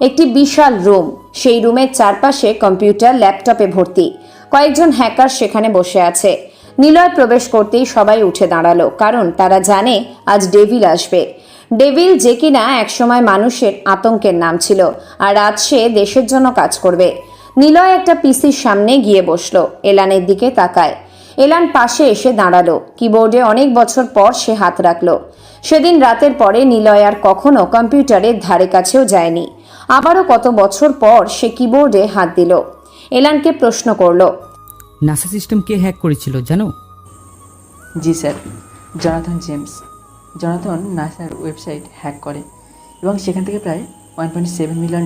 একটি বিশাল রুম। সেই রুমের চারপাশে কম্পিউটার, ল্যাপটপে ভর্তি। কয়েকজন হ্যাকার সেখানে বসে আছে। নিলয় প্রবেশ করতেই সবাই উঠে দাঁড়ালো, কারণ তারা জানে আজ ডেভিল আসবে। ডেভিল যে কিনা একসময় মানুষের আতঙ্কের নাম ছিল, আর আজ সে দেশের জন্য কাজ করবে। নিলয় একটা পিসির সামনে গিয়ে বসলো। এলানের দিকে তাকায়। এলান পাশে এসে দাঁড়ালো। কিবোর্ডে অনেক বছর পর সে হাত রাখলো। সেদিন রাতের পরে নিলয় আর কখনো কম্পিউটারের ধারে কাছেও যায়নি। আবারও কত বছর পর সে কিবোর্ডে হাত দিল। এলানকে প্রশ্ন করলো, নাসা সিস্টেম কে হ্যাক করেছিল জানো? জি স্যার, জনাথন জেমস। জনাথন নাসার ওয়েবসাইট হ্যাক করে এবং সেখান থেকে প্রায় $1.7 মিলিয়ন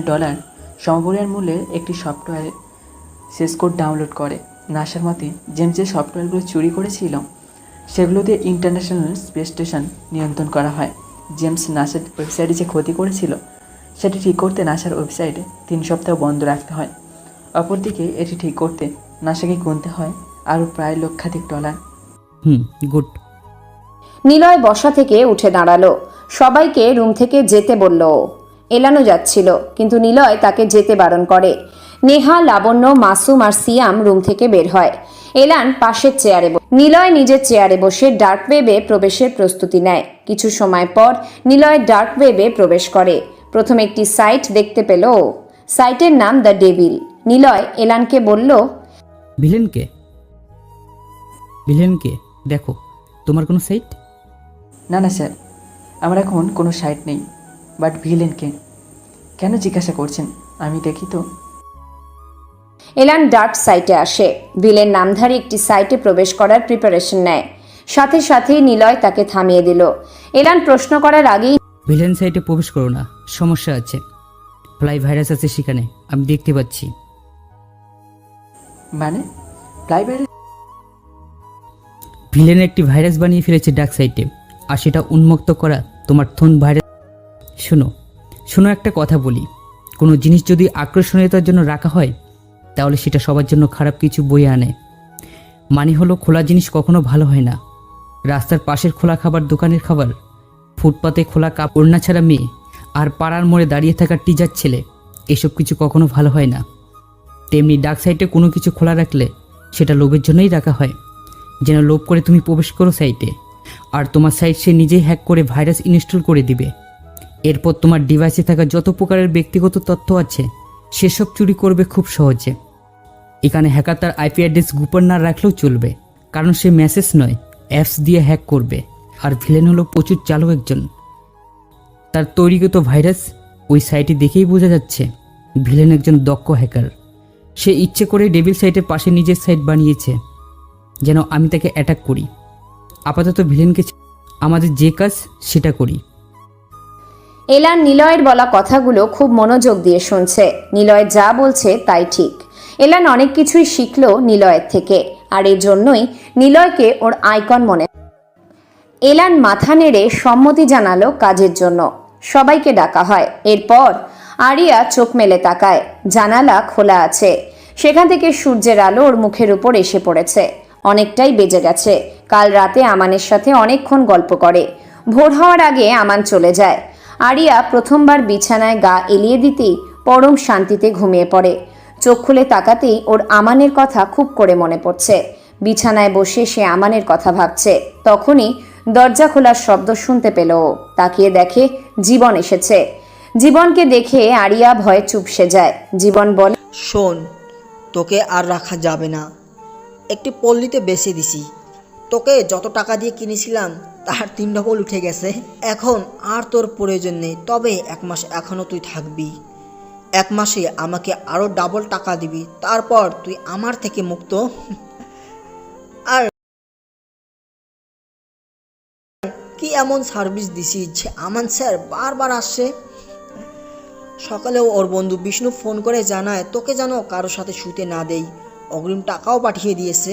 সমপরিমাণ মূল্যে একটি সফটওয়্যার শেষ কোড ডাউনলোড করে। নাসার মতে জেমস যে সফটওয়্যারগুলো চুরি করেছিল সেগুলো দিয়ে ইন্টারন্যাশনাল স্পেস স্টেশন নিয়ন্ত্রণ করা হয়। জেমস নাসার ওয়েবসাইটে যে ক্ষতি করেছিল সেটি ঠিক করতে নাসার ওয়েবসাইটে 3 সপ্তাহ বন্ধ রাখতে হয়। অপরদিকে এটি ঠিক করতে নাসাকে গুনতে হয় আরও প্রায় $1,00,000। গুড। নিলয় বসা থেকে উঠে দাঁড়ালো। সবাইকে রুম থেকে যেতে বলল। এলানো যাচ্ছিল, কিন্তু নিলয় তাকে যেতে বারণ করে। নেহা, লাবণ্য, মাসুম আর সিয়াম রুম থেকে বের হয়। এলান পাশের চেয়ারে। নিলয় নিজের চেয়ারে বসে ডার্ক ওয়েবে প্রবেশের প্রস্তুতি নেয়। কিছু সময় পর নিলয় ডার্ক ওয়েবে প্রবেশ করে। প্রথম একটি সাইট দেখতে পেল। সাইটের নাম দ্য ডেভিল। নিলয় এলানকে বলল, ভিলেনকে? ভিলেনকে দেখো, তোমার কোনো সাইট? না না স্যার, আমার এখন কোনো সাইট নেই। বাট ভিলেনকে কেন জিজ্ঞাসা করছেন? আমি দেখি তো। এলান ডার্ক সাইটে আসে। ভিলেন নামধারী একটি সাইটে প্রবেশ করার প্রিপারেশন নেয়। সাথে সাথেই নিলয় তাকে থামিয়ে দিল। এলান প্রশ্ন করার আগেই ভিলেন সাইটে প্রবেশ করো না, সমস্যা আছে। ফ্লাই ভাইরাস আছে সেখানে, আমি দেখতে পাচ্ছি। মানে ফ্লাই ভাইরাস? ভিলেন একটি ভাইরাস বানিয়ে ফেলেছে ডার্ক সাইটে, আর সেটা উন্মুক্ত করা তোমার থন ভাইরাস। শোনো একটা কথা বলি, কোনো জিনিস যদি আকর্ষণীয়তার জন্য রাখা হয় তাহলে সেটা সবার জন্য খারাপ কিছু বয়ে আনে। মানে হলো, খোলা জিনিস কখনো ভালো হয় না। রাস্তার পাশের খোলা খাবার, দোকানের খাবার, ফুটপাতে খোলা কাপ, ওড়না ছাড়া মেয়ে, আর পাড়ার মোড়ে দাঁড়িয়ে থাকা টিজার ছেলে, এসব কিছু কখনো ভালো হয় না। তেমনি ডার্ক সাইটে কোনো কিছু খোলা রাখলে সেটা লোভের জন্যই রাখা হয়, যেন লোভ করে তুমি প্রবেশ করো সাইটে, আর তোমার সাইট সে নিজেই হ্যাক করে ভাইরাস ইনস্টল করে দিবে। এরপর তোমার ডিভাইসে থাকা যত প্রকারের ব্যক্তিগত তথ্য আছে সেসব চুরি করবে খুব সহজে। এখানে হ্যাকার তার আইপি অ্যাড্রেস গোপন না রাখলেও চলবে, কারণ সে মেসেজ নয়, অ্যাপস দিয়ে হ্যাক করবে। আর ভিলেন হলো প্রচুর চালু একজন। তার তৈরিগত ভাইরাস ওই সাইটে দেখেই বোঝা যাচ্ছে ভিলেন একজন দক্ষ হ্যাকার। সে ইচ্ছে করে ডেভিল সাইটের পাশে নিজের সাইট বানিয়েছে যেন আমি তাকে অ্যাটাক করি। আপাতত ভিলেনকে আমাদের যে কাজ সেটা করি। এলান নিলয়ের বলা কথাগুলো খুব মনোযোগ দিয়ে শুনছে। নিলয় যা বলছে তাই ঠিক। এলান অনেক কিছুই শিখলো নিলয়ের থেকে, আর এই জন্যই নিলয়কে ওর আইকন মনে। এলান মাথা নেড়ে সম্মতি জানালো কাজের জন্য। সবাইকে ডাকা হয়। এরপর আরিয়া চোখ মেলে তাকায়। জানালা খোলা আছে, সেখান থেকে সূর্যের আলো ওর মুখের উপর এসে পড়েছে। অনেকটাই বেজে গেছে। কাল রাতে আমানের সাথে অনেকক্ষণ গল্প করে। ভোর হওয়ার আগে আমান চলে যায়। আরিয়া প্রথমবার বিছানায় গা এলিয়ে দিতেই পরম শান্তিতে ঘুমিয়ে পড়ে। চোখ খুলে তাকাতেই ওর আমানের কথা খুব করে মনে পড়ছে। বিছানায় বসে সে আমানের কথা ভাবছে। তখনই দরজা খোলার শব্দ শুনতে পেল ও। তাকিয়ে দেখে জীবন এসেছে। জীবনকে দেখে আরিয়া ভয়ে চুপসে যায়। জীবন বলে, শোন, তোকে আর রাখা যাবে না। একটি পল্লীতে বেচে দিছি। তোকে যত টাকা দিয়ে কিনেছিলাম তার 3 ডবল উঠে গেছে। এখন আর তোর প্রয়োজন নেই। তবে 1 মাস এখনো তুই থাকবি। 1 মাসে আমাকে আরো ডাবল টাকা দিবি, তারপর তুই আমার থেকে মুক্ত। আর কি এমন সার্ভিস দিছি যে আমান স্যার বারবার আসছে। সকালেও ওর বন্ধু বিষ্ণু ফোন করে জানায় তোকে যেন কারোর সাথে শুতে না দেই। অগ্রিম টাকাও পাঠিয়ে দিয়েছে।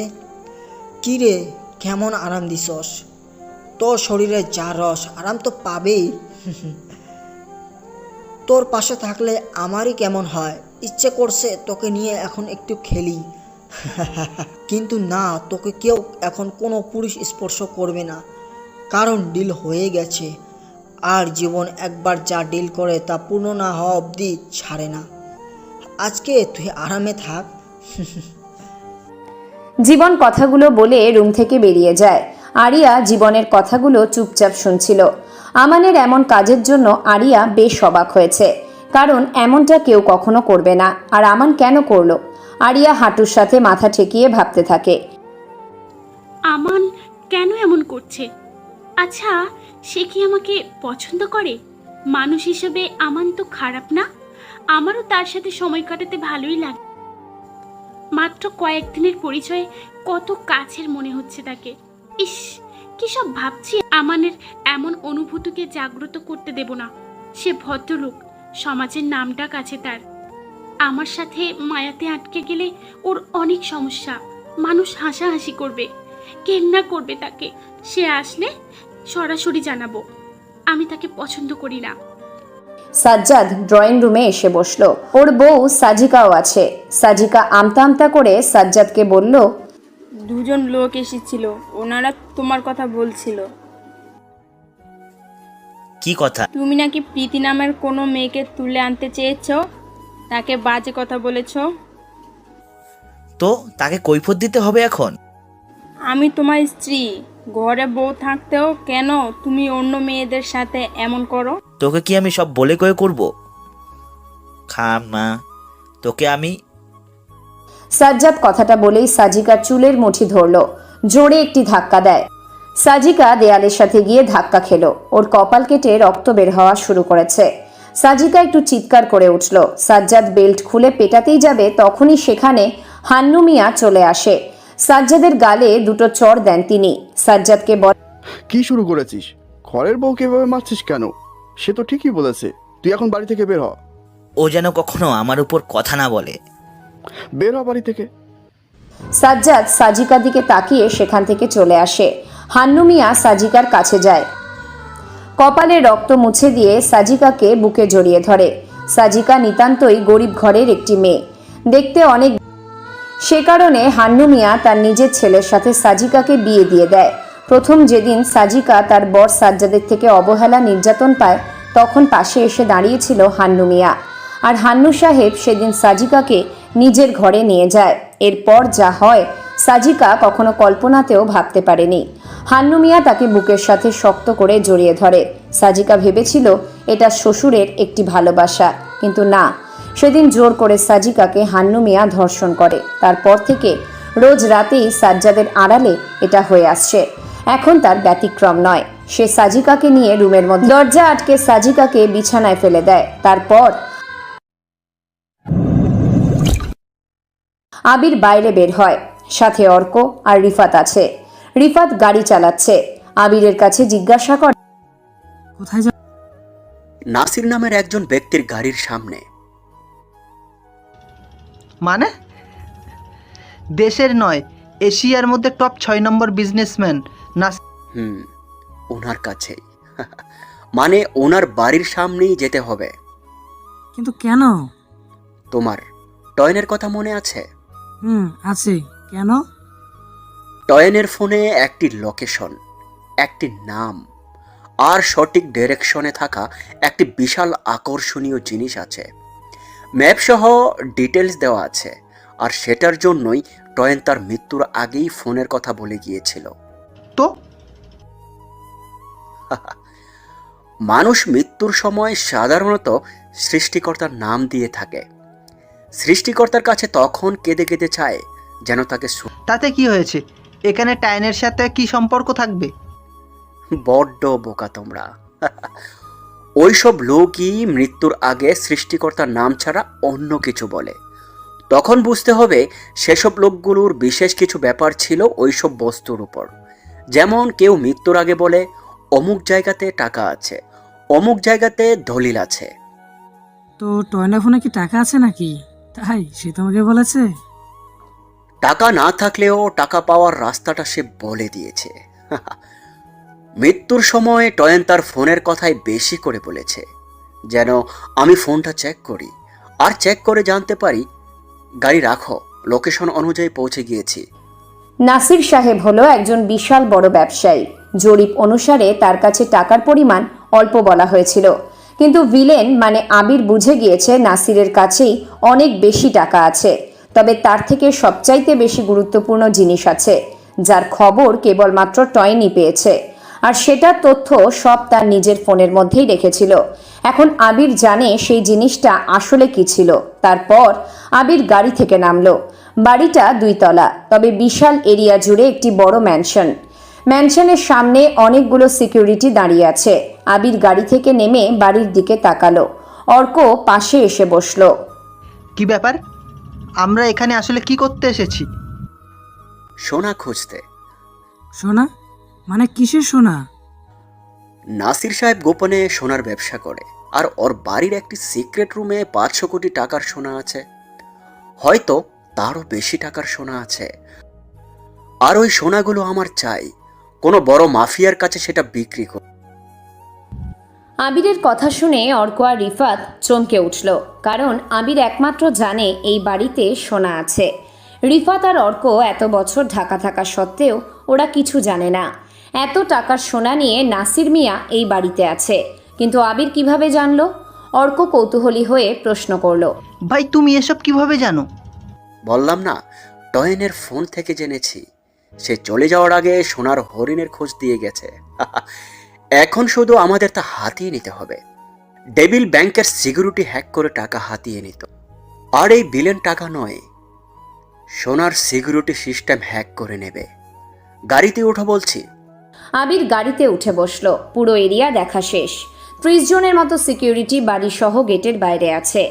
কি রে, কেমন আরাম দিছস? তোর শরীরে যা রস, আরাম তো পাবেই। তোর পাশে থাকলে আমারই কেমন হয়। ইচ্ছে করছে তোকে নিয়ে এখন একটু খেলি। কিন্তু না, তোকে কেউ এখন কোনো পুরুষ স্পর্শ করবে না, কারণ ডিল হয়ে গেছে। আর জীবন একবার যা ডিল করে তা পূর্ণ না হওয়া অবধি ছাড়ে না। আজকে তুই আরামে থাক। জীবন কথাগুলো বলে রুম থেকে বেরিয়ে যায়। আরিয়া জীবনের কথাগুলো চুপচাপ শুনছিল। আমানের এমন কাজের জন্য আরিয়া বেশ অবাক হয়েছে, কারণ এমনটা কেউ কখনো করবে না। আর আমান কেন করলো? আরিয়া হাঁটুর সাথে মাথা ঠেকিয়ে ভাবতে থাকে। আমান কেন এমন করছে? আচ্ছা, সে কি আমাকে পছন্দ করে? মানুষ হিসেবে আমান তো খারাপ না। আমারও তার সাথে সময় কাটাতে ভালোই লাগে। মাত্র কয়েকদিনের পরিচয়ে কত কাছের মনে হচ্ছে তাকে। ইস, কি সব ভাবছি। আমানের এমন অনুভূতিকে জাগ্রত করতে দেব না। সে ভদ্রলোক, সমাজের নামডাক আছে তার। আমার সাথে মায়াতে আটকে গেলে ওর অনেক সমস্যা। মানুষ হাসাহাসি করবে, ঘেন্না করবে তাকে। সে আসলে সরাসরি জানাবো আমি তাকে পছন্দ করি না। সাজ্জাদ ড্রয়িং রুমে এসে বসলো। ওর বউ সাজিকাও আছে। সাজিকা আমতা আমতা করে সাজ্জাদকে বলল, 2জন লোক এসেছিল, ওনারা তোমার কথা বলছিল। কি কথা? তুমি নাকি প্রীতি নামের কোনো মেয়েকে তুলে আনতে চেয়েছো, তাকে বাজে কথা বলেছো। তো তাকে কৈফিয়ত দিতে হবে এখন? আমি তোমার স্ত্রী, ঘরে বউ থাকতেও কেন তুমি অন্য মেয়েদের সাথে এমন করো? তোকে কি আমি সব বলে কয়ে করব? মা, তোকে আমি। সাজ্জাদ কথাটা বলেই সাজিকার চুলের মুঠি ধরল। জোরে একটি ধাক্কা দেয়। সাজিকা দেয়ালের সাথে গিয়ে ধাক্কা খেলো। ওর কপাল কেটে রক্ত বের হওয়া শুরু করেছে। সাজিকা একটু চিৎকার করে উঠল। সাজ্জাদ বেল্ট খুলে পেটাতেই যাবে, তখনই সেখানে হান্নু মিয়া চলে আসে। সাজ্জাদের গালে দুটো চড় দেন তিনি। সাজ্জাদকে বলে, কি শুরু করেছিস? ঘরের বউকে এভাবে মারছিস কেন? সে তো ঠিকই বলেছে, তুই এখন বাড়ি থেকে বের হ। ও যেন কখনো আমার উপর কথা না বলে। বের হ বাড়ি থেকে। সাজ্জাদ সাজিকার দিকে তাকিয়ে সেখান থেকে চলে আসে। হান্নু মিয়া সাজিকার কাছে যায়, কপালে রক্ত মুছে দিয়ে সাজিকাকে বুকে জড়িয়ে ধরে। সাজিকা নিতান্তই গরিব ঘরের একটি মেয়ে, দেখতে অনেক, সে কারণে হান্নু মিয়া তার নিজের ছেলের সাথে সাজিকাকে বিয়ে দিয়ে দেয়। প্রথম যেদিন সাজিকা তার বর সাজ্জাদের থেকে অবহেলা নির্যাতন পায়, তখন পাশে এসে দাঁড়িয়েছিল হান্নু মিয়া। আর হান্নু সাহেব সেদিন সাজিকাকে নিজের ঘরে নিয়ে যায়। এরপর যা হয় সাজিকা কখনো কল্পনাতেও ভাবতে পারেনি। হান্নু মিয়া তাকে বুকের সাথে শক্ত করে জড়িয়ে ধরে। সাজিকা ভেবেছিল এটা শ্বশুরের একটি ভালোবাসা, কিন্তু না, সেদিন জোর করে সাজিকাকে হান্নু মিয়া ধর্ষণ করে। তারপর থেকে রোজ রাতেই সাজ্জাদের আড়ালে এটা হয়ে আসছে। এখন তার ব্যতিক্রম নয়। সে সাজিকাকে নিয়ে রুমের মধ্যে দরজা আটকে সাজিকাকে বিছানায় ফেলে দেয়। তারপর আবির বাইরে বের হয়, সাথে অর্ক আর রিফাত আছে। রিফাত গাড়ি চালাচ্ছে। আবিরের কাছে জিজ্ঞাসা করে, কোথায় যা? নাসির নামের একজন ব্যক্তির গাড়ির সামনে। মানে দেশের নয়, এশিয়ার মধ্যে টপ 6 নম্বর বিজনেসম্যান ওনার কাছেই। মানে ওনার বাড়ির সামনেই যেতে হবে। কিন্তু কেন? তোমার টয়নের কথা মনে আছে? আছে। কেন? টয়নের ফোনে একটি লোকেশন, একটি নাম আর সঠিক ডিরেকশনে থাকা একটি বিশাল আকর্ষণীয় জিনিস আছে। ম্যাপ সহ ডিটেলস দেওয়া আছে। আর সেটার জন্যই টয়েন তার মৃত্যুর আগেই ফোনের কথা বলে গিয়েছিল। তো মানুষ মৃত্যুর সময় সাধারণত সৃষ্টিকর্তার নাম দিয়ে থাকে। সৃষ্টিকর্তার কাছে তখন কেঁদে কেঁদে চায় যেন তাকে। তাতে কি হয়েছে? এখানে টাইনের সাথে কি সম্পর্ক থাকবে? বড্ড বোকা তোমরা। ওইসব লোকই মৃত্যুর আগে সৃষ্টিকর্তার নাম ছাড়া অন্য কিছু বলে। তখন বুঝতে হবে সেসব লোকগুলোর বিশেষ কিছু ব্যাপার ছিল ওইসব বস্তুর উপর। যেমন কেউ মৃত্যুর আগে বলে অমুক জায়গাতে টাকা আছে, অমুক জায়গাতে দলিল আছে। তো টয়না ফোনে কি টাকা আছে নাকি? তাই সে তোমাকে বলেছে? টাকা না থাকলেও টাকা পাওয়ার রাস্তাটা সে বলে দিয়েছে। মৃত্যুর সময় টয়েন তার ফোনের কথাই বেশি করে বলেছে, যেন আমি ফোনটা চেক করি, আর চেক করে জানতে পারি গাড়ি রাখো, লোকেশন অনুযায়ী পৌঁছে গিয়েছি। নাসির সাহেব হলো একজন বিশাল বড় ব্যবসায়ী। জরিপ অনুসারে তার কাছে টাকার পরিমাণ অল্প বলা হয়েছিল, কিন্তু ভিলেন মানে আবির বুঝে গিয়েছে নাসিরের কাছেই অনেক বেশি টাকা আছে। তবে তার থেকে সবচাইতে বেশি গুরুত্বপূর্ণ জিনিস আছে, যার খবর কেবলমাত্র টয়নি পেয়েছে। আর সেটার তথ্য সব তার নিজের ফোনের মধ্যেই রেখেছিল। এখন আবির জানে সেই জিনিসটা আসলে কি ছিল। তারপর আবির গাড়ি থেকে নামলো। বাড়িটা 2 তলা, তবে বিশাল এরিয়া জুড়ে একটি বড় ম্যানশন। ম্যানশনের সামনে অনেকগুলো সিকিউরিটি দাঁড়িয়ে আছে। আবির গাড়ি থেকে নেমে বাড়ির দিকে তাকালো। অর্ক পাশে এসে বসলো। কি ব্যাপার? আমরা এখানে আসলে কি করতে এসেছি? সোনা খুঁজতে। সোনা? মানে কিসের সোনা? নাসির সাহেব গোপনে সোনার ব্যবসা করে, আর ওর বাড়ির একটি সিক্রেট রুমে 500 কোটি টাকার সোনা আছে। হয়তো তারও বেশি টাকার সোনা আছে। আর ওই সোনাগুলো আমার চাই, কোনো বড় মাফিয়ার কাছে সেটা বিক্রি করে। আবিরের কথা শুনে অর্ক আর রিফাত চমকে উঠল, কারণ আবির একমাত্র জানে এই বাড়িতে সোনা আছে। রিফাত আর অর্ক এত বছর ঢাকা থাকা সত্ত্বেও ওরা কিছু জানে না। এত টাকার সোনা নিয়ে নাসির মিয়া এই বাড়িতে আছে, কিন্তু আবির কিভাবে জানলো? অর্ক কৌতূহলী হয়ে প্রশ্ন করলো, ভাই তুমি এসব কিভাবে জানো? বললাম না, টয়েনের ফোন থেকে জেনেছি। সে চলে যাওয়ার আগে সোনার হরিণের খোঁজ দিয়ে গেছে। এখন শুধু আমাদের তা হাতিয়ে নিতে হবে। ডেভিল ব্যাংকের সিকিউরিটি হ্যাক করে টাকা হাতিয়ে নিত। আর এই বিলেন টাকা নয়, সোনার সিকিউরিটি সিস্টেম হ্যাক করে নেবে। গাড়িতে ওঠো বলছি। আবির গাড়িতে উঠে বসলো। পুরো এরিয়া দেখা শেষ। 30 জনের মতো সিকিউরিটি বাড়ি সহ গেটের বাইরে আছে।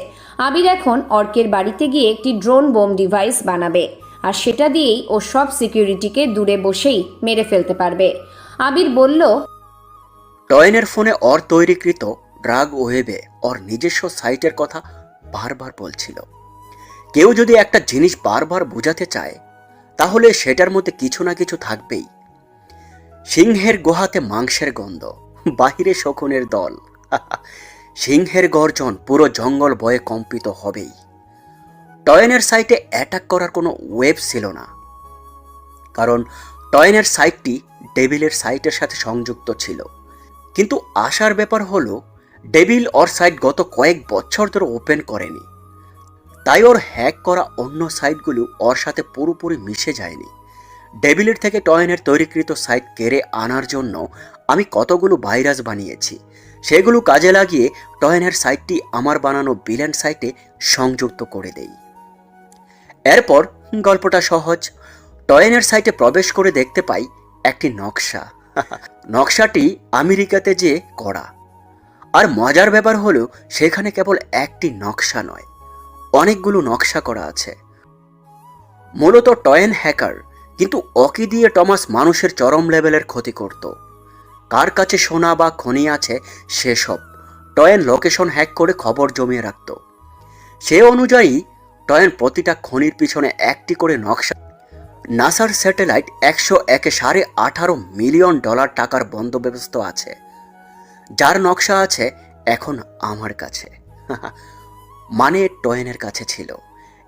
আবির এখন অর্কের বাড়িতে গিয়ে একটি ড্রোন বোম ডিভাইস বানাবে, আর সেটা দিয়েই ও সব সিকিউরিটিকে দূরে বসেই মেরে ফেলতে পারবে। আবির বলল, টয়েনের ফোনে ওর তৈরিকৃত ড্রাগ ওয়েবে ওর নিজস্ব সাইটের কথা বারবার বলছিল। কেউ যদি একটা জিনিস বারবার বোঝাতে চায় তাহলে সেটার মধ্যে কিছু না কিছু থাকবেই। সিংহের গুহাতে মাংসের গন্ধ, বাহিরে শকুনের দল। সিংহের গর্জন পুরো জঙ্গল বয়ে কম্পিত হবেই। টয়েনের সাইটে অ্যাটাক করার কোনো ওয়েব ছিল না, কারণ টয়েনের সাইটটি ডেভিলের সাইটের সাথে সংযুক্ত ছিল। কিন্তু আশার ব্যাপার হলো ডেভিল ওর সাইট গত কয়েক বছর ধরে ওপেন করেনি, তাই ওর হ্যাক করা অন্য সাইটগুলো ওর সাথে পুরোপুরি মিশে যায়নি। ডেভিলের থেকে টয়েনের তৈরিকৃত সাইট কেড়ে আনার জন্য আমি কতগুলো ভাইরাস বানিয়েছি, সেগুলো কাজে লাগিয়ে টয়েনের সাইটটি আমার বানানো ভিলেন সাইটে সংযুক্ত করে দেই। এরপর গল্পটা সহজ। টয়েনের সাইটে প্রবেশ করে দেখতে পাই একটি নকশা। নকশাটি আমেরিকাতে যে করা। আর মজার ব্যাপার হলো সেখানে কেবল একটি নকশা নয়, অনেকগুলো নকশা করা আছে। মূলত টয়েন হ্যাকার, কিন্তু ওকে দিয়ে টমাস মানুষের চরম লেভেলের ক্ষতি করত। কার কাছে সোনা বা খনি আছে সেসব টয়েন লোকেশন হ্যাক করে খবর জমিয়ে রাখত। সে অনুযায়ী টয়েন প্রতিটা খনির পিছনে একটি করে নকশা। নাসার স্যাটেলাইট 101-এ $18.5 মিলিয়ন টাকার বন্দোবস্ত আছে, যার নকশা আছে এখন আমার কাছে। মানে টয়েনের কাছে ছিল,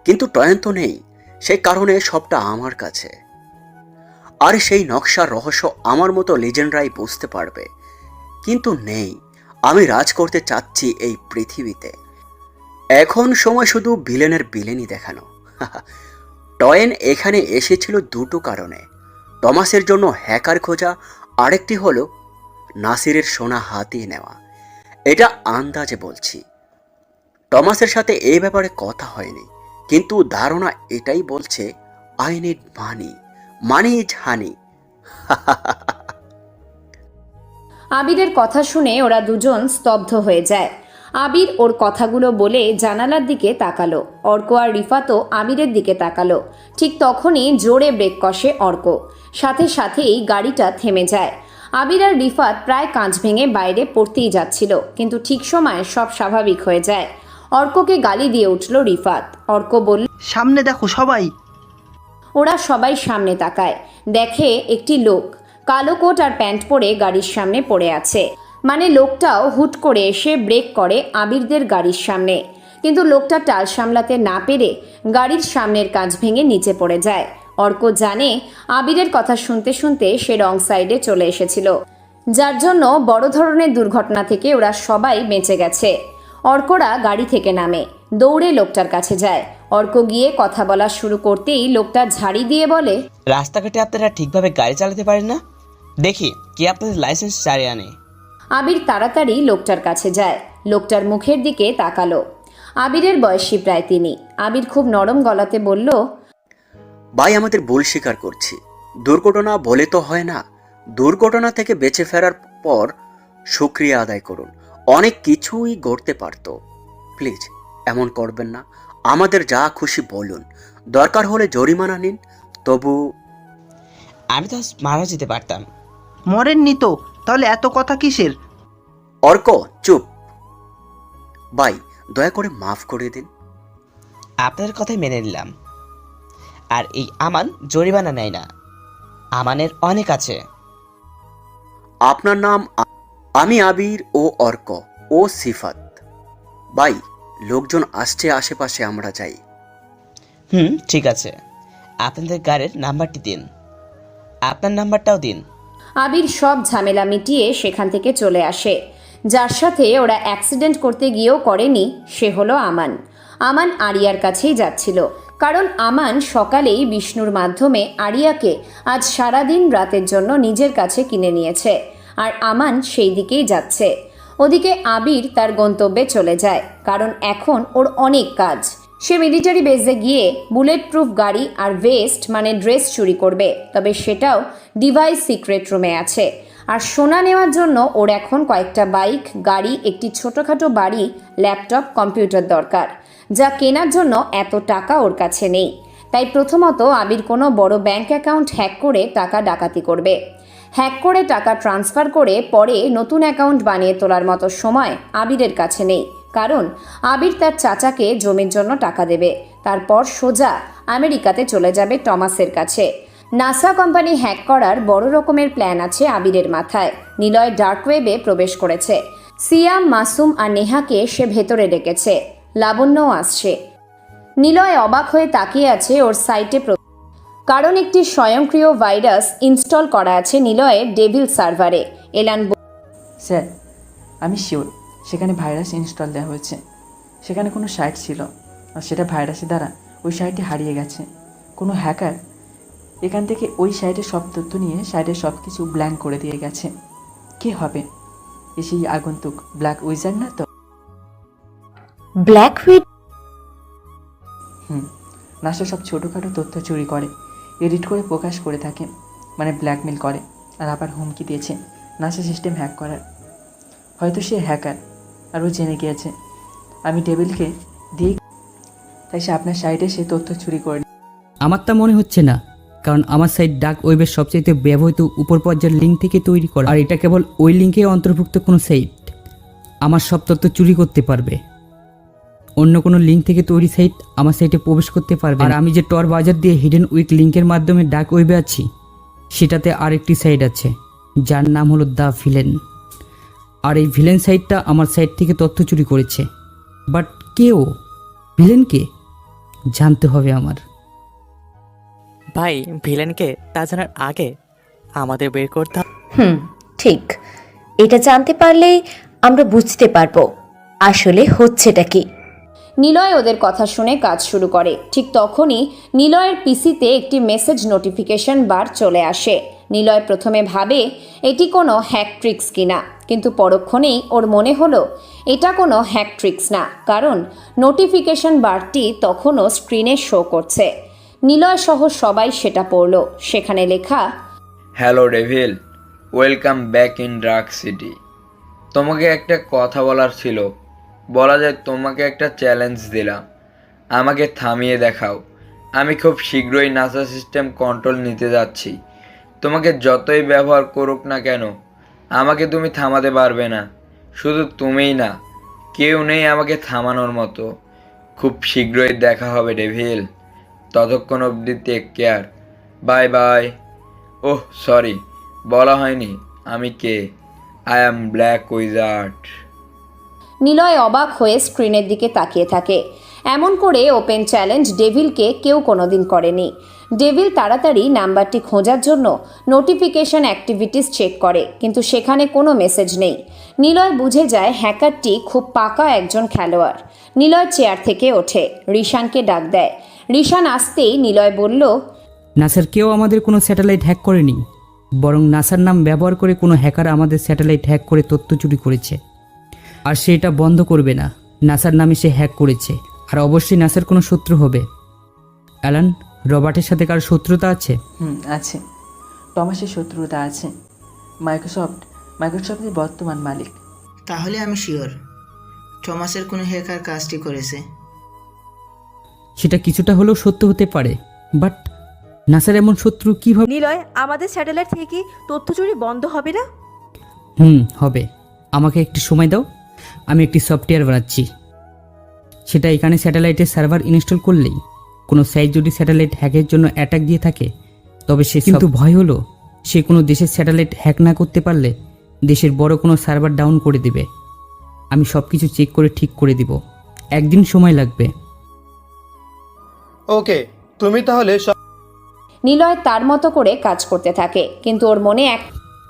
কিন্তু টয়েন তো নেই, সেই কারণে সবটা আমার কাছে। আর সেই নকশার রহস্য আমার মতো লিজেন্ডরাই বুঝতে পারবে, কিন্তু নেই। আমি রাজ করতে চাচ্ছি এই পৃথিবীতে। এখন সময় শুধু ভিলেনের ভিলেনই দেখানো। টয়েন এখানে এসেছিল দুটো কারণে, টমাসের জন্য হ্যাকার খোঁজা, আরেকটি হলো নাসিরের সোনা হাতিয়ে নেওয়া। এটা আন্দাজে বলছি, টমাসের সাথে এই ব্যাপারে কথা হয়নি, কিন্তু ধারণা এটাই বলছে I need money, money is honey. আবিরের কথা শুনে ওরা দুজন স্তব্ধ হয়ে যায়। আবির ওর কথাগুলো বলে জানালার দিকে তাকালো। অর্ক আর রিফাতও আবিরের দিকে তাকালো। ঠিক তখনই জোরে ব্রেক কষে অর্ক, সাথে সাথেই গাড়িটা থেমে যায়। আবির আর রিফাত প্রায় কাঁচ ভেঙে বাইরে পড়তেই যাচ্ছিল, কিন্তু ঠিক সময় সব স্বাভাবিক হয়ে যায়। অর্ককে গালি দিয়ে উঠল রিফাত। অর্ক বলল, সামনে দেখো সবাই। ওরা সবাই সামনে তাকায়, দেখে একটি লোক কালো কোট আর প্যান্ট পরে গাড়ির সামনে পড়ে আছে। মানে লোকটাও হুট করে এসে ব্রেক করে আবিরদের গাড়ির সামনে, কিন্তু লোকটা টাল সামলাতে না পেরে গাড়ির সামনের কাঁচ ভেঙে নিচে পড়ে যায়। অর্ক জানে আবিরের কথা শুনতে শুনতে সে রং সাইডে চলে এসেছিল, যার জন্য বড় ধরনের দুর্ঘটনা থেকে ওরা সবাই বেঁচে গেছে। অর্করা গাড়ি থেকে নামে, দৌড়ে লোকটার কাছে যায়। অর্ক গিয়ে কথা বলা শুরু করতেই লোকটা ঝাড়ি দিয়ে বলে, রাস্তাঘাটে আপনারা ঠিকভাবে গাড়ি চালাতে পারেন না, দেখি কি আপনাদের লাইসেন্স চালিয়ে আনে। আবির তাড়াতাড়ি লোকটার কাছে যায়, লোকটার মুখের দিকে তাকালো। আবিরের বয়সী প্রায় তিনি। আবির খুব নরম গলাতে বলল, ভাই আমাদের ভুল স্বীকার করছি, দুর্ঘটনা বলে তো হয় না। দুর্ঘটনা থেকে বেঁচে ফেরার পর শুকরিয়া আদায় করুন, অনেক কিছুই ঘটতে পারত। প্লিজ এমন করবেন না, আমাদের যা খুশি বলুন, দরকার হলে জরিমানা নিন, তবু। আমি তো মারা যেতে পারতাম। মরেননি তো, তাহলে এত কথা কিসের? অর্ক চুপ। ভাই দয়া করে মাফ করে দিন। আপনাদের কথাই মেনে নিলাম। আর এই আমান জরিমানা নেয় না, আমানের অনেক আছে। আপনার নাম? আমি আবির, ও অর্ক, ও সিফাত। ভাই লোকজন আসছে আশেপাশে, আমরা যাই। ঠিক আছে, আপনাদের গাড়ির নাম্বারটি দিন, আপনার নাম্বারটাও দিন। আবির সব ঝামেলা মিটিয়ে সেখান থেকে চলে আসে। যার সাথে ওরা অ্যাক্সিডেন্ট করতে গিয়েও করেনি সে হলো আমান। আমান আরিয়ার কাছেই যাচ্ছিল, কারণ আমান সকালেই বিষ্ণুর মাধ্যমে আরিয়াকে আজ সারাদিন রাতের জন্য নিজের কাছে কিনে নিয়েছে, আর আমান সেই দিকেই যাচ্ছে। ওদিকে আবির তার গন্তব্যে চলে যায়, কারণ এখন ওর অনেক কাজ। সে মিলিটারি বেসে গিয়ে বুলেট প্রুফ গাড়ি আর ভেস্ট মানে ড্রেস চুরি করবে, তবে সেটাও ডিভাইস সিক্রেট রুমে আছে। আর সোনা নেওয়ার জন্য ওর এখন কয়েকটা বাইক, গাড়ি, একটি ছোটোখাটো বাড়ি, ল্যাপটপ, কম্পিউটার দরকার, যা কেনার জন্য এত টাকা ওর কাছে নেই। তাই প্রথমত আবির কোনো বড় ব্যাংক অ্যাকাউন্ট হ্যাক করে টাকা ডাকাতি করবে। হ্যাক করে টাকা ট্রান্সফার করে পরে নতুন অ্যাকাউন্ট বানিয়ে তোলার মতো সময় আবিরের কাছে নেই, কারণ আবির তার চাচাকে জমির জন্য টাকা দেবে, তারপর সোজা আমেরিকাতে চলে যাবে টমাসের কাছে। নাসা কোম্পানি হ্যাক করার বড় রকমের প্ল্যান আছে আবিরের মাথায়। নিলয় ডার্ক ওয়েবে প্রবেশ করেছে। সিয়াম, মাসুম আর নেহাকে সে ভেতরে ডেকেছে। লাবণ্যও আসছে। নিলয় অবাক হয়ে তাকিয়ে আছে ওর সাইটে, কারণ একটি স্বয়ংক্রিয় ভাইরাস ইনস্টল করা আছে নিলয়ের ডেভিল সার্ভারে। এলান স্যার, আমি শিওর সেখানে ভাইরাস ইনস্টল দেওয়া হয়েছে। সেখানে কোনো সাইট ছিল আর সেটা ভাইরাসের দ্বারা ওই সাইটটি হারিয়ে গেছে। কোনো হ্যাকার এখান থেকে ওই সাইটের সব তথ্য নিয়ে সাইটের সব কিছু ব্ল্যাঙ্ক করে দিয়ে গেছে। কে হবে? সেই আগন্তুক ব্ল্যাক উইজার্ড না তো? Black weed? নাসা সব ছোটোখাটো তথ্য চুরি করে, এডিট করে প্রকাশ করে থাকে, মানে ব্ল্যাকমেল করে, আর আবার হুমকি দিয়েছে নাসা সিস্টেম হ্যাক করার। হয়তো সে হ্যাকার আর ও জেনে গিয়েছে আমি ডেভিলকে দিয়ে, তাই সে আপনার সাইটে সে তথ্য চুরি করে। আমার তা মনে হচ্ছে না, কারণ আমার সাইট ডার্ক ওয়েবের সবচেয়ে ব্যবহৃত উপর পর্যায়ের লিঙ্ক থেকে তৈরি করা, আর এটা কেবল ওই লিঙ্কে অন্তর্ভুক্ত কোনো সাইট আমার সব তথ্য চুরি করতে পারবে। অন্য কোনো লিঙ্ক থেকে তৈরি সাইট আমার সাইটে প্রবেশ করতে পারবে। আর আমি যে টর বাজার দিয়ে হিডেন উইক লিঙ্কের মাধ্যমে ডার্ক ওয়েবে আছি, সেটাতে আরেকটি সাইট আছে যার নাম হলো দ্য ভিলেন। আর এই ভিলেন সাইটটা আমার সাইট থেকে তথ্য চুরি করেছে। বাট কে ও? ভিলেনকে জানতে হবে আমার। ভাই, ভিলেনকে তা জানার আগে আমাদের বের করতে হবে। ঠিক। এটা জানতে পারলেই আমরা বুঝতে পারবো আসলে হচ্ছেটা কি। নিলয় ওদের কথা শুনে কাজ শুরু করে। ঠিক তখনই নিলয়ের পিসিতে একটি মেসেজ নোটিফিকেশন বার চলে আসে। নিলয় প্রথমে ভাবে এটি কোনো হ্যাক ট্রিক্স কিনা, কিন্তু পরক্ষণেই ওর মনে হলো এটা কোনো হ্যাক ট্রিক্স না, কারণ নোটিফিকেশন বারটি তখনও স্ক্রিনে শো করছে। নিলয় সহ সবাই সেটা পড়ল। সেখানে লেখা, hello devil, welcome back in dark city. তোমাকে একটা কথা বলার ছিল। বলা যায় তোমাকে একটা চ্যালেঞ্জ দিলাম, আমাকে থামিয়ে দেখাও। আমি খুব শীঘ্রই নাসা সিস্টেম কন্ট্রোল নিতে যাচ্ছি। তোমাকে যতই ব্যবহার করুক না কেন, আমাকে তুমি থামাতে পারবে না। শুধু তুমিই না, কেউ নেই আমাকে থামানোর মতো। খুব শীঘ্রই দেখা হবে ডেভিল। ততক্ষণ অবধি take care, bye bye. Oh sorry, বলা হয়নি আমি কে। I am black wizard. Niloy অবাক হয়ে স্ক্রিনের দিকে তাকিয়ে থাকে। এমন করে ওপেন চ্যালেঞ্জ ডেভিলকে কেউ কোনোদিন করেনি। ডেভিল তাড়াতাড়ি নাম্বারটি খোঁজার জন্য নোটিফিকেশন অ্যাক্টিভিটিস চেক করে, কিন্তু সেখানে কোনো মেসেজ নেই। নিলয় বুঝে যায় হ্যাকারটি খুব পাকা একজন খেলোয়াড়। নিলয় চেয়ার থেকে ওঠে, রিশানকে ডাক দেয়। রিশান আসতেই নিলয় বলল, নাসার কেউ আমাদের কোনো স্যাটেলাইট হ্যাক করেনি, বরং নাসার নাম ব্যবহার করে কোনো হ্যাকার আমাদের স্যাটেলাইট হ্যাক করে তথ্য চুরি করেছে। আর সে এটা বন্ধ করবে না। নাসার নামে সে হ্যাক করেছে, আর অবশ্যই নাসার কোনো শত্রু হবে। অ্যালান, রবার্টের সাথে কারো শত্রুতা আছে? আছে। টমাসের শত্রুতা আছে। মাইক্রোসফটের বর্তমান মালিক। তাহলে আমি শিওর থমাসের কোনো হ্যাকার কাজটি করেছে। সেটা কিছুটা হলেও সত্য হতে পারে, বাট নাসার এমন শত্রু কিভাবে? নিলয়, আমাদের স্যাটেলাইট থেকে তথ্য চুরি বন্ধ হবে না? হবে। আমাকে একটু সময় দাও, আমি একটি সফটওয়্যার বানাচ্ছি। সেটা এখানে স্যাটেলাইটের সার্ভার ইনস্টল করলেই কোনো সাইট যদি স্যাটেলাইট হ্যাকের জন্য অ্যাটাক দিয়ে থাকে, তবে সে কিন্তু ভয় হলো সে কোনো দেশের স্যাটেলাইট হ্যাক না করতে পারলে দেশের বড় কোনো সার্ভার ডাউন করে দিবে। আমি সব কিছু চেক করে ঠিক করে দিব। একদিন সময় লাগবে। ওকে, তুমি তাহলে নিলয় তার মতো করে কাজ করতে থাকে, কিন্তু ওর মনে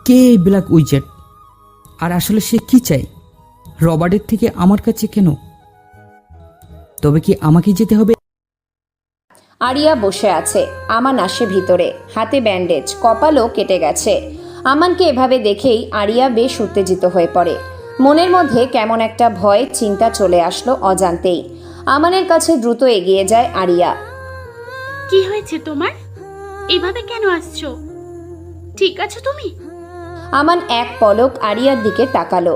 কে ব্ল্যাক উইজার্ড? আর আসলে সে কি চাই রবার্টের থেকে আমার কাছে কেন? তবে কি আমাকে যেতে হবে? আরিয়া বসে আছে। আমান আসে ভিতরে, হাতে ব্যান্ডেজ, কপালও কেটে গেছে। আমানকে এভাবে দেখেই আরিয়া বেশ উত্তেজিত হয়ে পড়ে। মনের মধ্যে কেমন একটা ভয় চিন্তা চলে আসলো অজান্তেই। আমানের কাছে দ্রুত এগিয়ে যায় আরিয়া। কি হয়েছে তোমার? এভাবে কেন আসছো? ঠিক আছো তুমি? আমান এক পলক আরিয়ার দিকে তাকালো,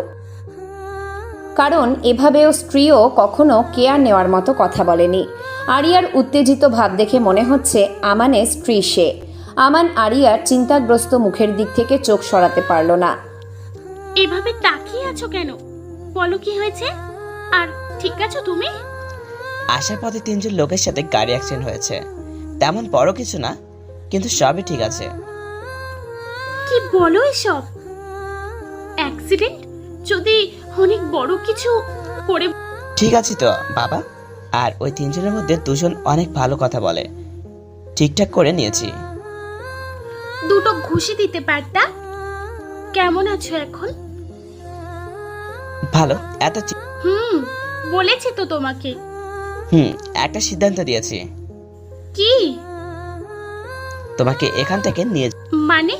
কারণ এভাবেও স্ত্রীও কখনো কেয়ার নেওয়ার মতো কথা বলেনি। আরিয়ার উত্তেজিত ভাব দেখে মনে হচ্ছে আমানের স্ত্রী সে। আমান আরিয়ার চিন্তাগ্রস্ত মুখের দিক থেকে চোখ সরাতে পারল না। এভাবে তাকিয়ে আছো কেন? বলো কি হয়েছে? আর ঠিক আছো তুমি? আসার পথে 3 জন লোকের সাথে গাড়ি অ্যাক্সিডেন্ট হয়েছে। তেমন বড় কিছু না, কিন্তু সবই ঠিক আছে। কি বলো এসব? অ্যাক্সিডেন্ট? যদি অনেক বড় কিছু করে। ঠিক আছে তো বাবা। আর ওই 3 জনের মধ্যে 2 জন অনেক ভালো কথা বলে, ঠিকঠাক করে নিয়েছি। দুটো ঘুষি দিতে পারতা। কেমন আছো এখন? ভালো। এত বলেছি তো তোমাকে। একটা সিদ্ধান্ত দিয়েছি। কি? তোমাকে এখান থেকে নিয়ে মানে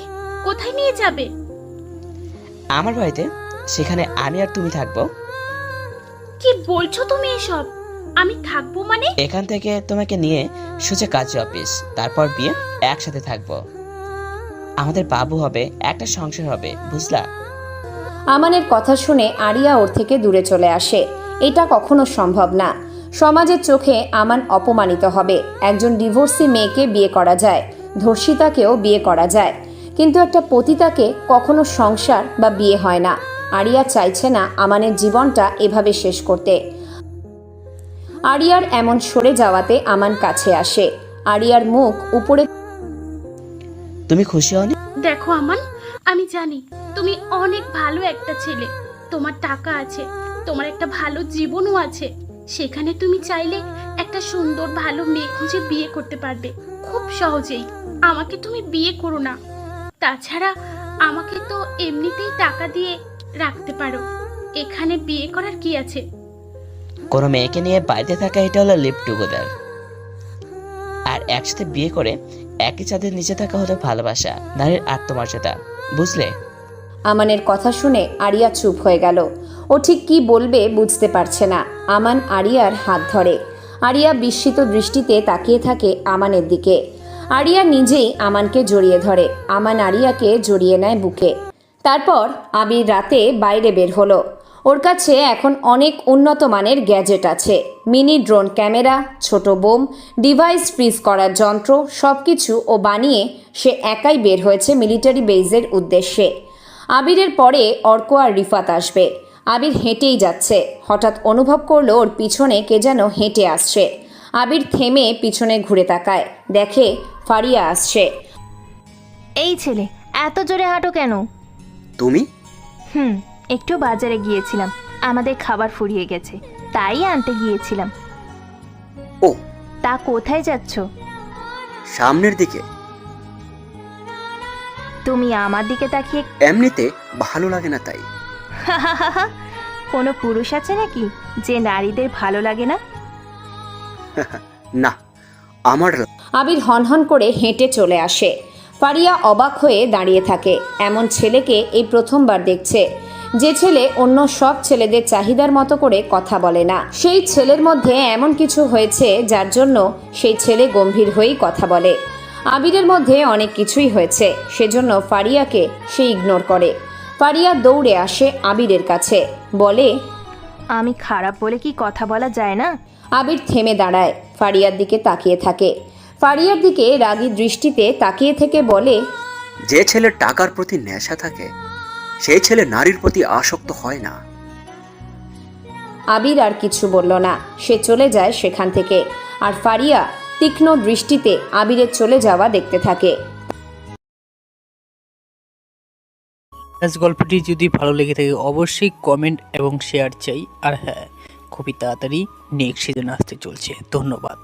কোথায় নিয়ে যাবে? আমার বাড়িতে, সেখানে আমি আর তুমি থাকবো। কি বলছো তুমি এসব? আমি থাকবো মানে? এখান থেকে তোমাকে নিয়ে সোজা কাজী অফিস, তারপর বিয়ে, একসাথে থাকবো। আমাদের বাবু হবে, একটা সংসার হবে, বুঝলা? আমানের কথা শুনে আরিয়া ওর থেকে দূরে চলে আসে। এটা কখনো সম্ভব না। সমাজের চোখে আমান অপমানিত হবে। একজন ডিভোর্সি মেয়েকে বিয়ে করা যায়, ধর্ষিতাকেও বিয়ে করা যায়, কিন্তু একটা পতিতাকে কখনো সংসার বা বিয়ে হয় না। আরিয়া চাইছে না আমানের জীবনটা এভাবে শেষ করতে। আরিয়ার এমন সরে যাওয়াতে আমান কাছে আসে। আরিয়ার মুখ উপরে। তুমি খুশি হওনি? দেখো আমান, আমি জানি তুমি অনেক ভালো একটা ছেলে। তোমার টাকা আছে, তোমার একটা ভালো জীবনও আছে। সেখানে তুমি চাইলে একটা সুন্দর ভালো মেয়ে খুঁজে বিয়ে করতে পারবে খুব সহজেই। আমাকে তুমি বিয়ে করো না। তাছাড়া আমাকে তো এমনিতেই টাকা দিয়ে রাখতে পারো। এখানে বিয়ে করার কি আছে? কোনো মেয়েকে নিয়ে বাড়িতে থাকা, এটা হলো লিভ টুগেদার। আর একসাথে বিয়ে করে একই ছাদের নিচে থাকা হলো ভালোবাসা, নারীর আত্মমর্যাদা, বুঝলে? আমানের কথা শুনে আরিয়া চুপ হয়ে গেল। ও ঠিক কি বলবে বুঝতে পারছে না। আমান আরিয়ার হাত ধরে। আরিয়া বিস্মিত দৃষ্টিতে তাকিয়ে থাকে আমানের দিকে। আরিয়া নিজেই আমানকে জড়িয়ে ধরে। আমান আরিয়াকে জড়িয়ে নেয় বুকে। তারপর আবির রাতে বাইরে বের হলো। ওর কাছে এখন অনেক উন্নত মানের গ্যাজেট আছে। মিনি ড্রোন ক্যামেরা, ছোট বোম, ডিভাইস ফ্রিজ করার যন্ত্র, সব কিছু ও বানিয়ে সে একাই বের হয়েছে মিলিটারি বেজের উদ্দেশ্যে। আবিরের পরে অর্ক আর রিফাত আসবে। আবির হেঁটেই যাচ্ছে। হঠাৎ অনুভব করলো ওর পিছনে কে যেন হেঁটে আসছে। আবির থেমে পিছনে ঘুরে তাকায়, দেখে ফারিয়া আসছে। এই ছেলে, এত জোরে হাঁটো কেন? তুমি? একটু বাজারে গিয়েছিলাম, আমাদের খাবার ফুরিয়ে গেছে, তাই আনতে গিয়েছিলাম। ও, তা কোথায় যাচ্ছ? সামনের দিকে। তুমি আমার দিকে তাকিয়ে। এমনিতে ভালো লাগে না তাই। কোনো পুরুষ আছে নাকি যে নারীদের ভালো লাগে না? না, আমার। আবির হনহন করে হেঁটে চলে আসে। ফারিয়া অবাক হয়ে দাঁড়িয়ে থাকে। এমন ছেলেকে এই প্রথমবার দেখছে, যে ছেলে অন্য সব ছেলেদের চাহিদার মতো করে কথা বলে না। সেই ছেলের মধ্যে এমন কিছু হয়েছে যার জন্য সেই ছেলে গম্ভীর হয়েই কথা বলে। আবিরের মধ্যে অনেক কিছুই হয়েছে, সেজন্য ফারিয়াকে সে ইগনোর করে। ফারিয়া দৌড়ে আসে আবিরের কাছে, বলে, আমি খারাপ বলে কি কথা বলা যায় না? আবির থেমে দাঁড়ায়, ফারিয়ার দিকে তাকিয়ে থাকে। ফারিয়ার দিকে রাগী দৃষ্টিতে তাকিয়ে থেকে বলে, যে ছেলের টাকার প্রতি নেশা থাকে সেই ছেলে নারীর প্রতি আসক্ত হয় না। আবির আর কিছু বলল না, সে চলে যায় সেখান থেকে। আর ফারিয়া তীক্ষ্ণ দৃষ্টিতে আবিরের চলে যাওয়া দেখতে থাকে। গল্পটি যদি ভালো লেগে থাকে অবশ্যই কমেন্ট এবং শেয়ার চাই। আর হ্যাঁ, খুবই তাড়াতাড়ি নেক্সট সিজন আসতে চলছে। ধন্যবাদ।